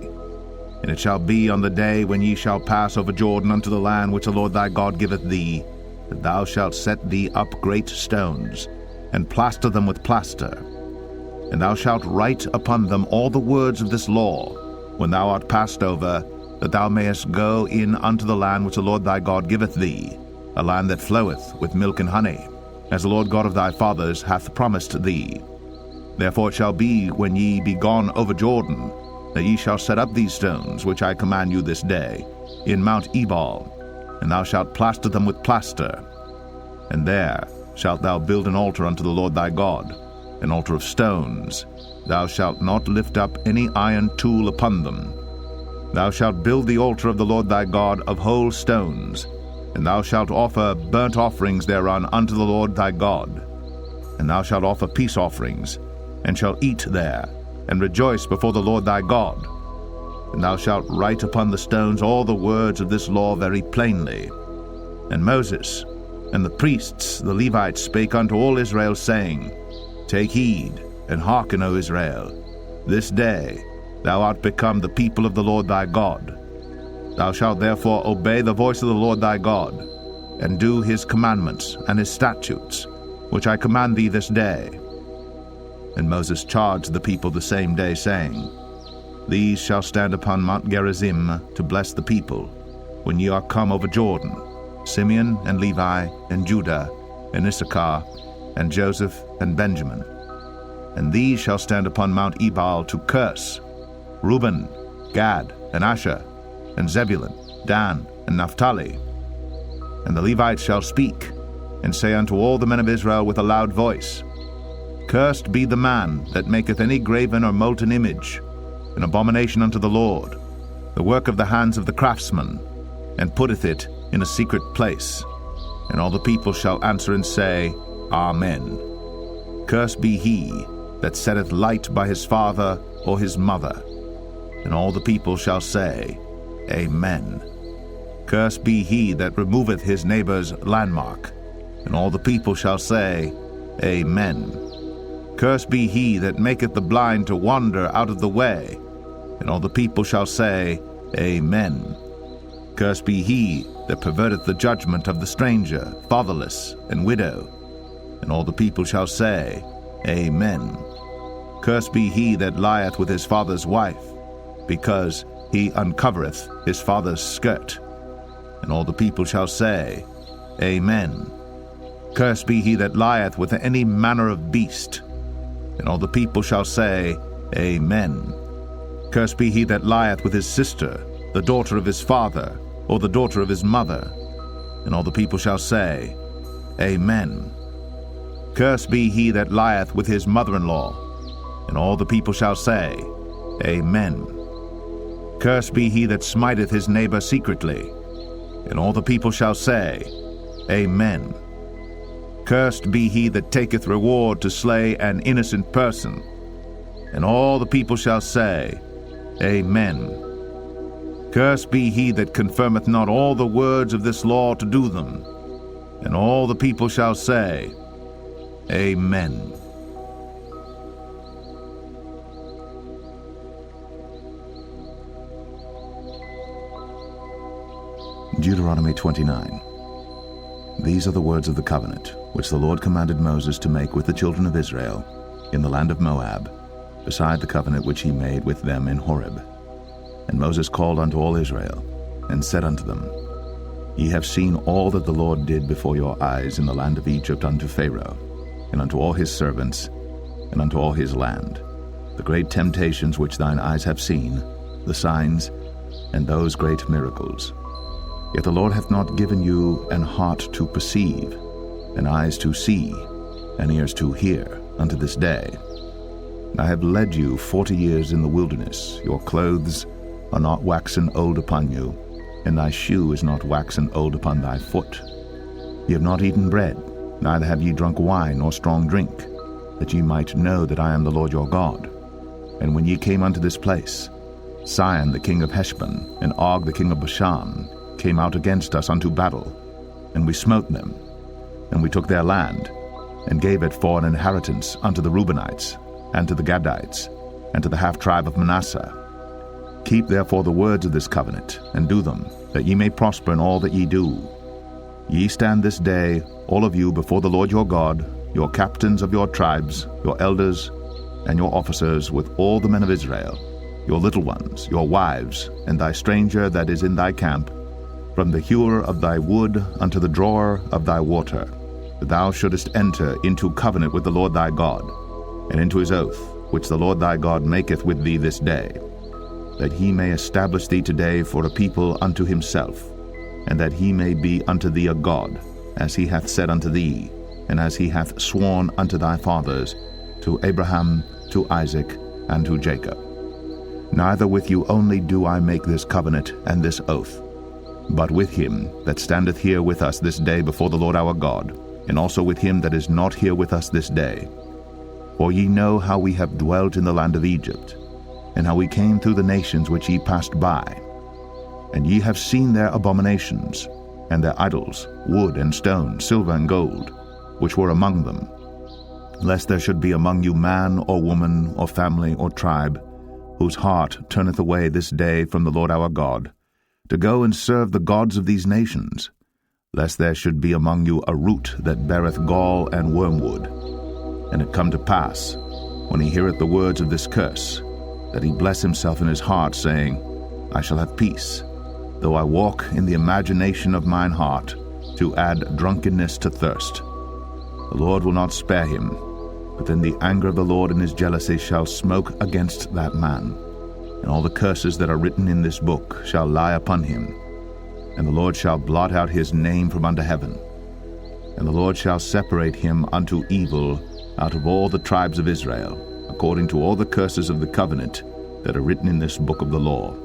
[SPEAKER 1] And it shall be on the day when ye shall pass over Jordan unto the land which the Lord thy God giveth thee, that thou shalt set thee up great stones, and plaster them with plaster. And thou shalt write upon them all the words of this law, when thou art passed over, that thou mayest go in unto the land which the Lord thy God giveth thee, a land that floweth with milk and honey, as the Lord God of thy fathers hath promised thee. Therefore it shall be, when ye be gone over Jordan, that ye shall set up these stones, which I command you this day, in Mount Ebal, and thou shalt plaster them with plaster. And there shalt thou build an altar unto the Lord thy God, an altar of stones. Thou shalt not lift up any iron tool upon them. Thou shalt build the altar of the Lord thy God of whole stones, and thou shalt offer burnt offerings thereon unto the Lord thy God. And thou shalt offer peace offerings, and shalt eat there, and rejoice before the Lord thy God. And thou shalt write upon the stones all the words of this law very plainly. And Moses and the priests, the Levites, spake unto all Israel, saying, Take heed, and hearken, O Israel. This day thou art become the people of the Lord thy God. Thou shalt therefore obey the voice of the Lord thy God, and do his commandments and his statutes, which I command thee this day. And Moses charged the people the same day, saying, These shall stand upon Mount Gerizim to bless the people, when ye are come over Jordan, Simeon and Levi and Judah and Issachar and Joseph and Benjamin. And these shall stand upon Mount Ebal to curse, Reuben, Gad, and Asher, and Zebulun, Dan, and Naphtali. And the Levites shall speak, and say unto all the men of Israel with a loud voice, Cursed be the man that maketh any graven or molten image, an abomination unto the Lord, the work of the hands of the craftsman, and putteth it in a secret place. And all the people shall answer and say, Amen. Cursed be he that setteth light by his father or his mother. And all the people shall say, Amen. Cursed be he that removeth his neighbor's landmark. And all the people shall say, Amen. Cursed be he that maketh the blind to wander out of the way. And all the people shall say, Amen. Cursed be he that perverteth the judgment of the stranger, fatherless, and widow. And all the people shall say, Amen. Cursed be he that lieth with his father's wife, because he uncovereth his father's skirt. And all the people shall say, Amen. Cursed be he that lieth with any manner of beast. And all the people shall say, Amen. Cursed be he that lieth with his sister, the daughter of his father, or the daughter of his mother. And all the people shall say, Amen. Cursed be he that lieth with his mother-in-law. And all the people shall say, Amen. Cursed be he that smiteth his neighbor secretly. And all the people shall say, Amen. Cursed be he that taketh reward to slay an innocent person. And all the people shall say, Amen. Cursed be he that confirmeth not all the words of this law to do them. And all the people shall say, Amen. Deuteronomy 29. These are the words of the covenant, which the Lord commanded Moses to make with the children of Israel in the land of Moab, beside the covenant which he made with them in Horeb. And Moses called unto all Israel, and said unto them, Ye have seen all that the Lord did before your eyes in the land of Egypt unto Pharaoh, and unto all his servants, and unto all his land, the great temptations which thine eyes have seen, the signs, and those great miracles. Yet the Lord hath not given you an heart to perceive, and eyes to see, and ears to hear, unto this day. I have led you 40 years in the wilderness. Your clothes are not waxen old upon you, and thy shoe is not waxen old upon thy foot. Ye have not eaten bread, neither have ye drunk wine or strong drink, that ye might know that I am the Lord your God. And when ye came unto this place, Sihon the king of Heshbon, and Og the king of Bashan, came out against us unto battle, and we smote them. And we took their land, and gave it for an inheritance unto the Reubenites, and to the Gadites, and to the half-tribe of Manasseh. Keep therefore the words of this covenant, and do them, that ye may prosper in all that ye do. Ye stand this day, all of you, before the Lord your God, your captains of your tribes, your elders, and your officers, with all the men of Israel, your little ones, your wives, and thy stranger that is in thy camp, from the hewer of thy wood unto the drawer of thy water, that thou shouldest enter into covenant with the Lord thy God, and into his oath, which the Lord thy God maketh with thee this day, that he may establish thee today for a people unto himself, and that he may be unto thee a God, as he hath said unto thee, and as he hath sworn unto thy fathers, to Abraham, to Isaac, and to Jacob. Neither with you only do I make this covenant and this oath, but with him that standeth here with us this day before the Lord our God, and also with him that is not here with us this day. For ye know how we have dwelt in the land of Egypt, and how we came through the nations which ye passed by. And ye have seen their abominations, and their idols, wood and stone, silver and gold, which were among them, lest there should be among you man or woman or family or tribe, whose heart turneth away this day from the Lord our God, to go and serve the gods of these nations, lest there should be among you a root that beareth gall and wormwood. And it come to pass, when he heareth the words of this curse, that he bless himself in his heart, saying, I shall have peace, though I walk in the imagination of mine heart, to add drunkenness to thirst. The Lord will not spare him, but then the anger of the Lord in his jealousy shall smoke against that man, and all the curses that are written in this book shall lie upon him. And the Lord shall blot out his name from under heaven, and the Lord shall separate him unto evil out of all the tribes of Israel, according to all the curses of the covenant that are written in this book of the law,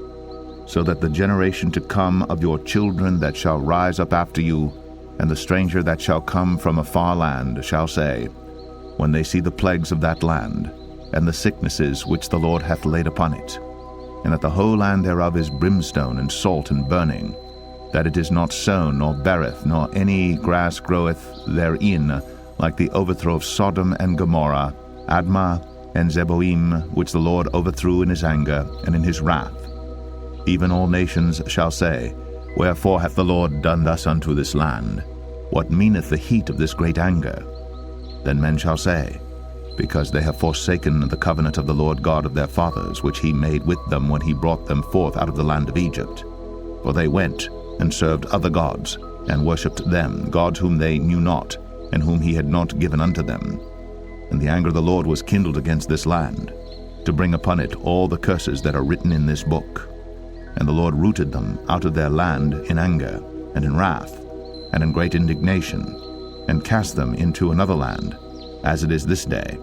[SPEAKER 1] so that the generation to come of your children that shall rise up after you, and the stranger that shall come from a far land, shall say, when they see the plagues of that land, and the sicknesses which the Lord hath laid upon it, and that the whole land thereof is brimstone and salt and burning, that it is not sown, nor beareth, nor any grass groweth therein, like the overthrow of Sodom and Gomorrah, Admah and Zeboim, which the Lord overthrew in his anger and in his wrath. Even all nations shall say, Wherefore hath the Lord done thus unto this land? What meaneth the heat of this great anger? Then men shall say, Because they have forsaken the covenant of the Lord God of their fathers, which he made with them when he brought them forth out of the land of Egypt. For they went and served other gods, and worshipped them, gods whom they knew not, and whom he had not given unto them. And the anger of the Lord was kindled against this land, to bring upon it all the curses that are written in this book. And the Lord rooted them out of their land in anger, and in wrath, and in great indignation, and cast them into another land, as it is this day.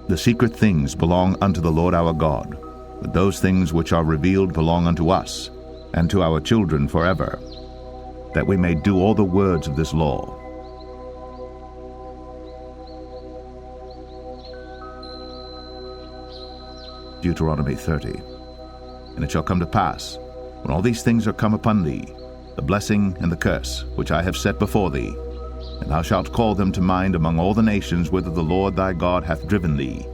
[SPEAKER 1] The secret things belong unto the Lord our God, But those things which are revealed belong unto us, and to our children forever, that we may do all the words of this law. Deuteronomy 30. And it shall come to pass, when all these things are come upon thee, the blessing and the curse which I have set before thee, and thou shalt call them to mind among all the nations whither the Lord thy God hath driven thee,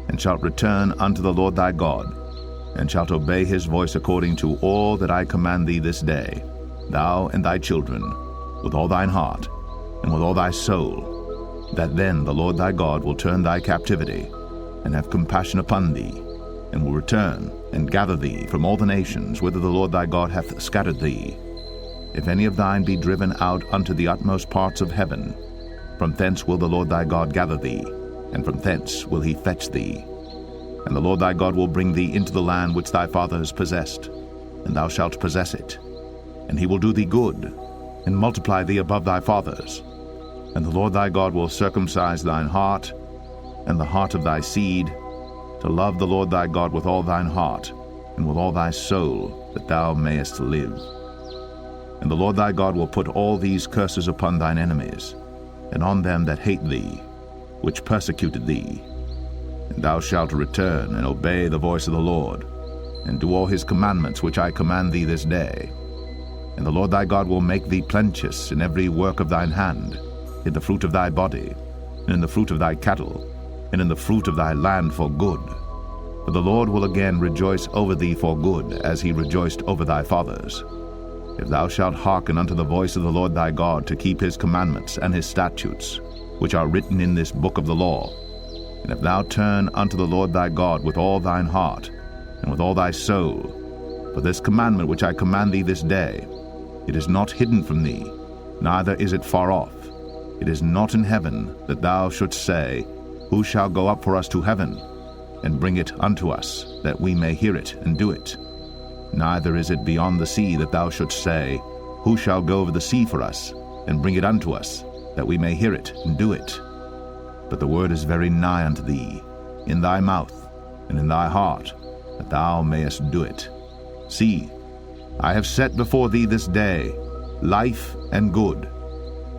[SPEAKER 1] and shalt return unto the Lord thy God, and shalt obey his voice according to all that I command thee this day, thou and thy children, with all thine heart, and with all thy soul, that then the Lord thy God will turn thy captivity, and have compassion upon thee, and will return and gather thee from all the nations whither the Lord thy God hath scattered thee. If any of thine be driven out unto the utmost parts of heaven, from thence will the Lord thy God gather thee, and from thence will he fetch thee. And the Lord thy God will bring thee into the land which thy fathers possessed, and thou shalt possess it. And he will do thee good, and multiply thee above thy fathers. And the Lord thy God will circumcise thine heart, and the heart of thy seed, to love the Lord thy God with all thine heart, and with all thy soul, that thou mayest live. And the Lord thy God will put all these curses upon thine enemies, and on them that hate thee, which persecuted thee. And thou shalt return and obey the voice of the Lord, and do all his commandments which I command thee this day. And the Lord thy God will make thee plenteous in every work of thine hand, in the fruit of thy body, and in the fruit of thy cattle, and in the fruit of thy land for good. For the Lord will again rejoice over thee for good, as he rejoiced over thy fathers. If thou shalt hearken unto the voice of the Lord thy God, to keep his commandments and his statutes, which are written in this book of the law, and if thou turn unto the Lord thy God with all thine heart, and with all thy soul, for this commandment which I command thee this day, it is not hidden from thee, neither is it far off. It is not in heaven, that thou shouldst say, Who shall go up for us to heaven, and bring it unto us, that we may hear it and do it? Neither is it beyond the sea, that thou shouldst say, Who shall go over the sea for us, and bring it unto us, that we may hear it and do it? But the word is very nigh unto thee, in thy mouth and in thy heart, that thou mayest do it. See, I have set before thee this day life and good,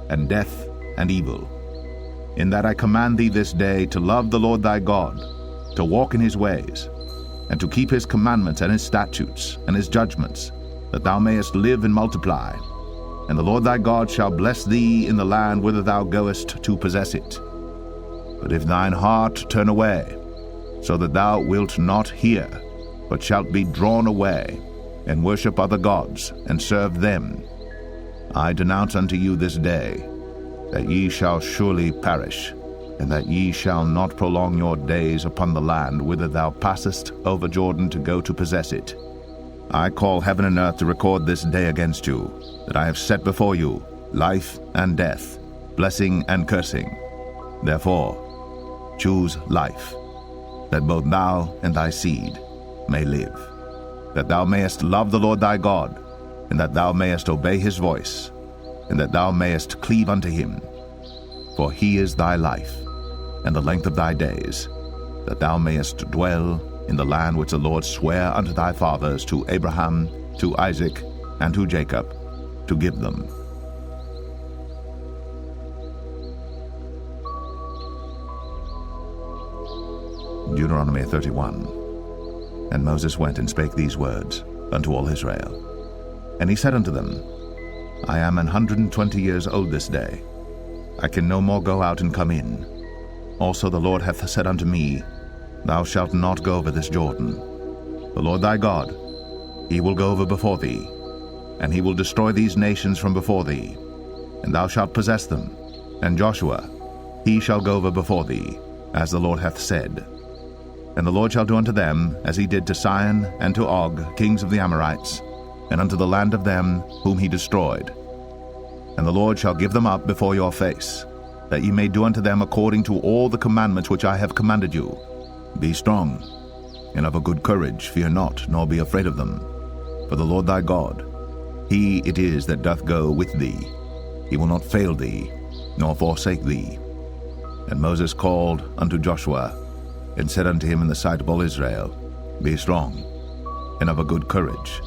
[SPEAKER 1] and death and evil. In that I command thee this day to love the Lord thy God, to walk in his ways, and to keep his commandments and his statutes and his judgments, that thou mayest live and multiply. And the Lord thy God shall bless thee in the land whither thou goest to possess it. But if thine heart turn away, so that thou wilt not hear, but shalt be drawn away, and worship other gods, and serve them, I denounce unto you this day, that ye shall surely perish, and that ye shall not prolong your days upon the land whither thou passest over Jordan to go to possess it. I call heaven and earth to record this day against you, that I have set before you life and death, blessing and cursing. Therefore, choose life, that both thou and thy seed may live, that thou mayest love the Lord thy God, and that thou mayest obey his voice, and that thou mayest cleave unto him. For he is thy life, and the length of thy days, that thou mayest dwell in the land which the Lord sware unto thy fathers, to Abraham, to Isaac, and to Jacob, to give them. Deuteronomy 31. And Moses went and spake these words unto all Israel. And he said unto them, I am 120 years old this day. I can no more go out and come in. Also the Lord hath said unto me, Thou shalt not go over this Jordan. The Lord thy God, he will go over before thee, and he will destroy these nations from before thee, and thou shalt possess them. And Joshua, he shall go over before thee, as the Lord hath said. And the Lord shall do unto them as he did to Sihon and to Og, kings of the Amorites, and unto the land of them whom he destroyed. And the Lord shall give them up before your face, that ye may do unto them according to all the commandments which I have commanded you. Be strong, and of a good courage, fear not, nor be afraid of them. For the Lord thy God, he it is that doth go with thee. He will not fail thee, nor forsake thee. And Moses called unto Joshua, and said unto him in the sight of all Israel, Be strong, and of a good courage.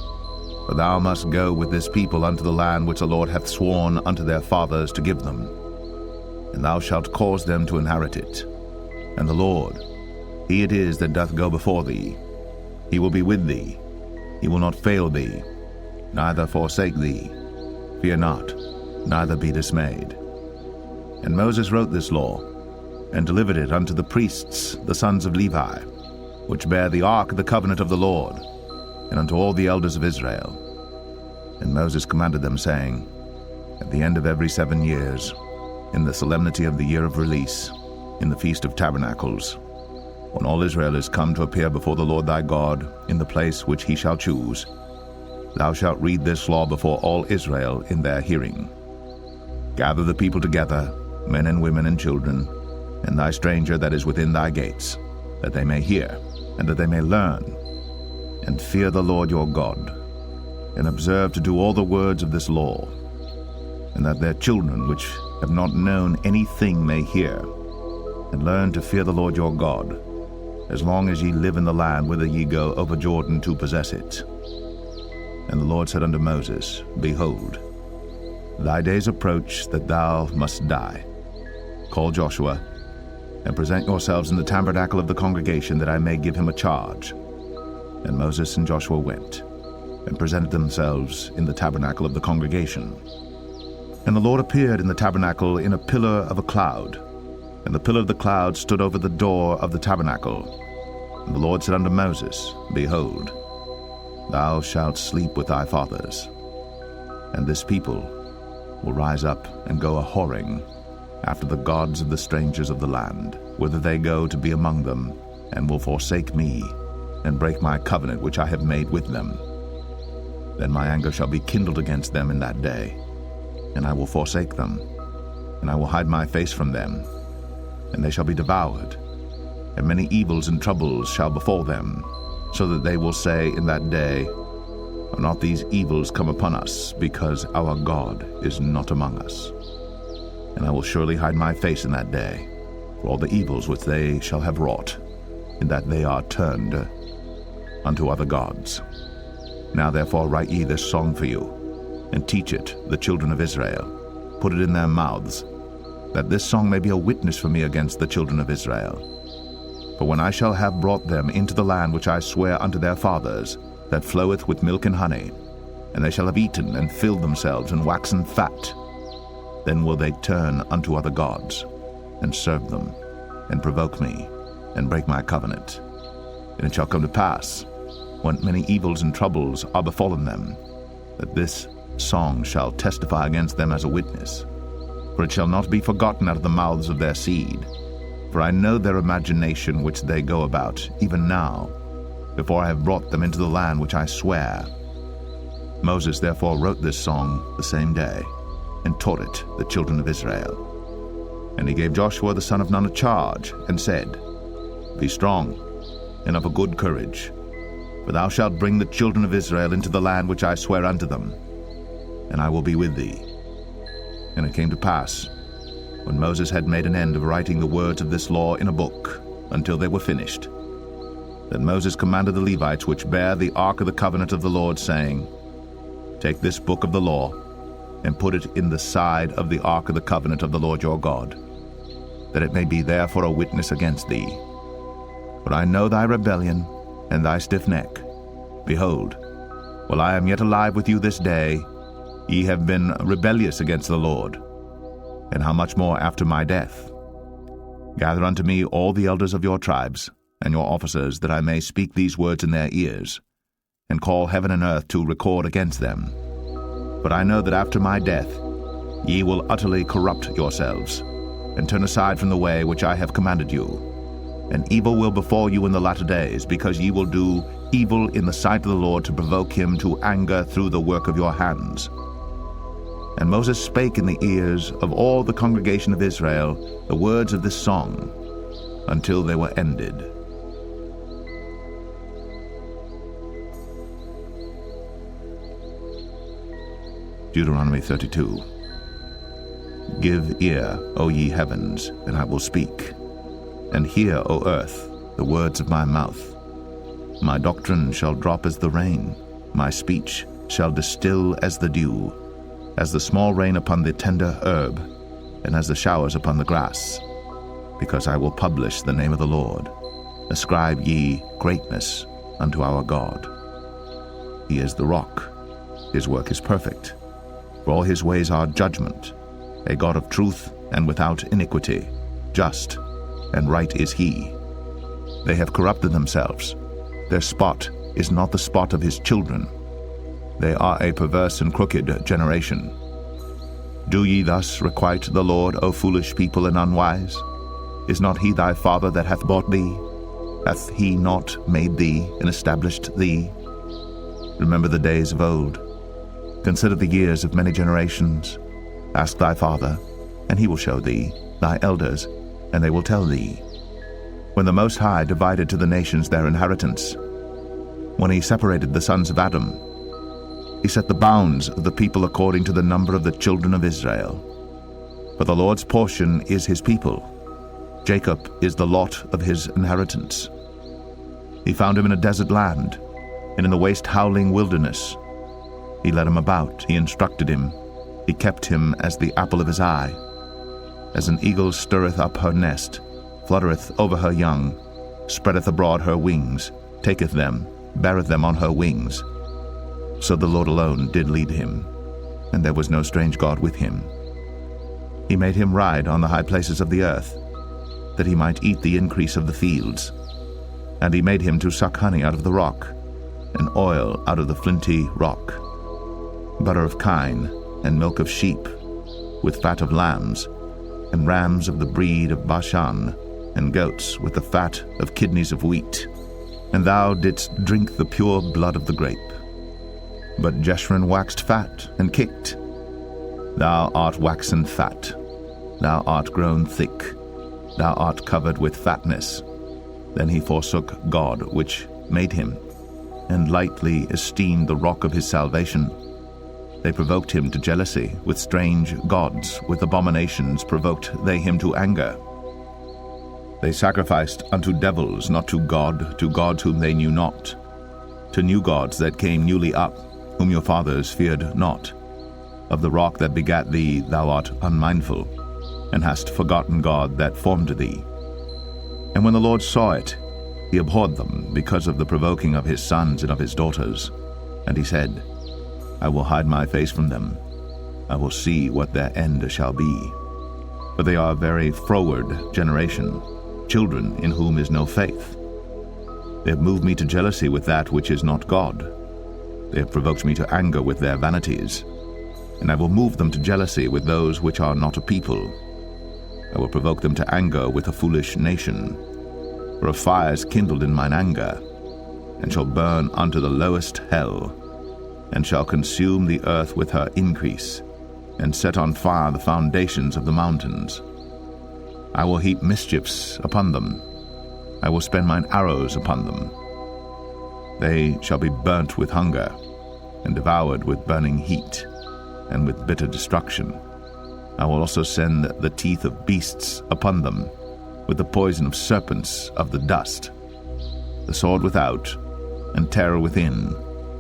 [SPEAKER 1] For thou must go with this people unto the land which the Lord hath sworn unto their fathers to give them. And thou shalt cause them to inherit it. And the Lord, he it is that doth go before thee. He will be with thee. He will not fail thee, neither forsake thee. Fear not, neither be dismayed. And Moses wrote this law, and delivered it unto the priests, the sons of Levi, which bear the ark of the covenant of the Lord, and unto all the elders of Israel. And Moses commanded them, saying, At the end of every 7 years, in the solemnity of the year of release, in the Feast of Tabernacles, when all Israel is come to appear before the Lord thy God in the place which he shall choose, thou shalt read this law before all Israel in their hearing. Gather the people together, men and women and children, and thy stranger that is within thy gates, that they may hear, and that they may learn, and fear the Lord your God, and observe to do all the words of this law, and that their children which have not known anything may hear, and learn to fear the Lord your God, as long as ye live in the land whither ye go over Jordan to possess it. And the Lord said unto Moses, Behold, thy days approach that thou must die. Call Joshua, and present yourselves in the tabernacle of the congregation, that I may give him a charge. And Moses and Joshua went, and presented themselves in the tabernacle of the congregation. And the Lord appeared in the tabernacle in a pillar of a cloud, and the pillar of the cloud stood over the door of the tabernacle. And the Lord said unto Moses, Behold, thou shalt sleep with thy fathers, and this people will rise up and go a-whoring after the gods of the strangers of the land, whither they go to be among them, and will forsake me, and break my covenant which I have made with them. Then my anger shall be kindled against them in that day, and I will forsake them, and I will hide my face from them, and they shall be devoured, and many evils and troubles shall befall them, so that they will say in that day, Are not these evils come upon us, because our God is not among us? And I will surely hide my face in that day, for all the evils which they shall have wrought, in that they are turned unto other gods. Now therefore write ye this song for you, and teach it the children of Israel. Put it in their mouths, that this song may be a witness for me against the children of Israel. For when I shall have brought them into the land which I swear unto their fathers, that floweth with milk and honey, and they shall have eaten and filled themselves and waxen fat, then will they turn unto other gods, and serve them, and provoke me, and break my covenant. And it shall come to pass, when many evils and troubles are befallen them, that this song shall testify against them as a witness. For it shall not be forgotten out of the mouths of their seed. For I know their imagination which they go about, even now, before I have brought them into the land which I swear. Moses therefore wrote this song the same day, and taught it the children of Israel. And he gave Joshua the son of Nun a charge, and said, Be strong, and of a good courage, for thou shalt bring the children of Israel into the land which I swear unto them, and I will be with thee. And it came to pass, when Moses had made an end of writing the words of this law in a book, until they were finished, that Moses commanded the Levites which bear the ark of the covenant of the Lord, saying, Take this book of the law, and put it in the side of the ark of the covenant of the Lord your God, that it may be there for a witness against thee. For I know thy rebellion and thy stiff neck. Behold, while I am yet alive with you this day, ye have been rebellious against the Lord. And how much more after my death? Gather unto me all the elders of your tribes, and your officers, that I may speak these words in their ears, and call heaven and earth to record against them. But I know that after my death ye will utterly corrupt yourselves, and turn aside from the way which I have commanded you. And evil will befall you in the latter days, because ye will do evil in the sight of the Lord, to provoke him to anger through the work of your hands. And Moses spake in the ears of all the congregation of Israel the words of this song, until they were ended. Deuteronomy 32. Give ear, O ye heavens, and I will speak, and hear, O earth, the words of my mouth. My doctrine shall drop as the rain, my speech shall distill as the dew, as the small rain upon the tender herb, and as the showers upon the grass. Because I will publish the name of the Lord. Ascribe ye greatness unto our God. He is the rock, his work is perfect, for all his ways are judgment, a God of truth and without iniquity, just and right is he. They have corrupted themselves, their spot is not the spot of his children. They are a perverse and crooked generation. Do ye thus requite the Lord, O foolish people and unwise? Is not he thy father that hath bought thee? Hath he not made thee and established thee? Remember the days of old. Consider the years of many generations. Ask thy father, and he will show thee, thy elders, and they will tell thee. When the Most High divided to the nations their inheritance, when he separated the sons of Adam, he set the bounds of the people according to the number of the children of Israel. For the Lord's portion is his people. Jacob is the lot of his inheritance. He found him in a desert land, and in the waste howling wilderness. He led him about, he instructed him, he kept him as the apple of his eye. As an eagle stirreth up her nest, fluttereth over her young, spreadeth abroad her wings, taketh them, beareth them on her wings. So the Lord alone did lead him, and there was no strange God with him. He made him ride on the high places of the earth, that he might eat the increase of the fields. And he made him to suck honey out of the rock, and oil out of the flinty rock, butter of kine, and milk of sheep, with fat of lambs, and rams of the breed of Bashan, and goats with the fat of kidneys of wheat. And thou didst drink the pure blood of the grape. But Jeshurun waxed fat and kicked. Thou art waxen fat, thou art grown thick, thou art covered with fatness. Then he forsook God which made him, and lightly esteemed the rock of his salvation. They provoked him to jealousy with strange gods, with abominations provoked they him to anger. They sacrificed unto devils, not to gods whom they knew not, to new gods that came newly up, whom your fathers feared not. Of the rock that begat thee thou art unmindful, and hast forgotten God that formed thee. And when the Lord saw it, he abhorred them because of the provoking of his sons and of his daughters. And he said, I will hide my face from them. I will see what their end shall be. For they are a very froward generation, children in whom is no faith. They have moved me to jealousy with that which is not God. They have provoked me to anger with their vanities. And I will move them to jealousy with those which are not a people. I will provoke them to anger with a foolish nation. For a fire is kindled in mine anger, and shall burn unto the lowest hell, and shall consume the earth with her increase, and set on fire the foundations of the mountains. I will heap mischiefs upon them. I will spend mine arrows upon them. They shall be burnt with hunger, and devoured with burning heat, and with bitter destruction. I will also send the teeth of beasts upon them, with the poison of serpents of the dust. The sword without, and terror within,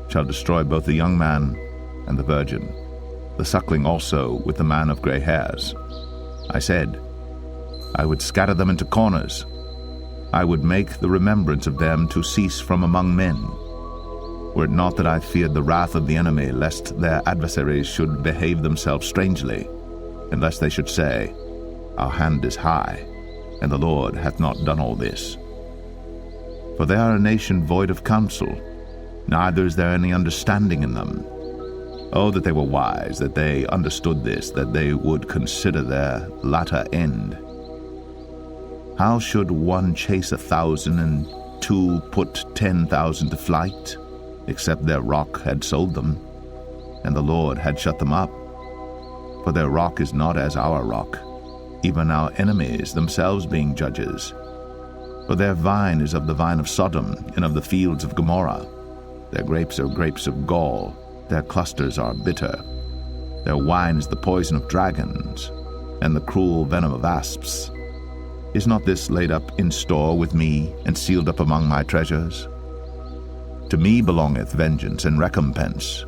[SPEAKER 1] shall destroy both the young man and the virgin, the suckling also with the man of gray hairs. I said, I would scatter them into corners. I would make the remembrance of them to cease from among men. Were it not that I feared the wrath of the enemy, lest their adversaries should behave themselves strangely, and lest they should say, Our hand is high, and the Lord hath not done all this. For they are a nation void of counsel, neither is there any understanding in them. Oh, that they were wise, that they understood this, that they would consider their latter end. How should one chase 1,000, and two put 10,000 to flight, except their rock had sold them, and the Lord had shut them up? For their rock is not as our rock, even our enemies themselves being judges. For their vine is of the vine of Sodom, and of the fields of Gomorrah. Their grapes are grapes of gall, their clusters are bitter. Their wine is the poison of dragons, and the cruel venom of asps. Is not this laid up in store with me, and sealed up among my treasures? To me belongeth vengeance and recompense.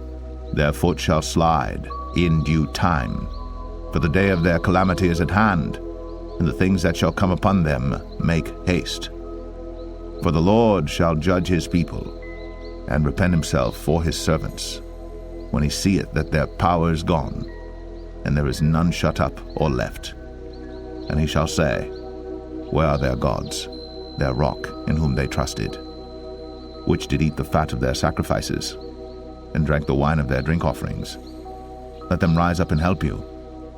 [SPEAKER 1] Their foot shall slide in due time. For the day of their calamity is at hand, and the things that shall come upon them make haste. For the Lord shall judge his people, and repent himself for his servants, when he seeth that their power is gone, and there is none shut up or left. And he shall say, Where are their gods, their rock in whom they trusted, which did eat the fat of their sacrifices, and drank the wine of their drink offerings? Let them rise up and help you,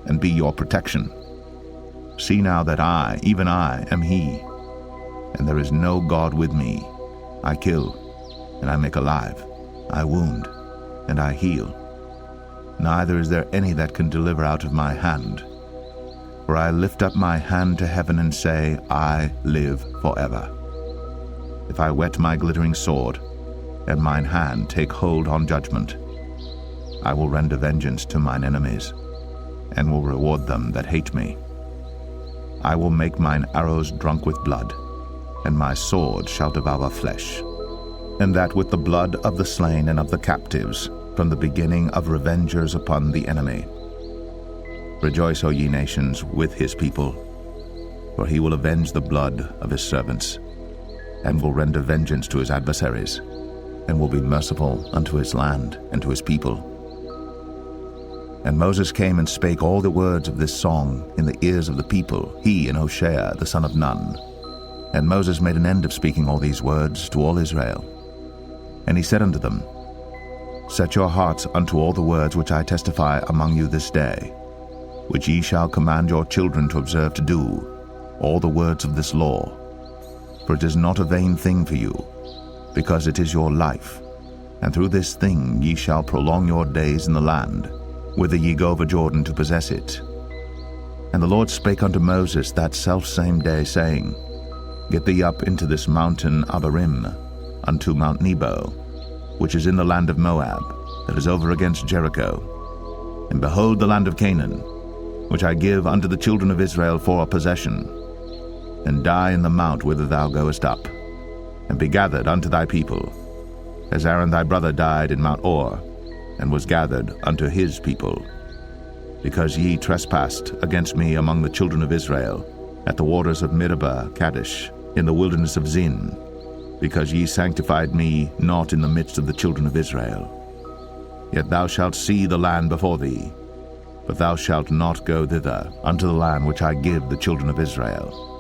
[SPEAKER 1] and be your protection. See now that I, even I, am he, and there is no God with me. I kill, and I make alive. I wound, and I heal. Neither is there any that can deliver out of my hand. For I lift up my hand to heaven and say, I live forever. If I whet my glittering sword, and mine hand take hold on judgment, I will render vengeance to mine enemies, and will reward them that hate me. I will make mine arrows drunk with blood, and my sword shall devour flesh, and that with the blood of the slain and of the captives, from the beginning of revengers upon the enemy. Rejoice, O ye nations, with his people, for he will avenge the blood of his servants, and will render vengeance to his adversaries, and will be merciful unto his land and to his people. And Moses came and spake all the words of this song in the ears of the people, he and Hoshea the son of Nun. And Moses made an end of speaking all these words to all Israel. And he said unto them, Set your hearts unto all the words which I testify among you this day, which ye shall command your children to observe to do, all the words of this law. For it is not a vain thing for you, because it is your life, and through this thing ye shall prolong your days in the land, whither ye go over Jordan to possess it. And the Lord spake unto Moses that selfsame day, saying, Get thee up into this mountain Abarim, unto Mount Nebo, which is in the land of Moab, that is over against Jericho. And behold the land of Canaan, which I give unto the children of Israel for a possession. And die in the mount whither thou goest up, and be gathered unto thy people, as Aaron thy brother died in Mount Or, and was gathered unto his people. Because ye trespassed against me among the children of Israel, at the waters of Meribah Kadesh, in the wilderness of Zin, because ye sanctified me not in the midst of the children of Israel. Yet thou shalt see the land before thee, but thou shalt not go thither unto the land which I give the children of Israel.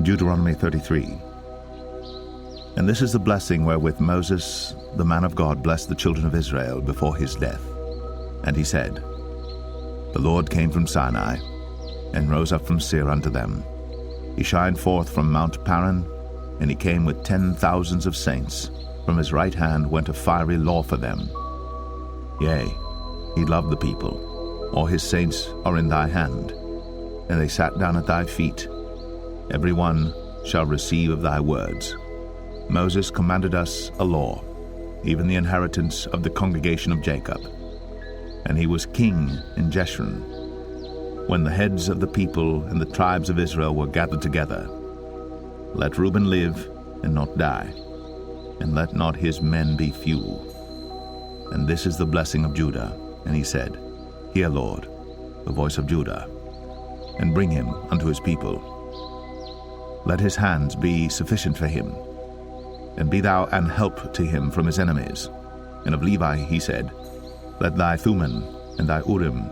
[SPEAKER 1] Deuteronomy 33. And this is the blessing wherewith Moses, the man of God, blessed the children of Israel before his death. And he said, The Lord came from Sinai, and rose up from Seir unto them. He shined forth from Mount Paran, and he came with 10,000s of saints. From his right hand went a fiery law for them. Yea, he loved the people. All his saints are in thy hand, and they sat down at thy feet. Every one shall receive of thy words. Moses commanded us a law, even the inheritance of the congregation of Jacob. And he was king in Jeshurun, when the heads of the people and the tribes of Israel were gathered together. Let Reuben live and not die, and let not his men be few. And this is the blessing of Judah. And he said, Hear, Lord, the voice of Judah, and bring him unto his people. Let his hands be sufficient for him, and be thou an help to him from his enemies. And of Levi he said, Let thy Thummim and thy Urim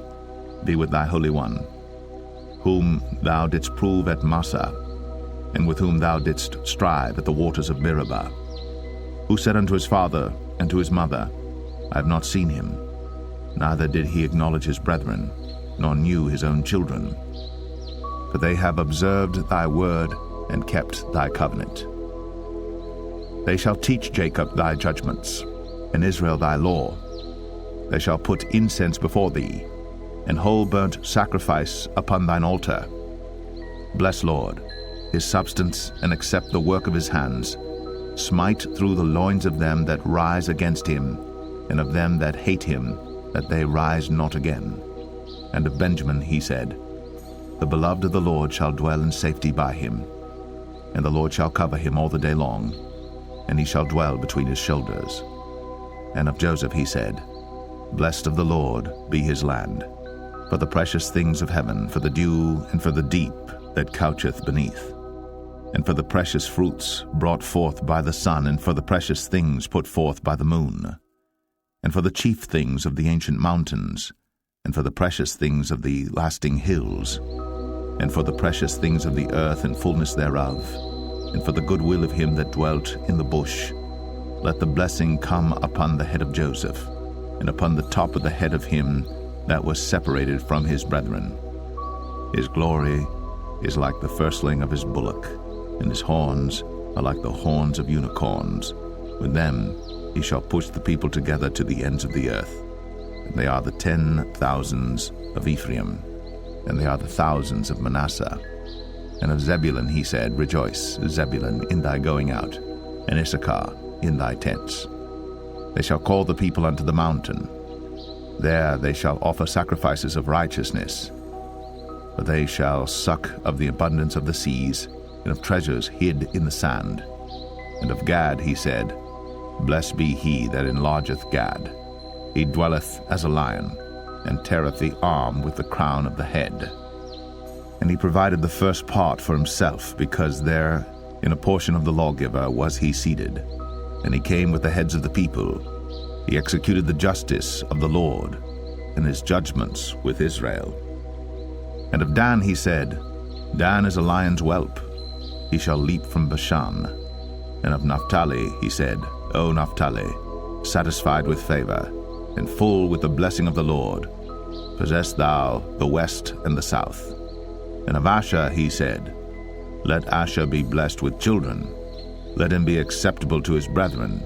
[SPEAKER 1] be with thy Holy One, whom thou didst prove at Massah, and with whom thou didst strive at the waters of Meribah, who said unto his father and to his mother, I have not seen him, neither did he acknowledge his brethren, nor knew his own children. For they have observed thy word, and kept thy covenant. They shall teach Jacob thy judgments, and Israel thy law. They shall put incense before thee, and whole burnt sacrifice upon thine altar. Bless, Lord, his substance, and accept the work of his hands. Smite through the loins of them that rise against him, and of them that hate him, that they rise not again. And of Benjamin he said, The beloved of the Lord shall dwell in safety by him, and the Lord shall cover him all the day long, and he shall dwell between his shoulders. And of Joseph he said, Blessed of the Lord be his land, for the precious things of heaven, for the dew, and for the deep that coucheth beneath, and for the precious fruits brought forth by the sun, and for the precious things put forth by the moon, and for the chief things of the ancient mountains, and for the precious things of the lasting hills, and for the precious things of the earth and fullness thereof, and for the goodwill of him that dwelt in the bush. Let the blessing come upon the head of Joseph, and upon the top of the head of him that was separated from his brethren. His glory is like the firstling of his bullock, and his horns are like the horns of unicorns. With them he shall push the people together to the ends of the earth. And they are the 10,000s of Ephraim, and they are the thousands of Manasseh. And of Zebulun he said, Rejoice, Zebulun, in thy going out, and Issachar in thy tents. They shall call the people unto the mountain. There they shall offer sacrifices of righteousness. For they shall suck of the abundance of the seas, and of treasures hid in the sand. And of Gad he said, Blessed be he that enlargeth Gad. He dwelleth as a lion, and teareth the arm with the crown of the head. And he provided the first part for himself, because there in a portion of the lawgiver was he seated. And he came with the heads of the people. He executed the justice of the Lord, and his judgments with Israel. And of Dan he said, Dan is a lion's whelp. He shall leap from Bashan. And of Naphtali he said, O Naphtali, satisfied with favor, and full with the blessing of the Lord, possess thou the west and the south. And of Asher he said, Let Asher be blessed with children. Let him be acceptable to his brethren,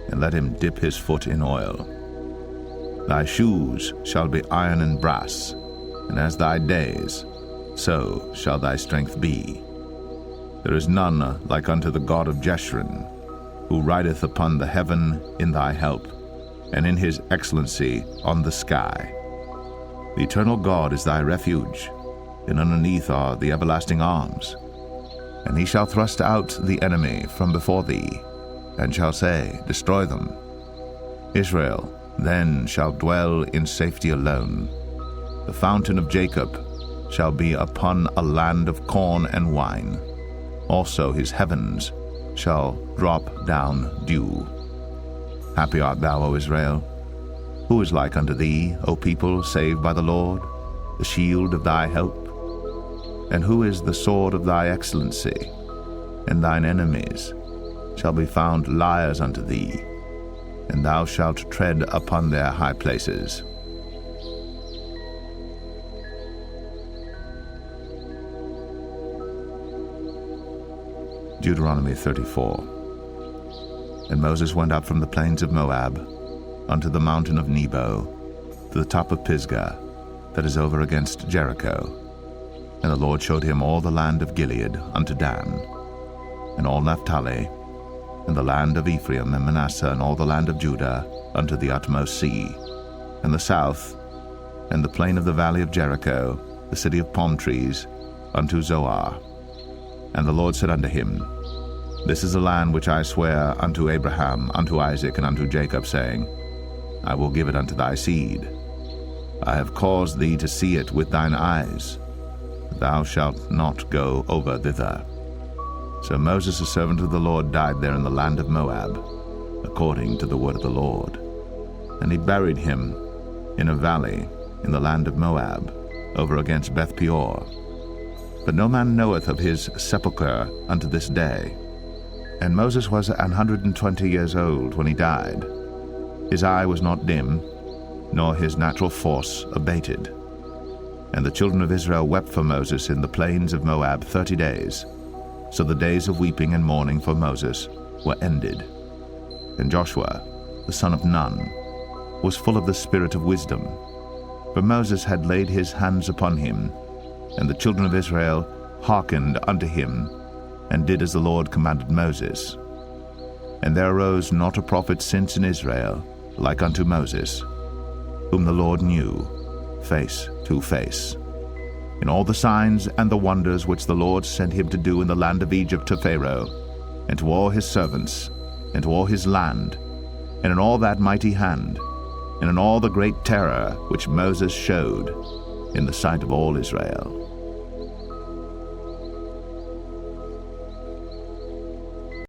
[SPEAKER 1] and let him dip his foot in oil. Thy shoes shall be iron and brass, and as thy days, so shall thy strength be. There is none like unto the God of Jeshurun, who rideth upon the heaven in thy help, and in his excellency on the sky. The eternal God is thy refuge, and underneath are the everlasting arms. And he shall thrust out the enemy from before thee, and shall say, Destroy them. Israel then shall dwell in safety alone. The fountain of Jacob shall be upon a land of corn and wine. Also his heavens shall drop down dew. Happy art thou, O Israel. Who is like unto thee, O people saved by the Lord, the shield of thy help? And who is the sword of thy excellency? And thine enemies shall be found liars unto thee, and thou shalt tread upon their high places. Deuteronomy 34. And Moses went up from the plains of Moab unto the mountain of Nebo, to the top of Pisgah, that is over against Jericho. And the Lord showed him all the land of Gilead unto Dan, and all Naphtali, and the land of Ephraim and Manasseh, and all the land of Judah unto the utmost sea, and the south, and the plain of the valley of Jericho, the city of palm trees, unto Zoar. And the Lord said unto him, This is the land which I swear unto Abraham, unto Isaac, and unto Jacob, saying, I will give it unto thy seed. I have caused thee to see it with thine eyes. Thou shalt not go over thither. So Moses, the servant of the Lord, died there in the land of Moab, according to the word of the Lord. And he buried him in a valley in the land of Moab, over against Beth Peor. But no man knoweth of his sepulchre unto this day. And Moses was 120 years old when he died. His eye was not dim, nor his natural force abated. And the children of Israel wept for Moses in the plains of Moab 30 days. So the days of weeping and mourning for Moses were ended. And Joshua, the son of Nun, was full of the spirit of wisdom. For Moses had laid his hands upon him, and the children of Israel hearkened unto him, and did as the Lord commanded Moses. And there arose not a prophet since in Israel, like unto Moses, whom the Lord knew face to face. in all the signs and the wonders which the Lord sent him to do in the land of Egypt to Pharaoh, and to all his servants, and to all his land, and in all that mighty hand, and in all the great terror which Moses showed in the sight of all Israel.